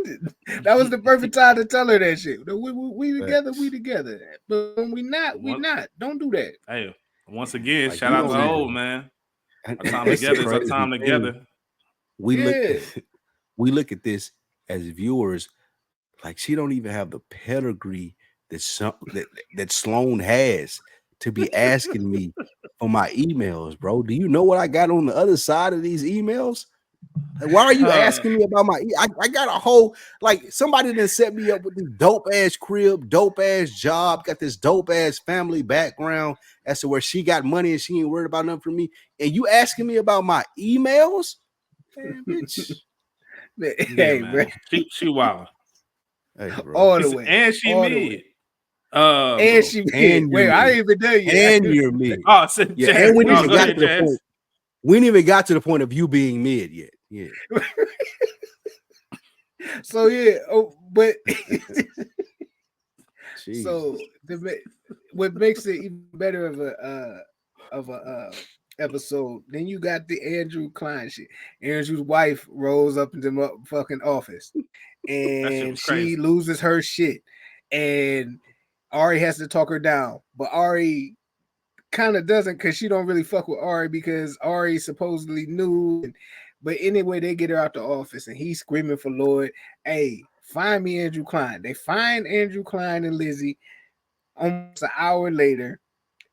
that was the perfect time to tell her that shit. We together. But when we not. Don't do that. Hey, once again, like, shout out to old man. Our time together is our time together. We look at this as viewers, like, she don't even have the pedigree that Sloan has to be asking me for my emails, bro. Do you know what I got on the other side of these emails? Like, why are you asking me about my? I got a whole, like, somebody that set me up with this dope ass crib, dope ass job, got this dope ass family background as to where she got money and she ain't worried about nothing for me. And you asking me about my emails? Man, bitch. Yeah, Hey, bro, man. She wild. Hey, bro. all the way, And she all the way. mid. And Bro. she did. And you're Wait, I mid. ain't even done yet. And you're mid. Oh, so Yeah, and Jazz. we When didn't Oh, even go she, got ahead, to the Jazz. point. We didn't even got to the point of you being mid yet. Yeah. so yeah, but so Jesus. what makes it even better of a episode? Then you got the Andrew Klein shit. Andrew's wife rolls up into the fucking office, That shit and was she crazy. loses her shit, and Ari has to talk her down, but Ari kind of doesn't because she don't really fuck with Ari because Ari supposedly knew. But anyway, they get her out the office and he's screaming for Lloyd, hey, find me Andrew Klein. They find Andrew Klein and Lizzie almost an hour later.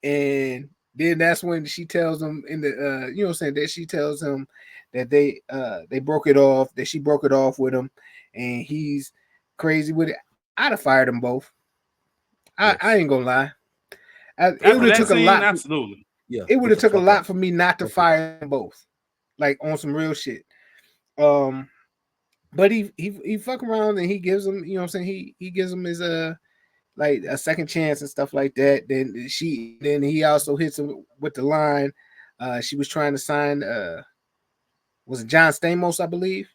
And then that's when she tells him in the you know what I'm saying, that she tells him that they broke it off, that she broke it off with him, and he's crazy with it. I'd have fired them both. I Yes. ain't gonna lie. It would After have that took a scene, lot. absolutely. Yeah. It would Get have the took a fuck out. lot for me not to Fuck it. fire them both, like on some real shit. Um, but he fuck around and he gives him, you know what I'm saying, he gives him his like a second chance and stuff like that. Then he also hits him with the line. She was trying to sign was it John Stamos, I believe.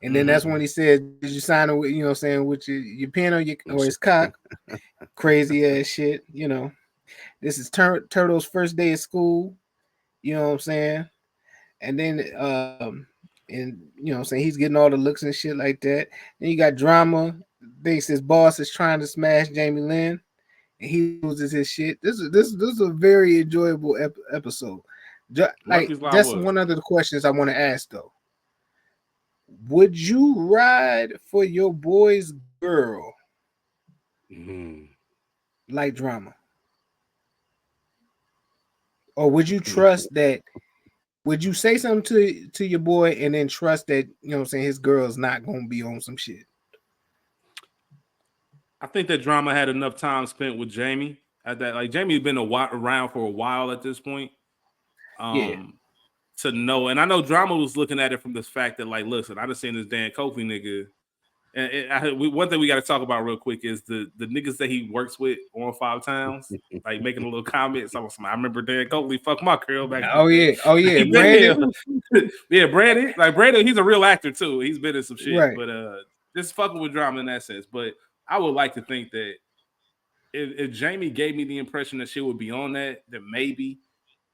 And then that's when he said, "Did you sign it with, you know what I'm saying, with your pen or his cock?" Crazy ass shit, you know. This is Turtle's first day of school, you know what I'm saying? And then and you know what I'm saying, he's getting all the looks and shit like that. Then you got drama. Thinks his boss is trying to smash Jamie Lynn and he loses his shit. This is a very enjoyable episode. Like Murphy's Law that's was. one of the questions I want to ask though. Would you ride for your boy's girl Mhm. like drama? Or would you trust that? Would you say something to your boy and then trust that, you know what I'm saying, his girl's not gonna be on some shit? I think that drama had enough time spent with Jamie. At that, like Jamie had been around for a while at this point. Yeah. To know, and I know drama was looking at it from this fact that, like, listen, I just seen this Dan Kofi nigga. And one thing we got to talk about real quick is the niggas that he works with on Five Towns, like making a little comment. So I remember Dan Coakley fuck my girl back in the day. Oh yeah, Brandon. Yeah, Brandon. Like Brandon, he's a real actor too. He's been in some shit, Right. but just fucking with drama in that sense. But I would like to think that if Jamie gave me the impression that she would be on that, then maybe.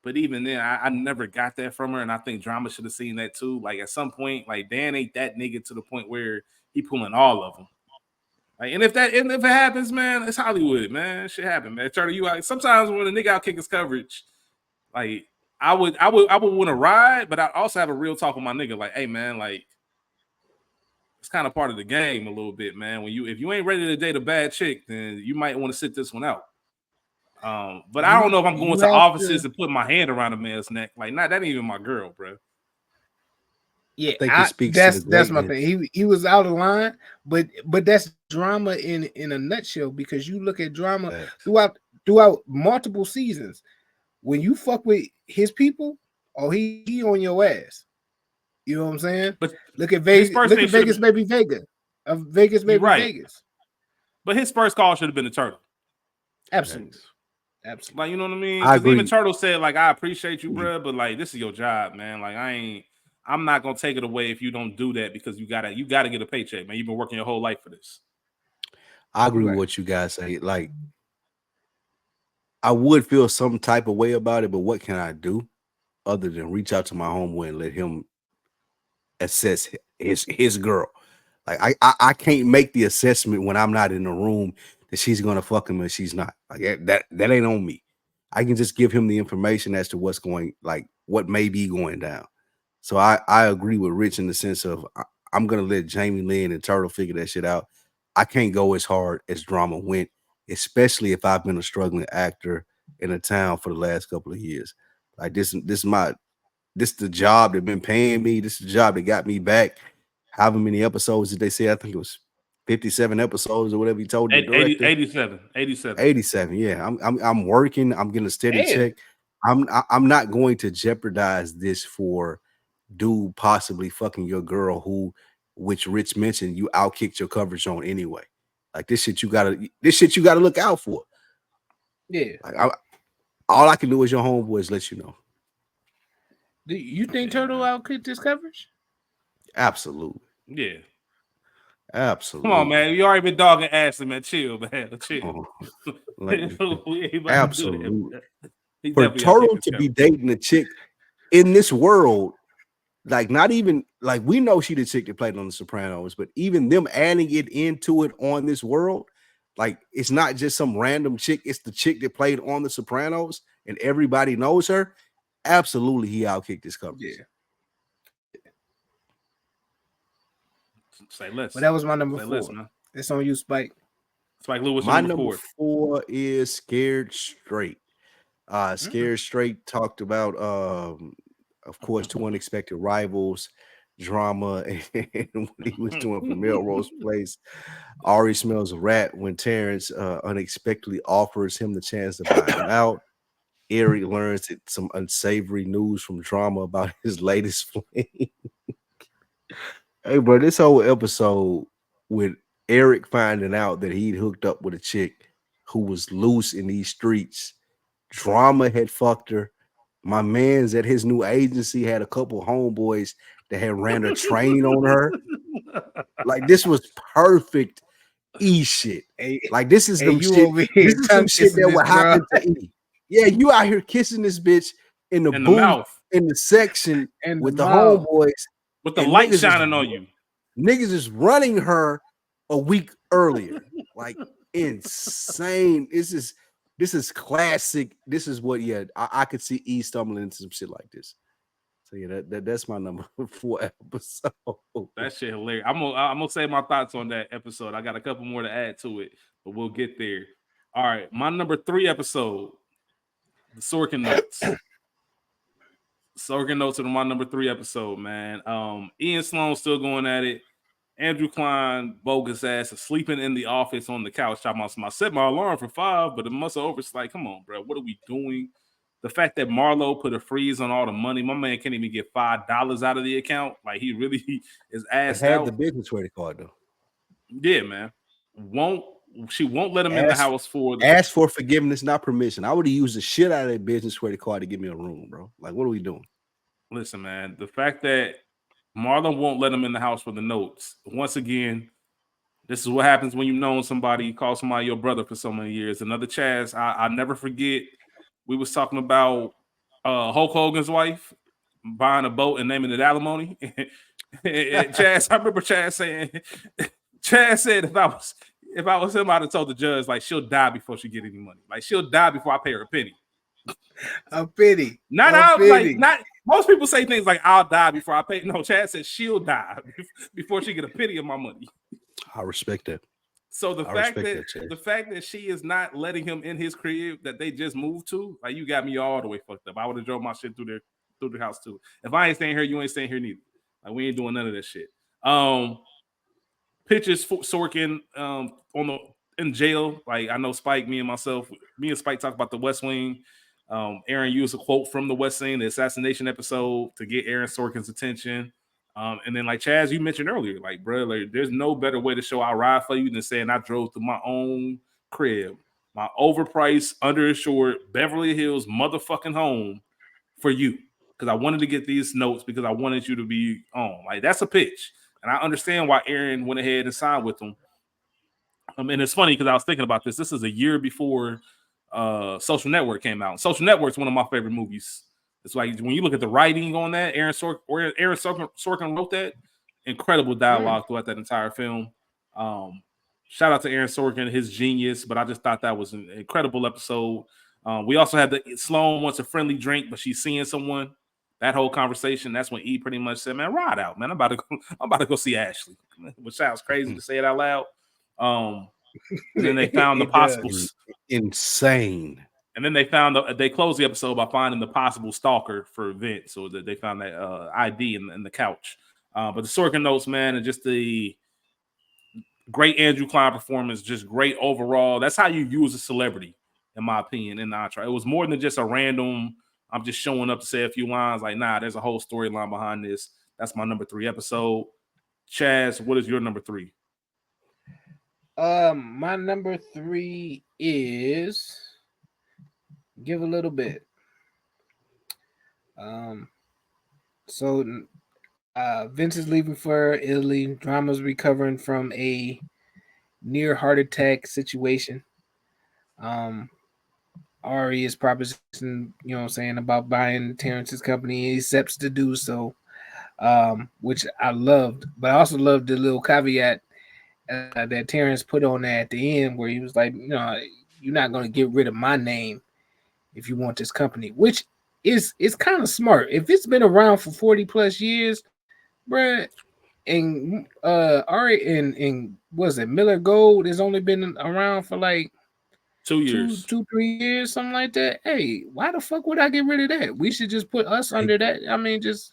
But even then, I never got that from her, and I think drama should have seen that too. Like at some point, like Dan ain't that nigga to the point where he pulling all of them. Like, and if it happens, man, it's Hollywood, man. Shit happen, man. Turn you out. Sometimes when a nigga out kick his coverage, like I would want to ride, but I also have a real talk with my nigga. Like, hey, man, like it's kind of part of the game a little bit, man. If you ain't ready to date a bad chick, then you might want to sit this one out. But I don't know if I'm going You to have offices to. and putting my hand around a man's neck. Like, that ain't even my girl, bro. Yeah, I think it speaks to the that's my greatness. thing. He was out of line, but that's drama in a nutshell because you look at drama Facts. throughout multiple seasons. When you fuck with his people, oh he on your ass. You know what I'm saying? But Look at his Vegas. first Look thing at should have Vegas, been, baby Vega. Of Vegas, you're baby right. Vegas. But his first call should have been the Turtle. Absolutely, Facts. absolutely. Like, you know what I mean? I Because even agree. Turtle said, like, I appreciate you, bro, but like, this is your job, man. Like, I'm not gonna take it away if you don't do that because you gotta get a paycheck, man. You've been working your whole life for this. I agree with Right. what you guys say. Like, I would feel some type of way about it, but what can I do other than reach out to my homeboy and let him assess his girl? Like, I can't make the assessment when I'm not in the room that she's gonna fuck him and she's not. Like that ain't on me. I can just give him the information as to what's going, like what may be going down. So I agree with Rich in the sense of I'm gonna let Jamie Lynn and Turtle figure that shit out. I can't go as hard as drama went, especially if I've been a struggling actor in a town for the last couple of years. Like this the job that been paying me. This is the job that got me back. However many episodes did they say? I think it was 57 episodes or whatever he told the 80, director. 87. 87. Yeah, I'm working. I'm getting a steady Damn. check. I'm not going to jeopardize this for dude possibly fucking your girl who which Rich mentioned, you outkicked your coverage zone anyway. Like this shit you gotta look out for. Yeah. Like all I can do is your homeboys let you know. Do you think Yeah, Turtle man. outkicked this coverage? Absolutely. Yeah. Come on, Absolutely. man. You already been dogging Ashley, man. Chill, man. Chill. Come on. Like, We ain't about to do that. absolutely. Man. He For definitely outkicked Turtle this to be coverage. dating a chick in this world, like not even like we know she the chick that played on The Sopranos, but even them adding it into it on this world, like it's not just some random chick, it's the chick that played on The Sopranos and everybody knows her. Absolutely, he outkicked this coverage. Yeah. Say less. But that was my number Say less, 4. man. It's on you, Spike. Spike Lee, what's your My number number 4? 4 is Scared Straight. Scared Straight talked about of course, Two Unexpected Rivals, drama, and what he was doing for Melrose Place. Ari smells a rat when Terrence unexpectedly offers him the chance to buy him out. Eric learns some unsavory news from drama about his latest flame. Hey, bro, this whole episode with Eric finding out that he'd hooked up with a chick who was loose in these streets. Drama had fucked her. My man's at his new agency had a couple homeboys that had ran a train on her. Like this was perfect E shit. Hey, Like this is hey, them you shit. over This here is some tongue shit kissing that this would girl happen to E. Yeah, you out here kissing this bitch in the In the booth mouth. in the section in the with the mouth. homeboys, With the and light shining on you. niggas is running her a week earlier. Like insane. This is classic. This is what I could see E stumbling into some shit like this. So yeah, that's my number 4 episode. That shit hilarious. I'm gonna say my thoughts on that episode. I got a couple more to add to it, but we'll get there. All right, my number 3 episode, the Sorkin Notes. Sorkin Notes are my number 3 episode, man. Ian Sloan still going at it. Andrew Klein, bogus ass, is sleeping in the office on the couch. Talking about I set my alarm for 5, but it must have over. It's like, come on, bro. What are we doing? The fact that Marlo put a freeze on all the money, my man can't even get $5 out of the account. Like he really is It assed had the out. business credit card though. Yeah, man. She won't let him in the Ask, house for the ask for forgiveness, not permission. I would have used the shit out of that business credit card to give me a room, bro. Like, what are we doing? listen, man. The fact that Marlon won't let him in the house for the notes. Once again, this is what happens when you've known somebody, you call somebody your brother for so many years. Another Chaz, I never forget. We was talking about Hulk Hogan's wife buying a boat and naming it alimony. And Chaz, I remember Chaz saying, Chaz said if I was him, I'd have told the judge like she'll die before she get any money. Like she'll die before I pay her a penny. A pity. Not a out pity. like not most people say things like I'll die before I pay. No, Chad said she'll die before she get a penny of my money. I respect that. So I respect that, the fact that she is not letting him in his crib that they just moved to, like you got me all the way fucked up. I would have drove my shit through the house too. If I ain't staying here, you ain't staying here neither. Like we ain't doing none of that shit. Pictures Sorkin on the in jail. Like I know Spike, me and Spike talk about the West Wing. Aaron used a quote from the West Wing, the assassination episode, to get Aaron Sorkin's attention. And then like Chaz, you mentioned earlier, like bro, like there's no better way to show I ride for you than saying I drove to my own crib, my overpriced, underinsured Beverly Hills motherfucking home for you because I wanted to get these notes because I wanted you to be on. Like that's a pitch, and I understand why Aaron went ahead and signed with them. And it's funny because I was thinking about this. This is a year before Social Network came out. Social Network's one of my favorite movies. It's like when you look at the writing on that, Aaron Sorkin wrote that. Incredible dialogue throughout that entire film. Shout out to Aaron Sorkin, his genius. But I just thought that was an incredible episode. We also had the Sloan wants a friendly drink, but she's seeing someone. That whole conversation. That's when E pretty much said, "Man, ride out, man. I'm about to go see Ashley," which sounds crazy to say it out loud. And then they found the possible insane. And then they closed the episode by finding the possible stalker for Vince, so that they found that ID in the couch. But the Sorkin notes, man, and just the great Andrew Klein performance, just great overall. That's how you use a celebrity, in my opinion, in the Entourage. It was more than just a random, I'm just showing up to say a few lines. Like, nah, there's a whole storyline behind this. That's my number 3 episode. Chaz, what is your number 3? My number 3 is give a little bit. Um, so Vince is leaving for Italy. Drama's recovering from a near heart attack situation. Um, Ari is proposition, what I'm saying, about buying Terrence's company. He accepts to do so, which I loved. But I also loved the little caveat that Terrence put on there at the end, where he was like, you're not going to get rid of my name if you want this company, which is kind of smart. If it's been around for 40 plus years, bruh, and Ari and was it Miller Gold has only been around for like 2 years. 3 years, something like that. Hey, why the fuck would I get rid of that? We should just put us under that. I mean, just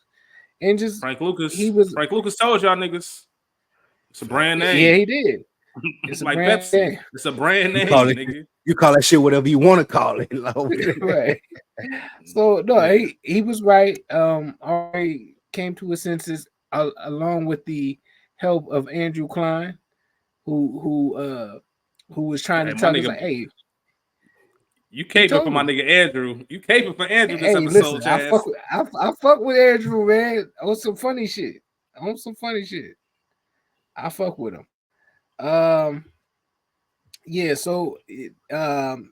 Frank Lucas. he was Frank Lucas told y'all niggas. It's a brand yeah, name. he did. It's a like brand Pepsi. name. It's a brand name, nigga. You call that shit whatever you want to call it. Right. So no, Yeah. he was right. Ari came to his senses along with the help of Andrew Klein, who was trying Hey, to my tell us nigga, like, hey, you he caping for told my him, nigga Andrew. You caping for Andrew this hey, listen, episode, Chaz. I fuck with Andrew, man, on some funny shit. On some funny shit. I fuck with him. Yeah, so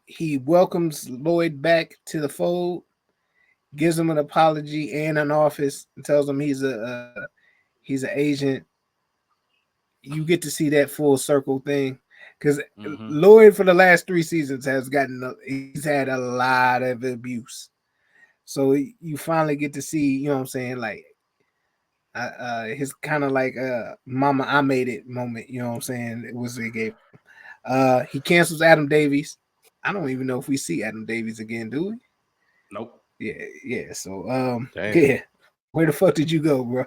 he welcomes Lloyd back to the fold, gives him an apology and an office, and tells him he's an agent. You get to see that full circle thing because Mm-hmm. Lloyd for the last 3 seasons he's had a lot of abuse. So you finally get to see, you know what I'm saying, like his kind of like "Mama, I made it" moment. You know what I'm saying? It was it gave. He cancels Adam Davies. I don't even know if we see Adam Davies again, do we? Nope. Yeah. So Damn. yeah. Where the fuck did you go, bro?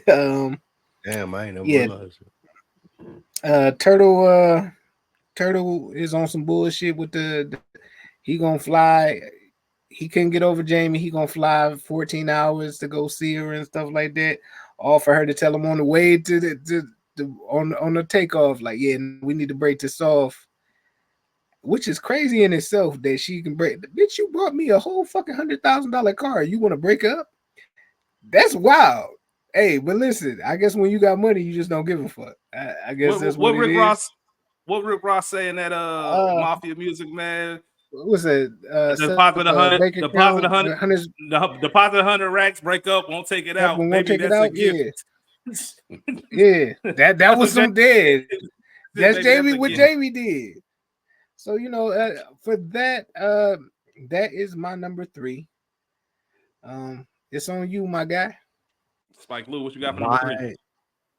Damn, I ain't never Yeah. realized Turtle is on some bullshit with the he gonna fly. He couldn't get over Jamie. He gonna fly 14 hours to go see her and stuff like that. All for her to tell him on the way to on the takeoff, like, yeah, we need to break this off. Which is crazy in itself that she can break. Bitch, you brought me a whole fucking $100,000 car. You want to break up? That's wild. Hey, but listen, I guess when you got money, you just don't give a fuck. I guess that's what it Rick is. Ross? What Rick Ross saying that Uh, mafia music, man? what's that? Set up Deposit a a hundred, bank deposit a account, hundred, hundreds deposit 100 racks, break up, won't take it out. won't Maybe take it that's a out. gift. Yeah. That That's was what some dead. That's maybe that's Jamie. a What gift. Jamie did. So for that, that is my number 3. It's on you, my guy. Spike Lou, what you got for number 3?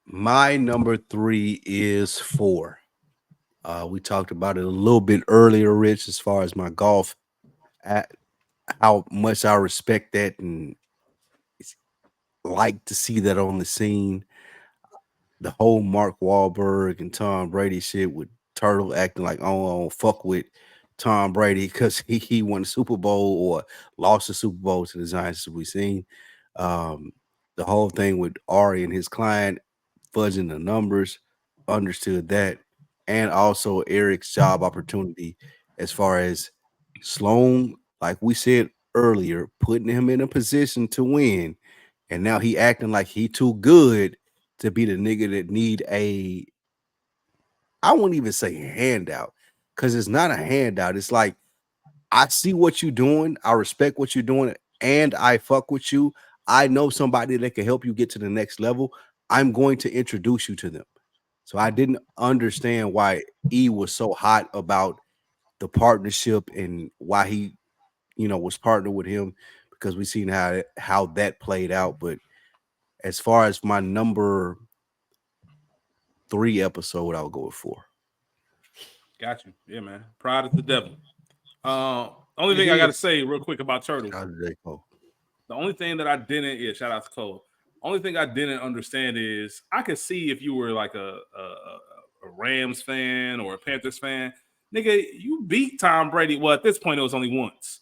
My number 3 is 4. We talked about it a little bit earlier, Rich, as far as my golf, how much I respect that and like to see that on the scene. The whole Mark Wahlberg and Tom Brady shit with Turtle acting like, oh, I don't fuck with Tom Brady because he won the Super Bowl or lost the Super Bowl to the Giants, as we seen. Um, the whole thing with Ari and his client fudging the numbers, understood that. And also Eric's job opportunity as far as Sloan, like we said earlier, putting him in a position to win. And now he acting like he too good to be the nigga that need a, I wouldn't even say handout, because it's not a handout. It's like, I see what you're doing, I respect what you're doing, and I fuck with you. I know somebody that can help you get to the next level. I'm going to introduce you to them. So I didn't understand why E was so hot about the partnership and why he, was partnered with him, because we seen how that played out. But as far as my number 3 episode, I'll go with 4. Got you. Yeah, man. Pride is the devil. Only It thing I got to is. say real quick about Turtle. Shout out to J. Cole. The only thing that I didn't, shout out to Cole. Only thing I didn't understand is I could see if you were like a Rams fan or a Panthers fan, nigga, you beat Tom Brady. Well, at this point, it was only once.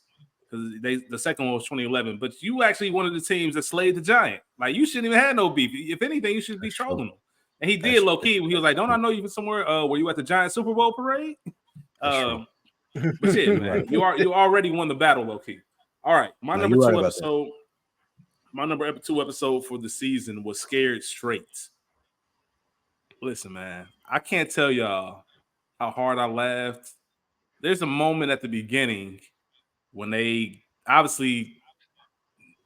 because the second one was 2011. But you actually one of the teams that slayed the Giant. Like you shouldn't even have no beef. If anything, you should be trolling them. And he did low key. He was like, "Don't I know you from somewhere? Were you at the Giant Super Bowl parade?" But yeah, man, Right. you already won the battle, low key. All right, my number you're right two about episode. My number 2 episode for the season was Scared Straight. Listen, man, I can't tell y'all how hard I laughed. There's a moment at the beginning when they obviously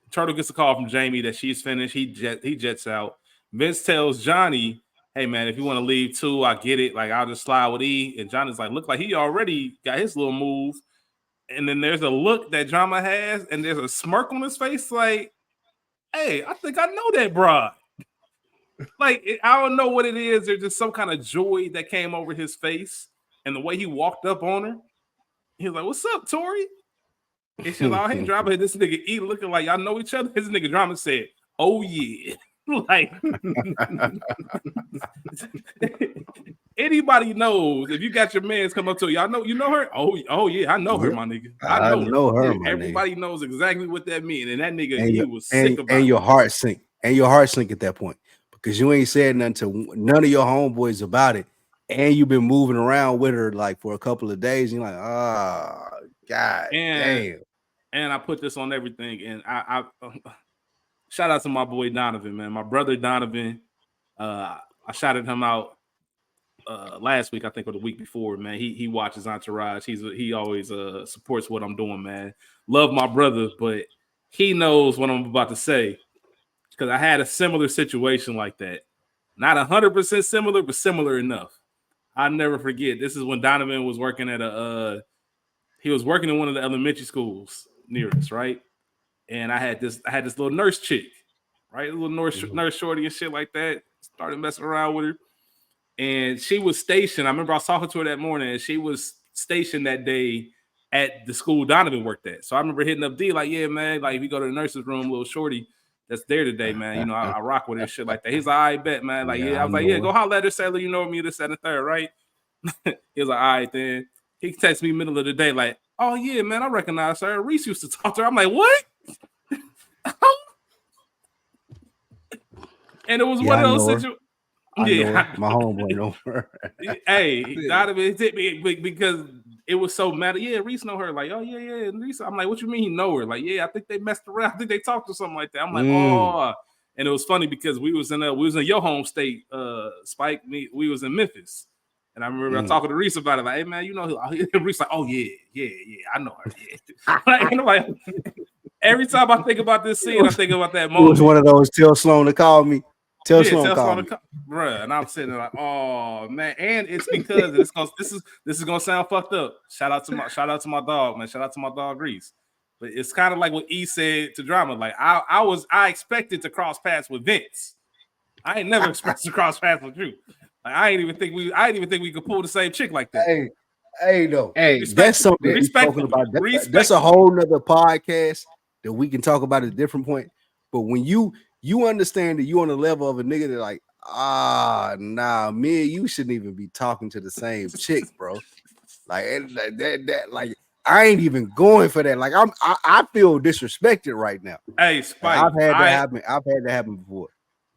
Turtle gets a call from Jamie that she's finished. He jets out. Vince tells Johnny, "Hey man, if you want to leave too, I get it. Like I'll just slide with E." And Johnny's like, "Look like he already got his little move." And then there's a look that Drama has, and there's a smirk on his face, like, "Hey, I think I know that broad." Like I don't know what it is. There's just some kind of joy that came over his face, and the way he walked up on her, he was like, "What's up, Tori?" And she's like, "Oh, hey, Drama, this nigga E looking like y'all know each other." His nigga Drama said, "Oh yeah." Like anybody knows if you got your mans come up to y'all know you know her. Oh yeah, I know her, my nigga. I know her. my Everybody nigga. knows exactly what that means, and that nigga And he your, was sick about and it. your heart sink. And your heart sink at that point because you ain't said nothing to none of your homeboys about it. And you've been moving around with her like for a couple of days. And you're like, God And damn. I put this on everything, and I shout out to my boy Donovan, man, my brother Donovan. I shouted him out last week, I think, or the week before, man. He watches Entourage. He always supports what I'm doing, man. Love my brother, but he knows what I'm about to say because I had a similar situation like that. Not 100% similar, but similar enough. I'll never forget. This is when Donovan was working at he was working in one of the elementary schools near us, right? And I had this little nurse chick, right? A little nurse shorty and shit like that. Started messing around with her. And she was stationed. I remember I was talking to her that morning, and she was stationed that day at the school Donovan worked at. So I remember hitting up D like, "Yeah, man, like if you go to the nurse's room, little shorty that's there today, man. You know, I rock with her and shit like that." He's like, "I bet, man." Like, yeah, I was like, "Yeah, go holler at her, say, you know me, this, that, and the third, right?" He was like, "All right, then." He texts me middle of the day, like, "Oh yeah, man, I recognize her. Reese used to talk to her." I'm like, "What?" And it was one of those situations. I know Yeah, her. My homeboy know her. hey, Donovan hit me because it was so mad. Yeah, Reese know her. Like, oh yeah, Reese. I'm like, what you mean he know her? Like, yeah, I think they messed around. I think they talked or something like that. I'm like, oh, and it was funny because we was in your home state, Spike. We was in Memphis, and I remember talking to Reese about it. Like, hey man, you know, Reese like, oh yeah, I know her. Yeah, like, and I'm like, every time I think about this scene, I think about that moment. It was one of those tell Sloan to call me. Tell Sloan call me. Bruh, and I'm sitting there like, oh man, and it's because this is gonna sound fucked up. Shout out to my dog, man. Shout out to my dog Reese. But it's kind of like what E said to Drama. Like I expected to cross paths with Vince. I ain't never expected to cross paths with you. Like I didn't even think we could pull the same chick like that. Hey, that's something to be spoken about. That's a whole nother podcast that we can talk about at a different point. But when you understand that you on the level of a nigga that like, nah, me and you shouldn't even be talking to the same chick, bro. Like that like I ain't even going for that. Like I feel disrespected right now. Hey, Spike, I've had that happen. I've had that happen before.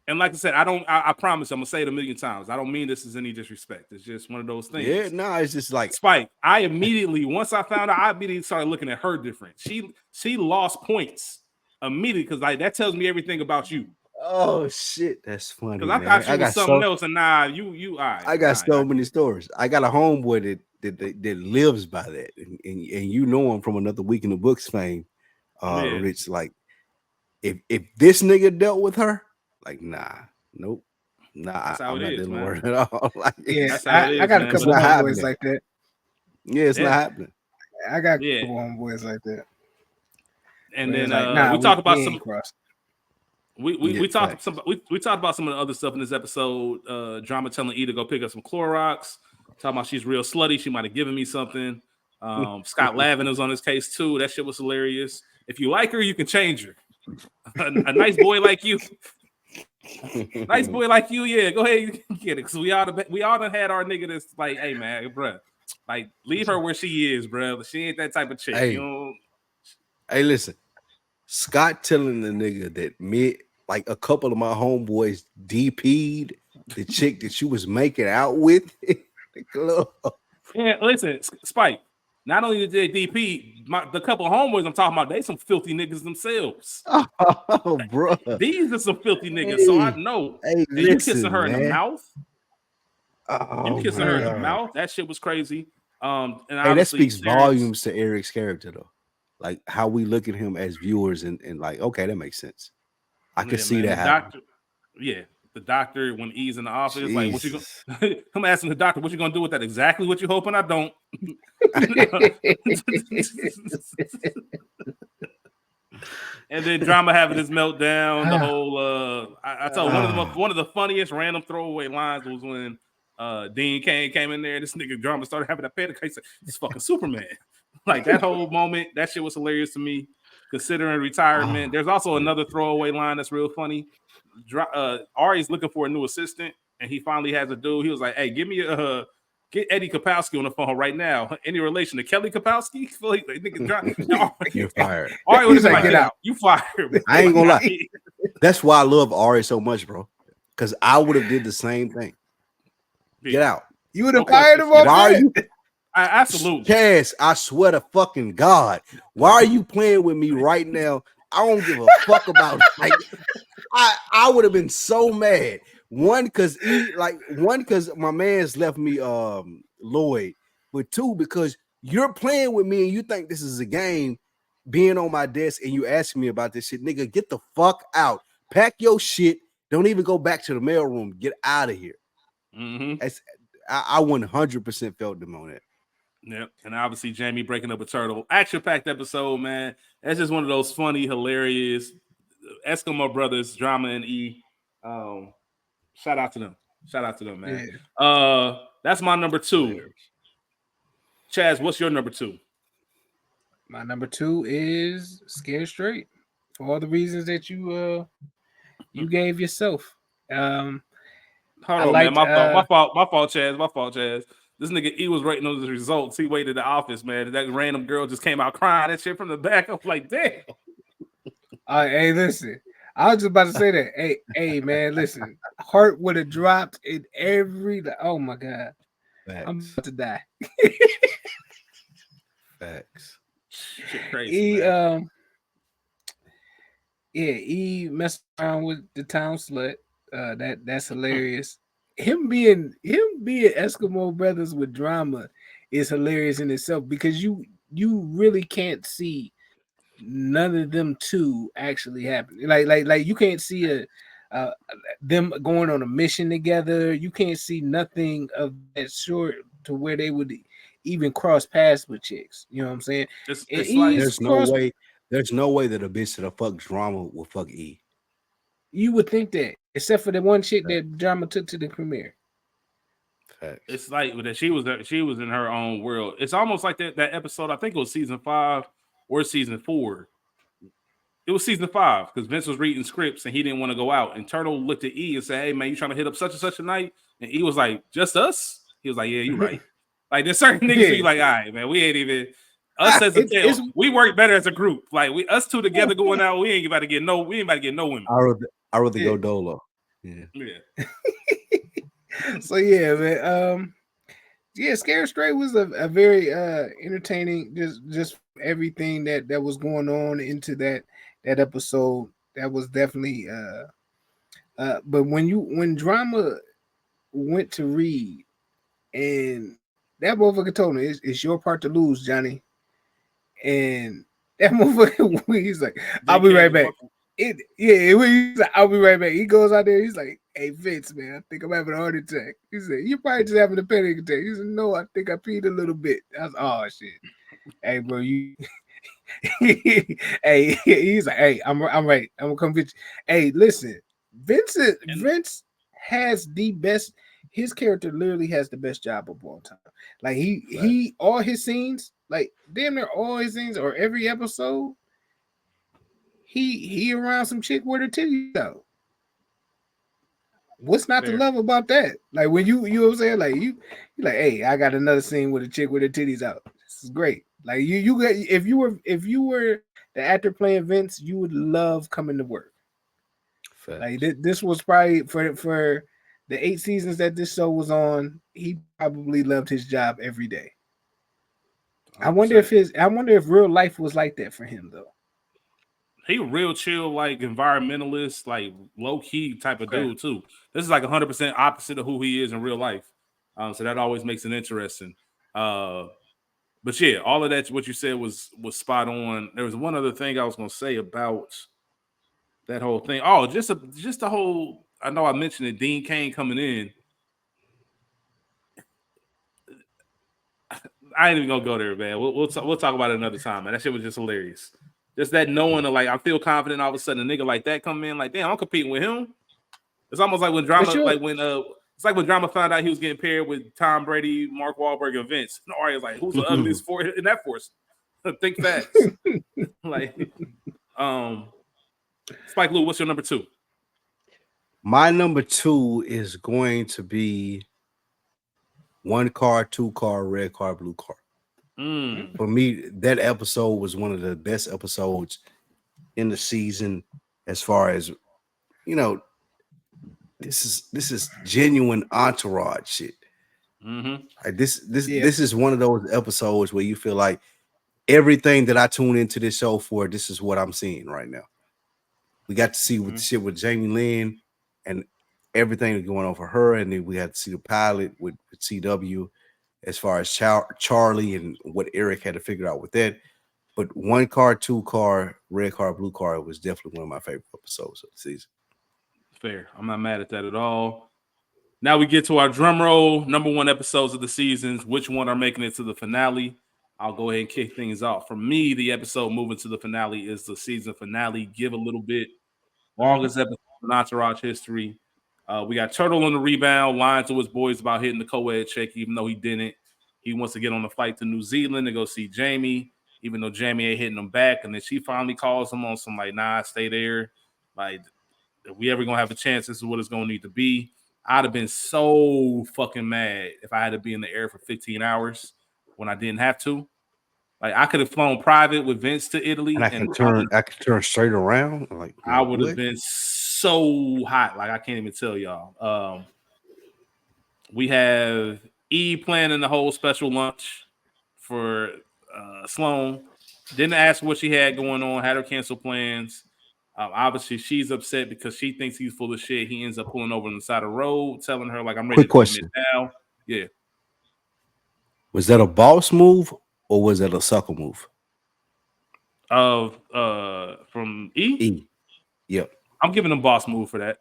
And like I said, I promise I'm gonna say it a million times. I don't mean this as any disrespect. It's just one of those things. Yeah, no, it's just like Spike. I immediately, once I found out, I immediately started looking at her different. She lost points immediately because like that tells me everything about you. Oh shit, that's funny. Because I thought you was something else, and nah, you. All right, I got so many stories. I got a homeboy that lives by that, and you know him from another week in the books fame. Rich, like if this nigga dealt with her, like nope, I'm not dealing with her at all. Like, yeah, I got a couple of homeboys like that. Yeah, it's not happening. I got a couple of homeboys like that. And then we talked about some. We talked about some of the other stuff in this episode. Drama telling E to go pick up some Clorox. Talking about she's real slutty. She might have given me something. Scott Lavin was on his case too. That shit was hilarious. If you like her, you can change her. A nice boy like you. Nice boy like you, yeah. Go ahead and get it. Because we all done had our nigga that's like, hey man, bruh, like leave her where she is, bruh. She ain't that type of chick. Hey. You know? Hey, listen, Scott telling the nigga that me, like a couple of my homeboys DP'd the chick that you was making out with in the club. Yeah, listen, Spike. Not only did they DP, the couple of homeboys I'm talking about, they some filthy niggas themselves. Oh, bro. These are some filthy niggas, so I Hey, know. hey, And you kissing listen, her in the man. mouth? You Oh kissing my her in the god. mouth? That shit was crazy. And Hey, that obviously speaks Terrence, volumes to Eric's character, though. Like how we look at him as viewers, and like, okay, that makes sense. I could yeah, see man. The that happen. doctor, yeah, the doctor when he's in the office, like, what you Jesus. gonna? I'm asking the doctor, what you gonna do with that? Exactly what you hoping I don't. And then drama having his meltdown. The whole I tell one of the funniest random throwaway lines was when Dean Kane came in there. This nigga drama started having a panic. He said, "It's fucking Superman." Like that whole moment, that shit was hilarious to me. Considering retirement, there's also another throwaway line that's real funny. Ari's looking for a new assistant, and he finally has a dude. He was like, "Hey, give me a." Get Eddie Kapowski on the phone right now. Any relation to Kelly Kapowski? Like, nigga, You're fired. Ari would have been like, Get "Get out. out, you fired." I ain't gonna lie. That's why I love Ari so much, bro. Because I would have did the same thing. Get out. You would have fired him. Why are you? Absolutely. Cass, I swear to fucking God. Why are you playing with me right now? I don't give a fuck about it. Like, I would have been so mad. One, because my man's left me Lloyd. But two, because you're playing with me and you think this is a game, being on my desk and you asking me about this shit. Nigga, get the fuck out. Pack your shit. Don't even go back to the mailroom. Get out of here. Mm-hmm. I 100% felt them on that. Yep. And obviously Jamie breaking up a turtle. Action-packed episode, man. That's just one of those funny, hilarious Eskimo brothers, drama and E. Shout out to them, man. Yeah. That's my number 2. Chaz, what's your number 2? My number 2 is Scared Straight. For all the reasons that you gave yourself. Hold on, man. My fault, Chaz. This nigga E was writing those results. He waited in the office, man. That random girl just came out crying that shit from the back. I'm like, damn. Hey, listen. I was just about to say that. Hey, man, listen. Heart would have dropped in every. Oh my god, Facts. I'm about to die. Facts. Shit crazy. E messed around with the town slut. That's hilarious. Him being Eskimo brothers with drama is hilarious in itself because you really can't see none of them two actually happen. Like you can't see them going on a mission together. You can't see nothing of that sort to where they would even cross paths with chicks. You know what I'm saying? It's like, there's no way that a bitch that fuck drama will fuck E. You would think that, except for the one chick that drama took to the premiere. Facts. It's like that she was in her own world. It's almost like that episode. I think it was season 5 or season 4. It was season 5 because Vince was reading scripts and he didn't want to go out. And Turtle looked at E and said, "Hey man, you trying to hit up such and such a night?" And E was like, "Just us?" He was like, "Yeah, you're right." Like there's certain niggas where you like, "All right, man, we ain't even us as a tail. We work better as a group. Like us two together going out, we ain't about to get no women." I rather go dolo. Yeah. So yeah, man. Scared Straight was a very entertaining, just everything that was going on into that episode. That was definitely but when drama went to Reed and that motherfucker told me it's your part to lose, Johnny. And that motherfucker, he's like, "I'll be right back." He's like, "I'll be right back." He goes out there, he's like, "Hey Vince, man, I think I'm having a heart attack." He said, "You're probably just having a panic attack." He said, "No, I think I peed a little bit." I was, "Oh shit." Hey bro, you hey, he's like, "Hey, I'm right. I'm gonna come get you." Hey, listen, Vince has the best. His character literally has the best job of all time. Like he all his scenes, like damn near all his scenes or every episode, he around some chick with her titties out. What's not to love about that? Like when you know what I'm saying? Like you like, "Hey, I got another scene with a chick with her titties out. This is great." Like you got if you were the actor playing Vince, you would love coming to work. Like Facts. this was probably for the 8 seasons that this show was on. He probably loved his job every day. percent. I wonder if real life was like that for him though. He a real chill, like environmentalist, like low key type of Okay. dude too. This is like 100% opposite of who he is in real life. So that always makes it interesting. But yeah, all of that what you said was spot on. There was one other thing I was gonna say about that whole thing. Oh, just the whole. I know I mentioned it. Dean Cain coming in. I ain't even gonna go there, man. We'll talk about it another time, man. That shit was just hilarious. Just that knowing of like I feel confident all of a sudden a nigga like that come in like damn I'm competing with him. It's almost like when But drama you like when it's like when drama found out he was getting paired with Tom Brady, Mark Wahlberg, and Vince. And Arya's like who's the ugliest for in that force? Think facts. Like um Spike Lee, what's your number two? My number 2 is going to be 1 car, 2 car, red car, blue car. Mm. For me, that episode was one of the best episodes in the season. As far as you know, this is genuine entourage shit. Mm-hmm. Like this yeah. this is one of those episodes where you feel like everything that I tune into this show for, this is what I'm seeing right now. We got to see what the shit with Jamie Lynn and everything that's going on for her, and then we had to see the pilot with CW as far as Charlie and what Eric had to figure out with that. But 1 car, 2 car, red car, blue car was definitely one of my favorite episodes of the season. Fair. I'm not mad at that at all. Now we get to our drum roll, number one episodes of the seasons. Which one are making it to the finale? I'll go ahead and kick things off. For me, the episode moving to the finale is the season finale. Give a little bit. Longest episode in Entourage history. We got Turtle on the rebound, lying to his boys about hitting the co-ed check, even though he didn't. He wants to get on the flight to New Zealand to go see Jamie, even though Jamie ain't hitting him back. And then she finally calls him on some like, nah, stay there. Like, if we ever gonna have a chance, this is what it's gonna need to be. I'd have been so fucking mad if I had to be in the air for 15 hours when I didn't have to. Like I could have flown private with Vince to And Italy, I and can turn straight around. I would have what? been so hot. Like I can't even tell y'all. We have E planning the whole special lunch for Sloan. Didn't ask what she had going on. Had her cancel plans. Obviously, she's upset because she thinks he's full of shit. He ends up pulling over on the side of the road, telling her like, "I'm ready Quick to commit question: now." Yeah. was that a boss move or was that a sucker move? Of from E, E. Yep. I'm giving him boss move for that.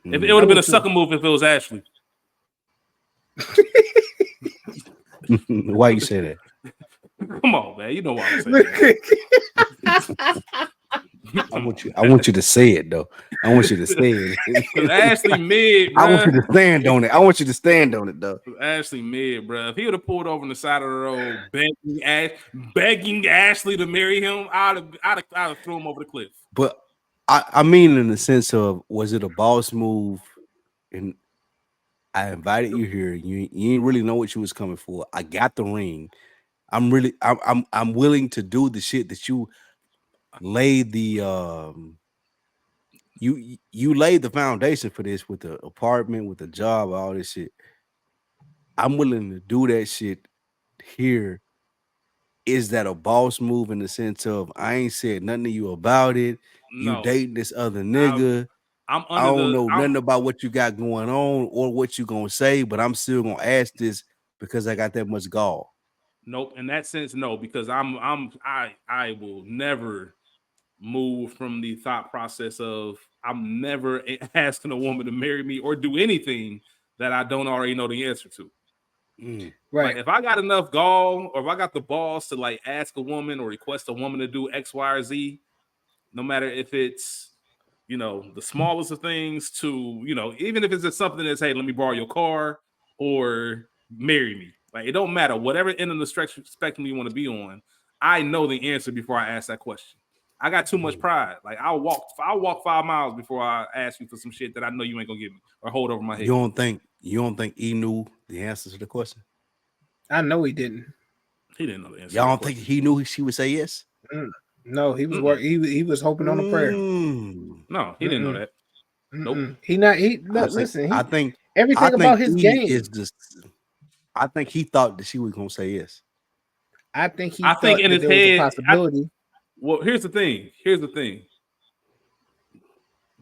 If it Mm. would I have been a would too. sucker move if it was Ashley. Why you say that? Come on, man. You know what I'm saying. I want you to say it though. I want you to say it. Ashley mid, I want you bro. to stand on it. I want you to stand on it though. Ashley mid, bro. If he would have pulled over on the side of the road, begging Ashley to marry him, I'd have threw him over the cliff. But I mean in the sense of, was it a boss move? And I invited you here. You didn't really know what you was coming for. I got the ring. I'm willing to do the shit that you laid the you laid the foundation for this with the apartment, with the job, all this shit. I'm willing to do that shit here. Is that a boss move in the sense of I ain't said nothing to you about it? You No, dating this other I'm nigga. I'm I under don't the know I'm nothing about what you got going on or what you gonna say, but I'm still gonna ask this because I got that much gall. nope. In that sense, no, because I will never move from the thought process of I'm never asking a woman to marry me or do anything that I don't already know the answer to. Mm. Like Right. if I got enough gall or if I got the balls to like ask a woman or request a woman to do X, Y, or Z, no matter if it's the smallest of things to even if it's just something that's hey, let me borrow your car or marry me. Like it don't matter. Whatever end of the spectrum you want to be on, I know the answer before I ask that question. I got too much pride. Like I'll walk 5 miles before I ask you for some shit that I know you ain't gonna give me or hold over my head. You don't think he knew the answer to the question? I know he didn't. He didn't know the answer to Y'all that don't think question. he knew she would say yes? No, he was Mm-mm. work. He was hoping on a prayer. No, he didn't know that. Nope. He not. He I look. think Listen. I He think I everything think about his he game. is just. I think he thought that she was gonna say yes. I think he I think thought in that his there was a head, possibility. well, here's the thing. Here's the thing.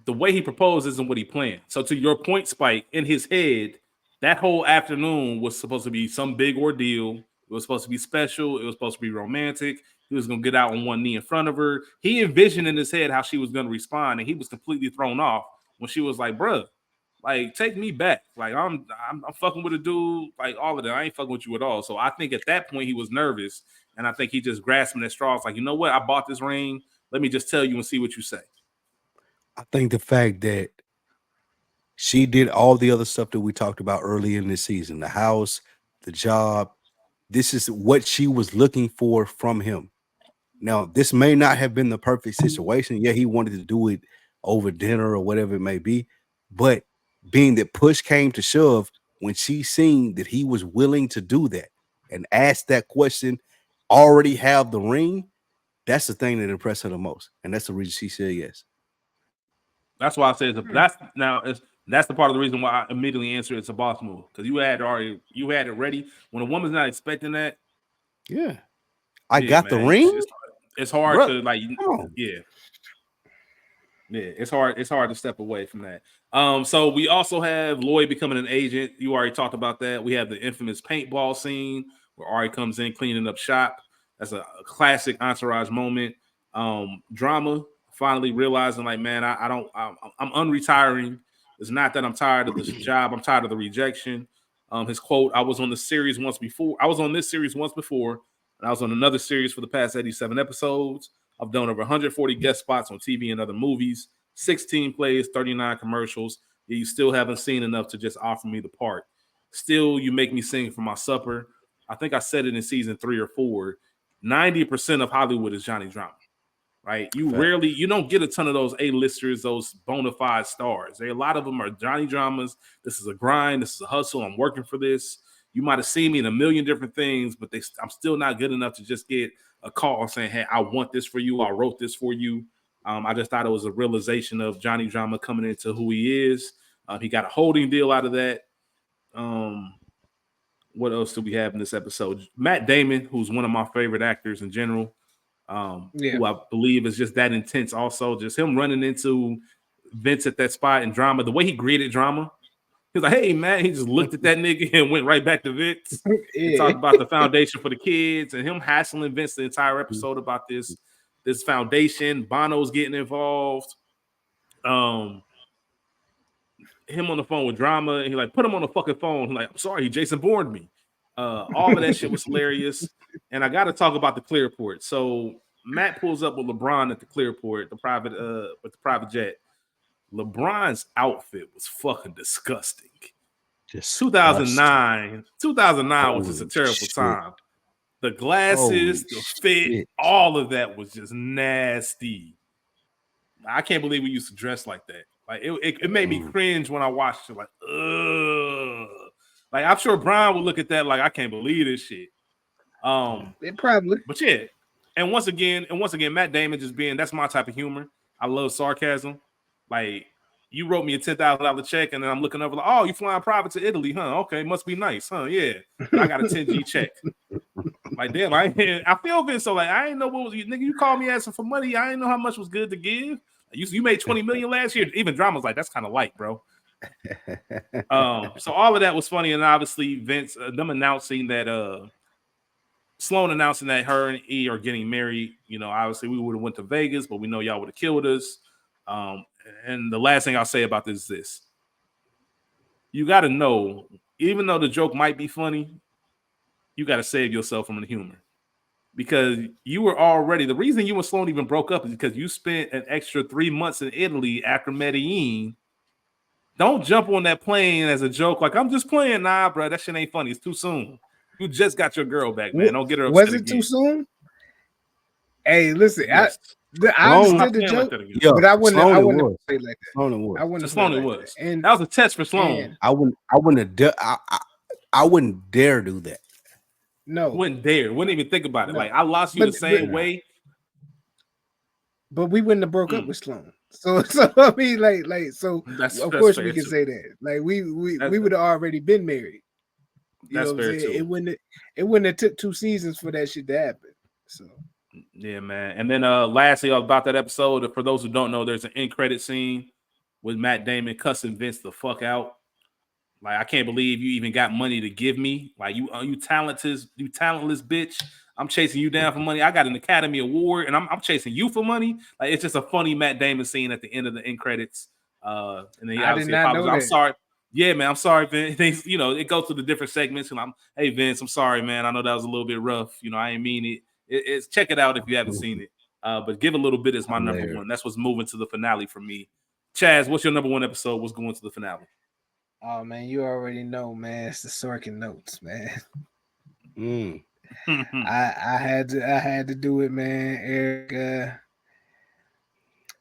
The way he proposed isn't what he planned. So to your point, Spike, in his head, that whole afternoon was supposed to be some big ordeal. It was supposed to be special. It was supposed to be romantic. He was gonna get out on one knee in front of her. He envisioned in his head how she was gonna respond, and he was completely thrown off when she was like, "Bruh, like take me back. Like I'm fucking with a dude. Like all of that. I ain't fucking with you at all." So I think at that point he was nervous, and I think he just grasping at straws. Like, you know what? I bought this ring. Let me just tell you and see what you say. I think the fact that she did all the other stuff that we talked about early in this season, the house, the job. This is what she was looking for from him. Now, this may not have been the perfect situation. Yeah, he wanted to do it over dinner or whatever it may be. But being that push came to shove, when she seen that he was willing to do that and ask that question, already have the ring, that's the thing that impressed her the most. And that's the reason she said yes. That's why I say that's the part of the reason why I immediately answered it's a boss move, because you had it ready. When a woman's not expecting that, Yeah. I yeah, got the man, ring, it's hard bro. to like, Come on. yeah. Yeah, it's hard. It's hard to step away from that. So we also have Lloyd becoming an agent. You already talked about that. We have the infamous paintball scene where Ari comes in cleaning up shop. That's a classic Entourage moment. Drama finally realizing, like, man, I don't. I'm unretiring. It's not that I'm tired of this job. I'm tired of the rejection. His quote: "I was on the series once before. I was on this series once before, and I was on another series for the past 87 episodes. I've done over 140 guest spots on TV and other movies, 16 plays, 39 commercials. Yet you still haven't seen enough to just offer me the part. Still, you make me sing for my supper. I think I said it in season 3 or 4. 90% of Hollywood is Johnny Drama, right? You don't get a ton of those A-listers, those bona fide stars. A lot of them are Johnny Dramas. This is a grind. This is a hustle. I'm working for this. You might have seen me in a million different things, but I'm still not good enough to just get a call saying, hey, I want this for you. I wrote this for you. I just thought it was a realization of Johnny Drama coming into who he is. He got a holding deal out of that. What else do we have in this episode? Matt Damon, who's one of my favorite actors in general, who I believe is just that intense also. Just him running into Vince at that spot and Drama. The way he greeted Drama, he was like, hey, man, he just looked at that nigga and went right back to Vince and talked about the foundation for the kids and him hassling Vince the entire episode about this foundation. Bono's getting involved. Him on the phone with Drama, and he like, put him on the fucking phone. He's like, I'm sorry, Jason Bourne me. All of that shit was hilarious. And I got to talk about the Clearport. So Matt pulls up with LeBron at the Clearport, with the private jet. LeBron's outfit was fucking disgusting. Just 2009 was just a Holy terrible shit. time. The glasses, the fit, all of that was just nasty. I can't believe we used to dress like that. Like it made me cringe when I watched it. Like, ugh. Like I'm sure Brian would look at that like, I can't believe this shit. It probably. But yeah. And once again, Matt Damon just being, that's my type of humor. I love sarcasm. Like, you wrote me a $10,000 check, and then I'm looking over like, oh, you flying private to Italy, huh? Okay, must be nice, huh? Yeah. But I got a 10G check. Like, damn, I feel good. So like, I ain't know what was, nigga, you called me asking for money. I didn't know how much was good to give. You made 20 million last year. Even Drama's like, that's kind of light, bro. So all of that was funny, and obviously Vince, them announcing that Sloan announcing that her and E are getting married. You know, obviously we would have went to Vegas, but we know y'all would have killed us. And the last thing I'll say about this is this. You got to know, even though the joke might be funny, you got to save yourself from the humor. Because you were already, the reason you and Sloan even broke up is because you spent an extra 3 months in Italy after Medellin. Don't jump on that plane as a joke. Like, I'm just playing. Nah, bro, that shit ain't funny. It's too soon. You just got your girl back, man. Don't get her upset. Was it again. Too soon? Hey, listen, yes. I understood the joke, but I wouldn't say it like that. Sloan I wouldn't. Sloan it was. And that was a test for Sloan. I wouldn't dare do that. No, wouldn't dare. Wouldn't even think about it. No. Like, I lost you the same way. but we wouldn't have broke up Mm, with Sloan. So I mean, so of that's course we fair can too. say that. Like we That, would have already been married. You know that's what I'm fair saying? too. It wouldn't have took 2 seasons for that shit to happen. So Yeah, man. And then lastly about that episode, for those who don't know, there's an end credit scene with Matt Damon cussing Vince the fuck out. Like, I can't believe you even got money to give me. Like, you talentless bitch. I'm chasing you down for money. I got an Academy Award, and I'm chasing you for money. Like, it's just a funny Matt Damon scene at the end of the end credits. And then he I did obviously not know apologized. I'm that. sorry. Yeah, man. I'm sorry, Vince. It goes to the different segments, and hey, Vince, I'm sorry, man. I know that was a little bit rough. I ain't mean it. It's check it out if you haven't seen it. But Give a Little Bit is my number Hilarious. one. That's what's moving to the finale for me. Chaz, what's your number one episode? What's going to the finale? Oh man, you already know, man. It's the Sorkin notes, man. Mm. I had to do it, man.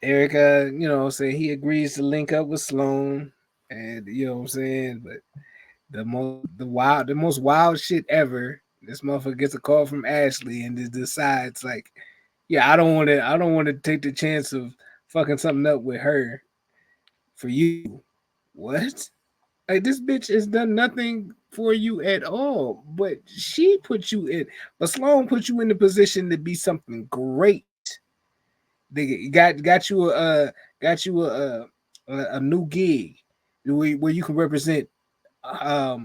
Eric, say he agrees to link up with Sloan, and you know what I'm saying. But the most wild shit ever. This motherfucker gets a call from Ashley and just decides like, yeah, I don't want to take the chance of fucking something up with her for you. What? Like this bitch has done nothing for you at all, but she put you in. But Sloan put you in the position to be something great. They got you a new gig where you can represent I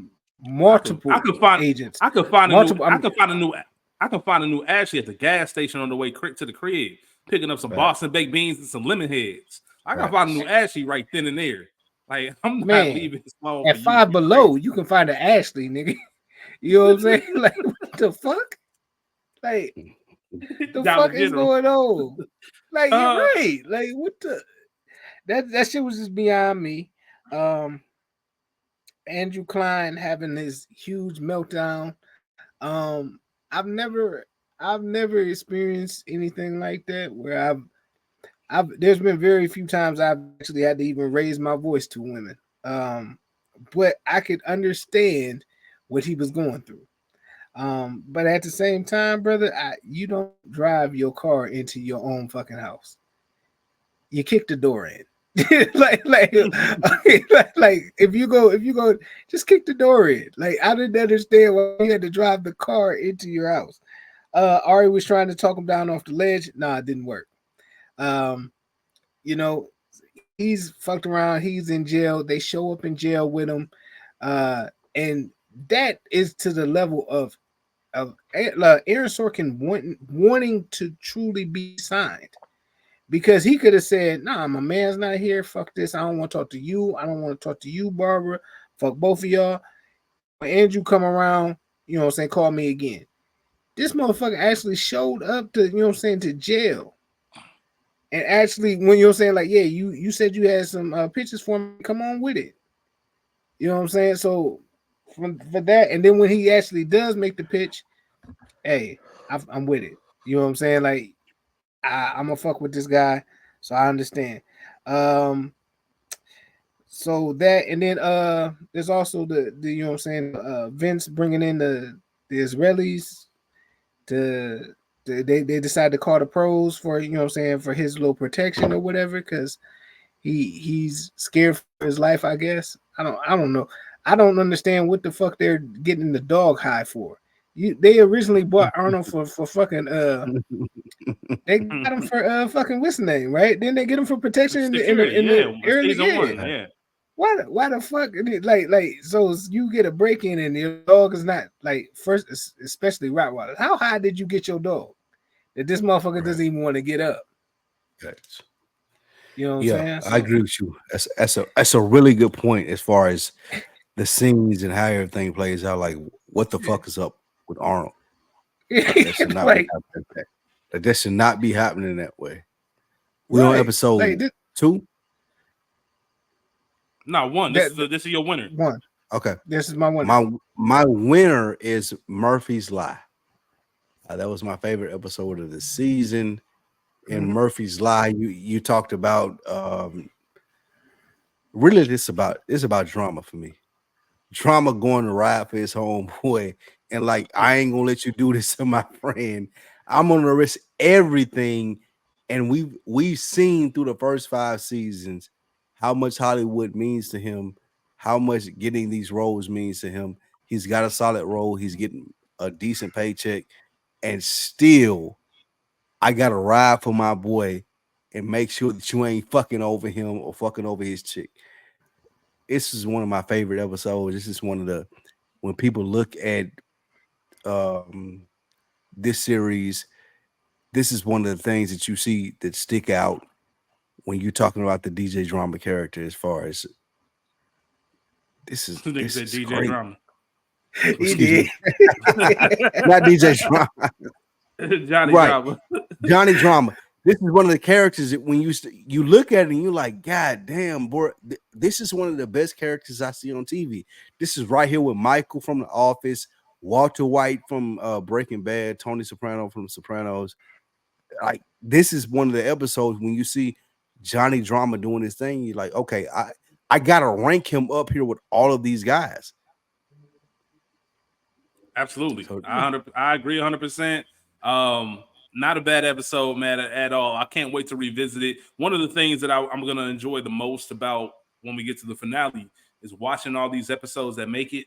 multiple could find agents, I could find a new multiple. I could find a new I could find a new Ashley at the gas station on the way to the crib, picking up some Facts. Boston baked beans and some lemon heads. I can find a Facts. new Ashley right then and there. Like, I'm not Man, leaving this alone for at you. Five You Below, crazy. you can find an Ashley, nigga. You know what I'm saying? Like, what the fuck? Like, the Dollar fuck is General. going on? Like, you're Uh, right. Like, what the that shit was just beyond me. Um, Andrew Klein having this huge meltdown. Um, I've never I've never experienced anything like that where I've there's been very few times I've actually had to even raise my voice to women. Um, but I could understand what he was going through. But at the same time, brother, you don't drive your car into your own fucking house. You kick the door in. Like if you go, just kick the door in. Like I didn't understand why you had to drive the car into your house. Ari was trying to talk him down off the ledge. Nah, it didn't work. Um, you know, he's fucked around. He's in jail. They show up in jail with him, and that is to the level of Aaron Sorkin wanting to truly be signed. Because he could have said, nah, my man's not here. Fuck this. I don't want to talk to you. I don't want to talk to you, Barbara. Fuck both of y'all. When Andrew come around, you know what I'm saying, call me again. This motherfucker actually showed up to, you know what I'm saying, to jail. And actually, when you're saying, like, yeah, you said you had some pictures for me, come on with it. You know what I'm saying? So for that, and then when he actually does make the pitch, hey, I'm with it. You know what I'm saying? Like, I'm gonna fuck with this guy, so I understand. Um, so that, and then there's also the you know what I'm saying, Vince bringing in the Israelis to they decide to call the pros for, you know what I'm saying, for his little protection or whatever, because he's scared for his life, I guess. I don't know. I don't understand what the fuck they're getting the dog high for. They originally bought Arnold for fucking they got him for fucking what's the name, right? Then they get him for protection security, in yeah. the early, Season yeah. one, yeah. Why the fuck like so you get a break in and your dog is not like first, especially Rottweiler. How high did you get your dog that this motherfucker Right. doesn't even want to get up? Facts. You know what I'm Yeah, saying? I So agree with you. That's a really good point as far as the scenes and how everything plays out. Like, what the yeah. fuck is up with Arnold? Like, that should not be like happening. Like, that should not be happening that way. We on right, episode like this, 2. No, one. that, that This is your winner. one. Okay, This is my winner. my winner is Murphy's Lie. That was my favorite episode of the season. In Mhm. Murphy's Lie, you talked about really it's about drama for me. Drama going to ride for his homeboy, and like, I ain't gonna let you do this to my friend. I'm gonna risk everything And we've seen through the first 5 seasons how much Hollywood means to him, how much getting these roles means to him. He's got a solid role, he's getting a decent paycheck, and still I gotta ride for my boy and make sure that you ain't fucking over him or fucking over his chick. This is one of my favorite episodes. This is one of the when people look at um this series, this is one of the things that you see that stick out when you're talking about the DJ Drama character. As far as this is Nigga this said is DJ great. Drama. He Excuse did. me, not DJ Drama, Johnny right? Drama. Johnny Drama. This is one of the characters that when you look at it and you're like, God damn, boy, this is one of the best characters I see on TV. This is right here with Michael from The Office, Walter White from Breaking Bad, Tony Soprano from The Sopranos. Like this is one of the episodes when you see Johnny Drama doing his thing. You're like, okay, I gotta rank him up here with all of these guys. Absolutely. So I agree 100%. Not a bad episode, man, at all. I can't wait to revisit it. One of the things that I'm going to enjoy the most about when we get to the finale is watching all these episodes that make it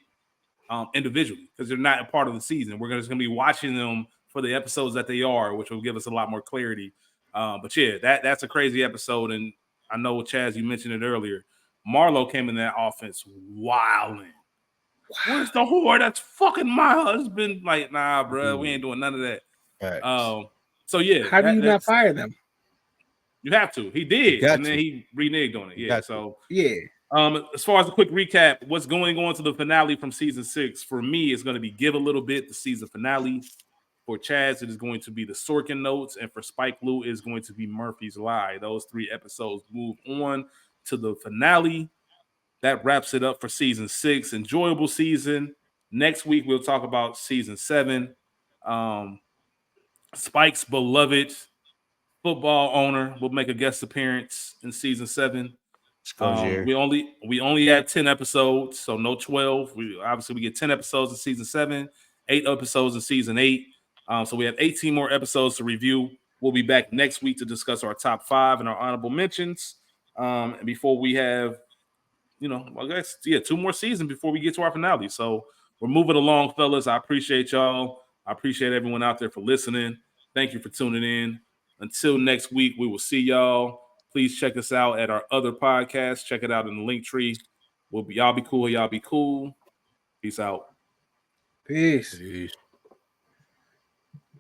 individually because they're not a part of the season. We're just going to be watching them for the episodes that they are, which will give us a lot more clarity. But yeah, that's a crazy episode. And I know, Chaz, you mentioned it earlier. Marlo came in that offense wilding. Where's the whore? That's fucking my husband. Like, nah, bro, we ain't doing none of that. So yeah, How do you not that's fire them? you have to. He did, and then he reneged on it. Yeah. So yeah. As far as a quick recap, what's going on to the finale from season 6 for me is going to be Give a Little Bit, the season finale. For Chaz, it is going to be the Sorkin Notes, and for Spike Lee, it is going to be Murphy's Lie. Those 3 episodes move on to the finale. That wraps it up for season 6. Enjoyable season. Next week, we'll talk about season 7. Spike's beloved football owner will make a guest appearance in season 7. We only had 10 episodes, so no 12. We get 10 episodes in season 7, 8 episodes in season 8. So we have 18 more episodes to review. We'll be back next week to discuss our top 5 and our honorable mentions. And before we have, I guess 2 more seasons before we get to our finale. So we're moving along, fellas. I appreciate y'all. I appreciate everyone out there for listening. Thank you for tuning in. Until next week, we will see y'all. Please check us out at our other podcasts. Check it out in the link tree. Y'all be cool. Y'all be cool. Peace out. Peace. Peace.